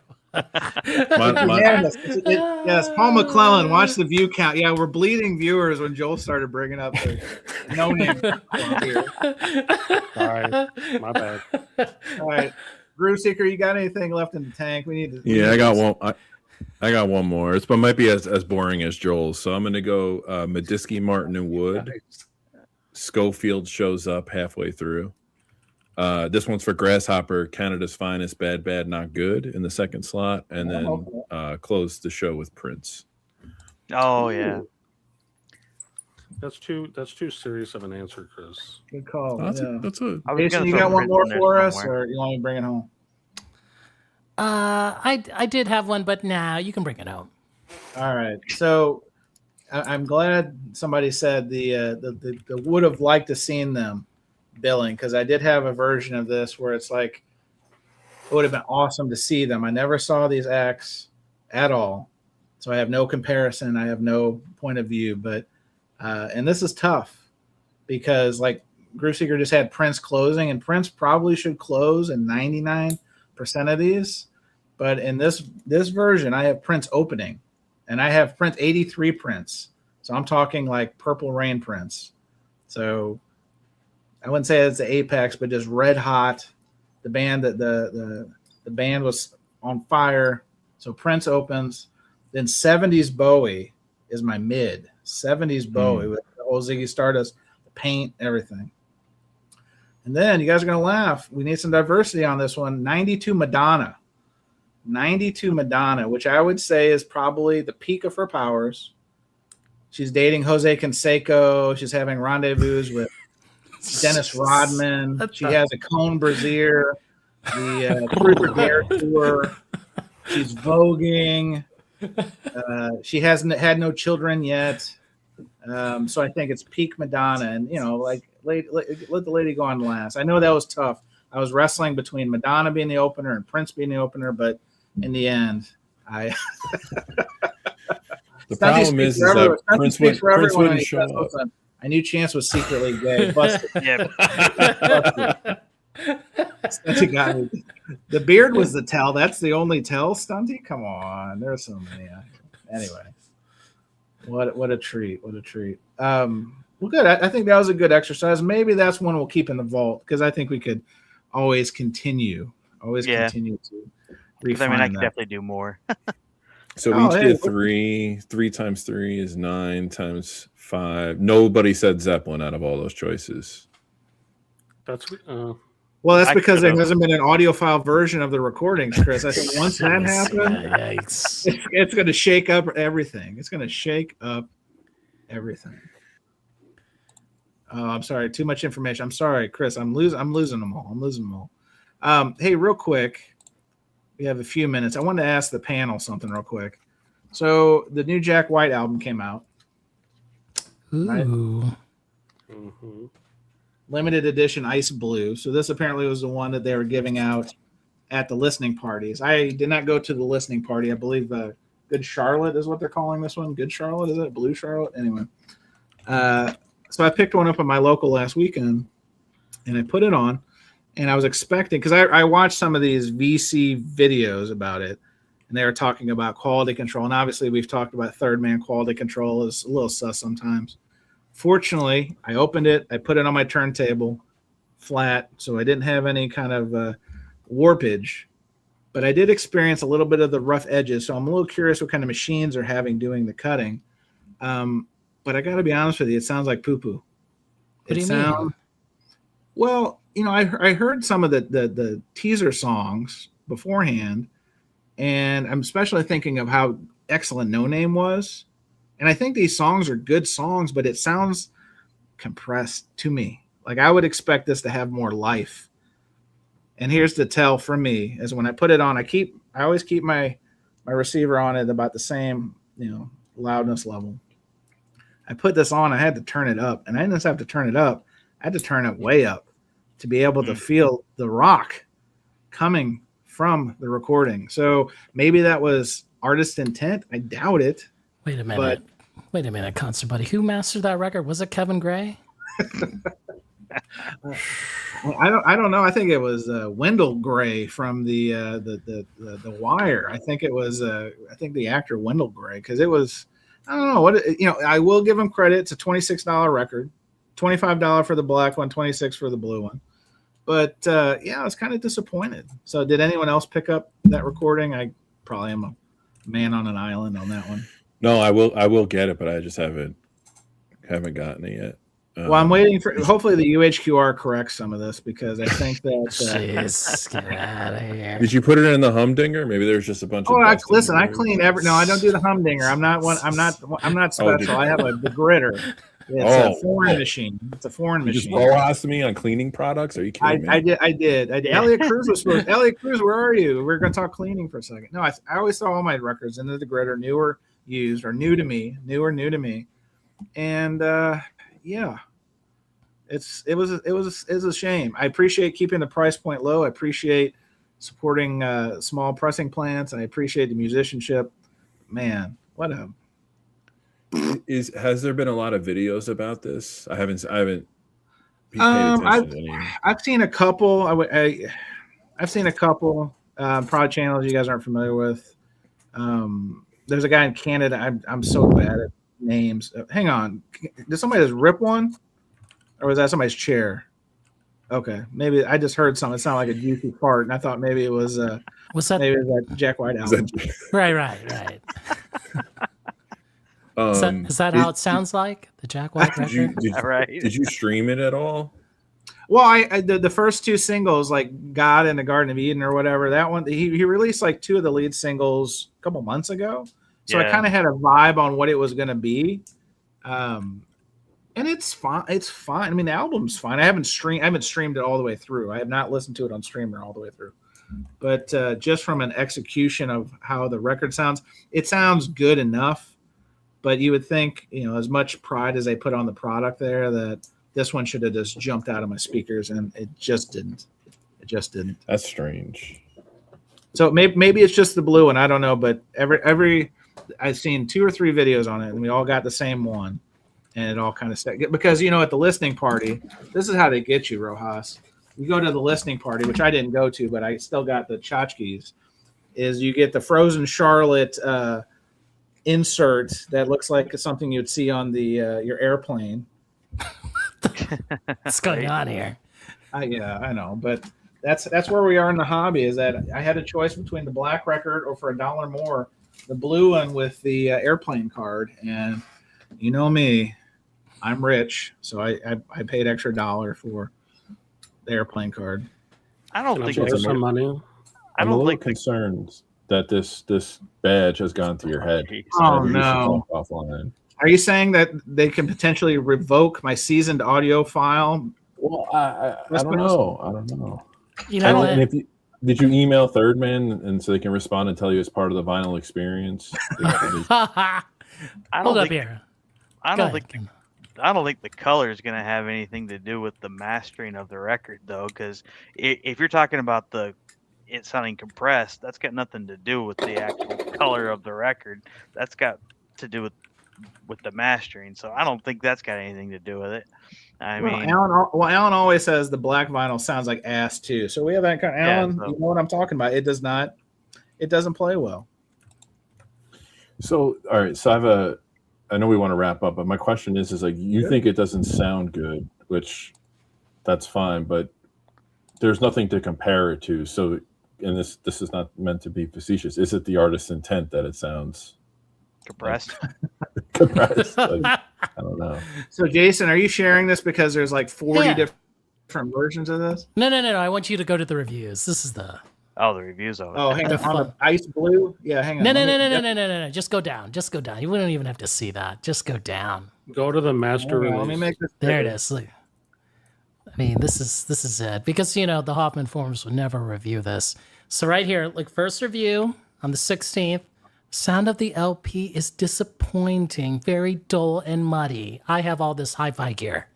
Yes, Paul McClellan. Watch the view count. Yeah, we're bleeding viewers when Joel started bringing up the no name here. Sorry, my bad. All right, Groove Seeker, you got anything left in the tank? We need to. Yeah, I got one. I got one more. It might be as boring as Joel's, so I'm going to go Medisky, Martin, and Wood. Schofield shows up halfway through. This one's for Grasshopper, Canada's Finest, Bad, Bad, Not Good in the second slot, and then close the show with Prince. Oh yeah, that's too serious of an answer, Chris. Good call. That's it. Jason, you got one more for us, or you want me to bring it home? I did have one, but now you can bring it home. All right. So I'm glad somebody said the would have liked to seen them billing, because I did have a version of this where it's like it would have been awesome to see them. I never saw these acts at all, so I have no comparison. I have no point of view, but and this is tough because like Groove Seeker just had Prince closing, and Prince probably should close in 99% of these, but in this version I have Prince opening, and I have Prince 83 Prince, so I'm talking like Purple Rain Prince. So I wouldn't say it's the apex, but just red hot. The band that the band was on fire. So Prince opens. Then 70s Bowie is my mid. 70s Bowie with the old Ziggy Stardust, the paint, everything. And then you guys are gonna laugh. We need some diversity on this one. 92 Madonna. 92 Madonna, which I would say is probably the peak of her powers. She's dating Jose Canseco. She's having rendezvous with Dennis Rodman. She has a cone brassiere. The Truth or Dare tour. She's voguing. She hasn't had no children yet. So I think it's peak Madonna. And, like let the lady go on last. I know that was tough. I was wrestling between Madonna being the opener and Prince being the opener, but in the end, I... The problem is that Prince wouldn't show up. I knew Chance was secretly gay. Busted. Yep. Stunty got me. The beard was the tell. That's the only tell, Stunty? Come on. There's so many. Anyway. What a treat. What a treat. Well, good. I think that was a good exercise. Maybe that's one we'll keep in the vault because I think we could always continue to refine I could that. definitely do more. So we each did 3. 3 times 3 is 9 times 5. Nobody said Zeppelin out of all those choices. That's Well, that's because there hasn't been an audiophile version of the recordings, Chris. I think once that happens, it's going to shake up everything. It's going to shake up everything. Oh, I'm sorry. Too much information. I'm sorry, Chris. I'm losing them all. Hey, real quick. We have a few minutes. I wanted to ask the panel something real quick. So the new Jack White album came out. Ooh. Right? Mm-hmm. Limited edition Ice Blue. So this apparently was the one that they were giving out at the listening parties. I did not go to the listening party. I believe Good Charlotte is what they're calling this one. Good Charlotte, is it? Blue Charlotte? Anyway. So I picked one up at my local last weekend, and I put it on. And I was expecting, because I watched some of these VC videos about it, and they were talking about quality control. And obviously, we've talked about third man quality control is a little sus sometimes. Fortunately, I opened it, I put it on my turntable flat, so I didn't have any kind of warpage. But I did experience a little bit of the rough edges, so I'm a little curious what kind of machines are having doing the cutting. But I got to be honest with you, it sounds like poo-poo. What do you mean? Well, I heard some of the teaser songs beforehand, and I'm especially thinking of how excellent No Name was. And I think these songs are good songs, but it sounds compressed to me. Like I would expect this to have more life. And here's the tell for me is when I put it on, I always keep my receiver on at about the same, loudness level. I put this on, I had to turn it up, and I didn't just have to turn it up. I had to turn it way up to be able to feel the rock coming from the recording. So maybe that was artist intent. I doubt it. Wait a minute, Concert Buddy. Who mastered that record? Was it Kevin Gray? I don't know. I think it was Wendell Gray from the Wire. I think it was the actor Wendell Gray, because it was, I don't know what I will give him credit. It's a $26 record. $25 for the black one, $26 for the blue one. But I was kind of disappointed. So did anyone else pick up that recording? I probably am a man on an island on that one. No, I will get it, but I just haven't gotten it yet. Well, I'm waiting for, hopefully the UHQR corrects some of this, because I think that Jeez, get out of here. Did you put it in the humdinger? Maybe there's just a bunch of I clean no, I don't do the humdinger. I'm not special. I have the gritter. It's a foreign machine. It's a foreign machine. You just asked me on cleaning products? Are you kidding me? I did. Elliot Cruz was supposed. Elliot Cruz, where are you? We're going to talk cleaning for a second. No, I always saw all my records into the gritter, new or used, or new to me, and it was a shame. I appreciate keeping the price point low. I appreciate supporting small pressing plants, and I appreciate the musicianship. Man, what a Has there been a lot of videos about this? I haven't paid attention to any. I've seen a couple. I've seen a couple prod channels you guys aren't familiar with. There's a guy in Canada. I'm so bad at names. Hang on. Did somebody just rip one? Or was that somebody's chair? Okay. Maybe I just heard something. It sounded like a juicy fart, and I thought maybe it was what's that? Maybe it was that Jack White album. Right. Is that how it sounds like? The Jack White record? Did you stream it at all? Well, the first two singles, like God and the Garden of Eden or whatever, that one, he released like two of the lead singles a couple months ago. So I kind of had a vibe on what it was going to be. And it's fine. It's fine. I mean, the album's fine. I haven't streamed it all the way through. I have not listened to it on Streamer all the way through. But just from an execution of how the record sounds, it sounds good enough. But you would think, as much pride as they put on the product there, that this one should have just jumped out of my speakers, and it just didn't. That's strange. So maybe it's just the blue one. I don't know. But every I've seen 2 or 3 videos on it, and we all got the same one. and it all kind of stuck. Because at the listening party, this is how they get you, Rojas. You go to the listening party, which I didn't go to, but I still got the tchotchkes. Is you get the Frozen Charlotte insert that looks like something you'd see on the your airplane. What's going on here? Yeah, I know, but that's where we are in the hobby. Is that I had a choice between the black record or for $1 more, the blue one with the airplane card. And you know me, I'm rich, so I paid extra $1 for the airplane card. I don't think there's some money. I'm a little concerned that this badge has gone to your head. Oh no! Offline. Are you saying that they can potentially revoke my seasoned audiophile? Well, I don't know. I don't know. And if did you email Third Man and so they can respond and tell you it's part of the vinyl experience? Hold up here. I don't think the color is going to have anything to do with the mastering of the record, though, because if you're talking about it sounding compressed, that's got nothing to do with the actual color of the record. That's got to do with the mastering. So I don't think that's got anything to do with it. I mean, Alan always says the black vinyl sounds like ass too. So we have that kind of Alan. You know what I'm talking about? It does not. It doesn't play well. So all right. So I know we want to wrap up, but my question is like, you think it doesn't sound good, which that's fine, but there's nothing to compare it to. So, and this is not meant to be facetious. Is it the artist's intent that it sounds compressed? Compressed. Like, I don't know. So, Jason, are you sharing this because there's like 40 different versions of this? No. I want you to go to the reviews. This is the reviews of it. Oh, hang on. On the ice blue? Yeah, hang on. No. Just go down. You wouldn't even have to see that. Just go down. Go to the master release. Let me make this there it is. Look. I mean, this is it. Because, the Hoffman forums would never review this. So right here, like first review on the 16th, sound of the LP is disappointing, very dull and muddy. I have all this hi-fi gear.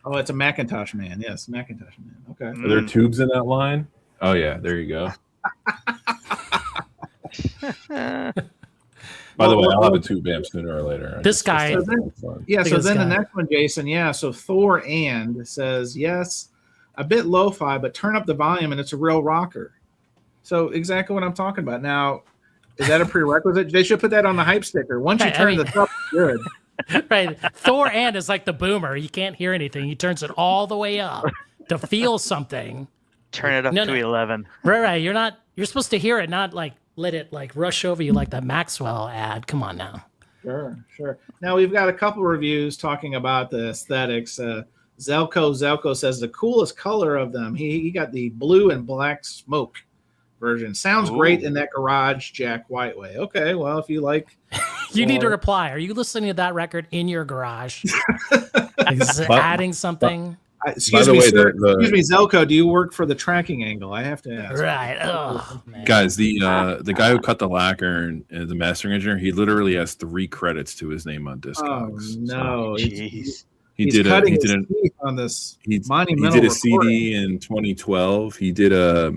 Oh, it's a Macintosh Man. Yes, Macintosh Man. Okay. Are there tubes in that line? Oh, yeah. There you go. By the way, I'll have a tube amp sooner or later. This guy. So then the next one, Jason. Yeah. So Thor and says, yes, a bit lo-fi, but turn up the volume and it's a real rocker. So exactly what I'm talking about. Now, is that a prerequisite? They should put that on the hype sticker. Once you turn this up, good. Right. Thor and is like the boomer. He can't hear anything. He turns it all the way up to feel something. Turn it up to 11. Right. You're supposed to hear it, not like let it like rush over you like that Maxwell ad. Come on now. Sure. Now we've got a couple reviews talking about the aesthetics. Zelko says the coolest color of them. He got the blue and black smoke version. Sounds great in that garage Jack White way. Okay, well if you like, you need to reply. Are you listening to that record in your garage? Adding something. Excuse me, Zelko. Do you work for the tracking angle? I have to ask. Right. Oh, man. Guys, the guy who cut the lacquer and the mastering engineer, he literally has 3 credits to his name on Discogs. Oh no! Jeez. He did on this monumental. He did a CD in 2012. He did a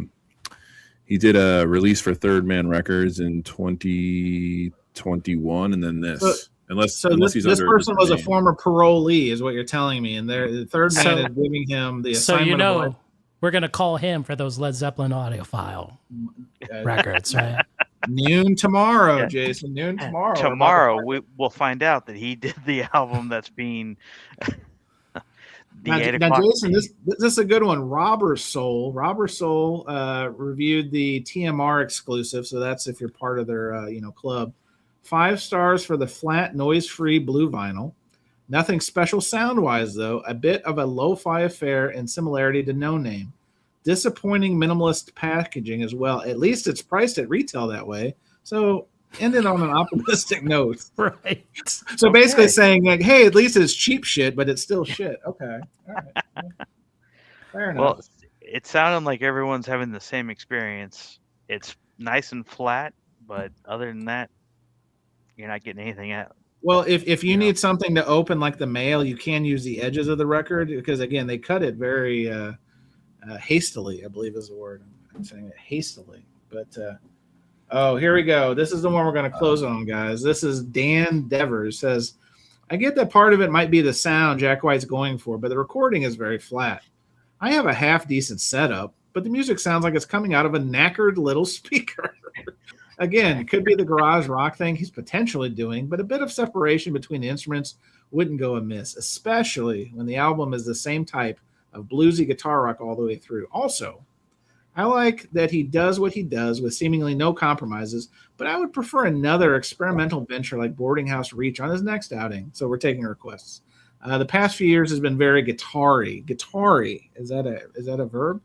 release for Third Man Records in 2021, and then this. Unless he's this under person was a former parolee, is what you're telling me, and the Third Man is giving him the assignment. So we're gonna call him for those Led Zeppelin audiophile records, right? Noon tomorrow, Jason. Noon tomorrow. Tomorrow we'll find out that he did the album that's being. Now, Jason, this is a good one. Robber Soul reviewed the TMR exclusive, so that's if you're part of their club. 5 stars for the flat, noise-free blue vinyl. Nothing special sound-wise, though. A bit of a lo-fi affair in similarity to No Name. Disappointing minimalist packaging as well. At least it's priced at retail that way. So ended on an optimistic note. Right. So basically saying, like, hey, at least it's cheap shit, but it's still shit. Okay. All right. Fair enough. Well, it sounded like everyone's having the same experience. It's nice and flat, but other than that, you're not getting anything out. Well, if you need something to open like the mail, you can use the edges of the record because, again, they cut it very hastily, I believe is the word. I'm saying it hastily. But, here we go. This is the one we're going to close on, guys. This is Dan Devers says, I get that part of it might be the sound Jack White's going for, but the recording is very flat. I have a half decent setup, but the music sounds like it's coming out of a knackered little speaker. Again, it could be the garage rock thing he's potentially doing, but a bit of separation between the instruments wouldn't go amiss, especially when the album is the same type of bluesy guitar rock all the way through. Also, I like that he does what he does with seemingly no compromises, but I would prefer another experimental venture like Boarding House Reach on his next outing. So we're taking requests. The past few years has been very guitar-y. Guitar-y, is that a verb?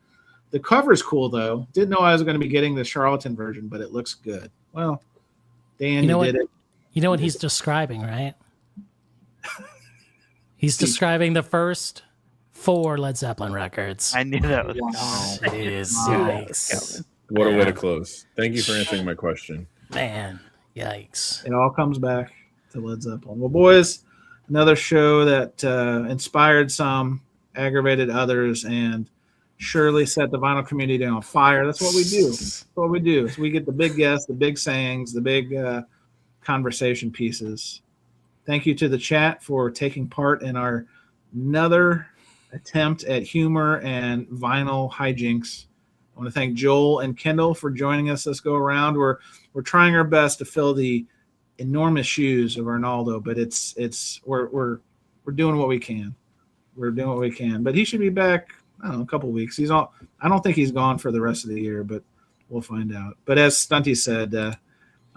The cover's cool though. Didn't know I was going to be getting the Charlatan version, but it looks good. Well, Dan, you did it. You know what he's describing, right? He's describing the first 4 Led Zeppelin records. I knew that was Yikes. What a way to close. Thank you for answering my question. Man, yikes. It all comes back to Led Zeppelin. Well, boys, another show that inspired some, aggravated others, and surely set the vinyl community on fire. That's what we do. That's what we do. So we get the big guests, the big sayings, the big conversation pieces. Thank you to the chat for taking part in our another attempt at humor and vinyl hijinks. I want to thank Joel and Kendall for joining us this go around. We're trying our best to fill the enormous shoes of Arnaldo, but we're doing what we can. We're doing what we can. But he should be back, I don't know, a couple of weeks. I don't think he's gone for the rest of the year, but we'll find out. But as Stunty said,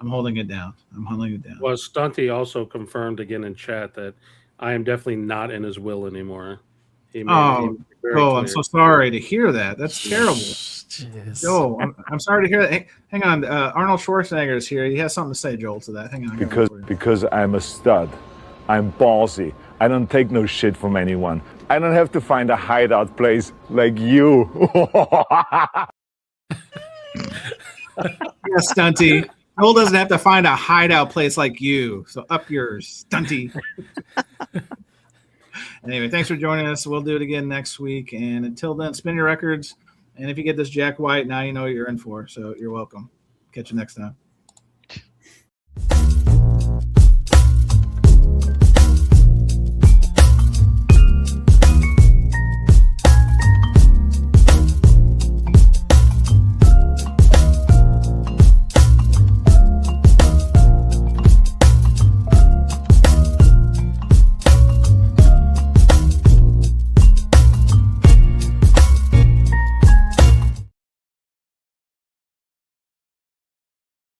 I'm holding it down. Well, Stunty also confirmed again in chat that I am definitely not in his will anymore. I'm so sorry to hear that. That's terrible. Joel, I'm sorry to hear that. Hang on. Arnold Schwarzenegger is here. He has something to say, Joel, to that. Hang on. Because I'm a stud. I'm ballsy. I don't take no shit from anyone. I don't have to find a hideout place like you. Yes, Stunty. Joel doesn't have to find a hideout place like you. So up yours, Stunty. Anyway, thanks for joining us. We'll do it again next week. And until then, spin your records. And if you get this Jack White, now you know what you're in for. So you're welcome. Catch you next time.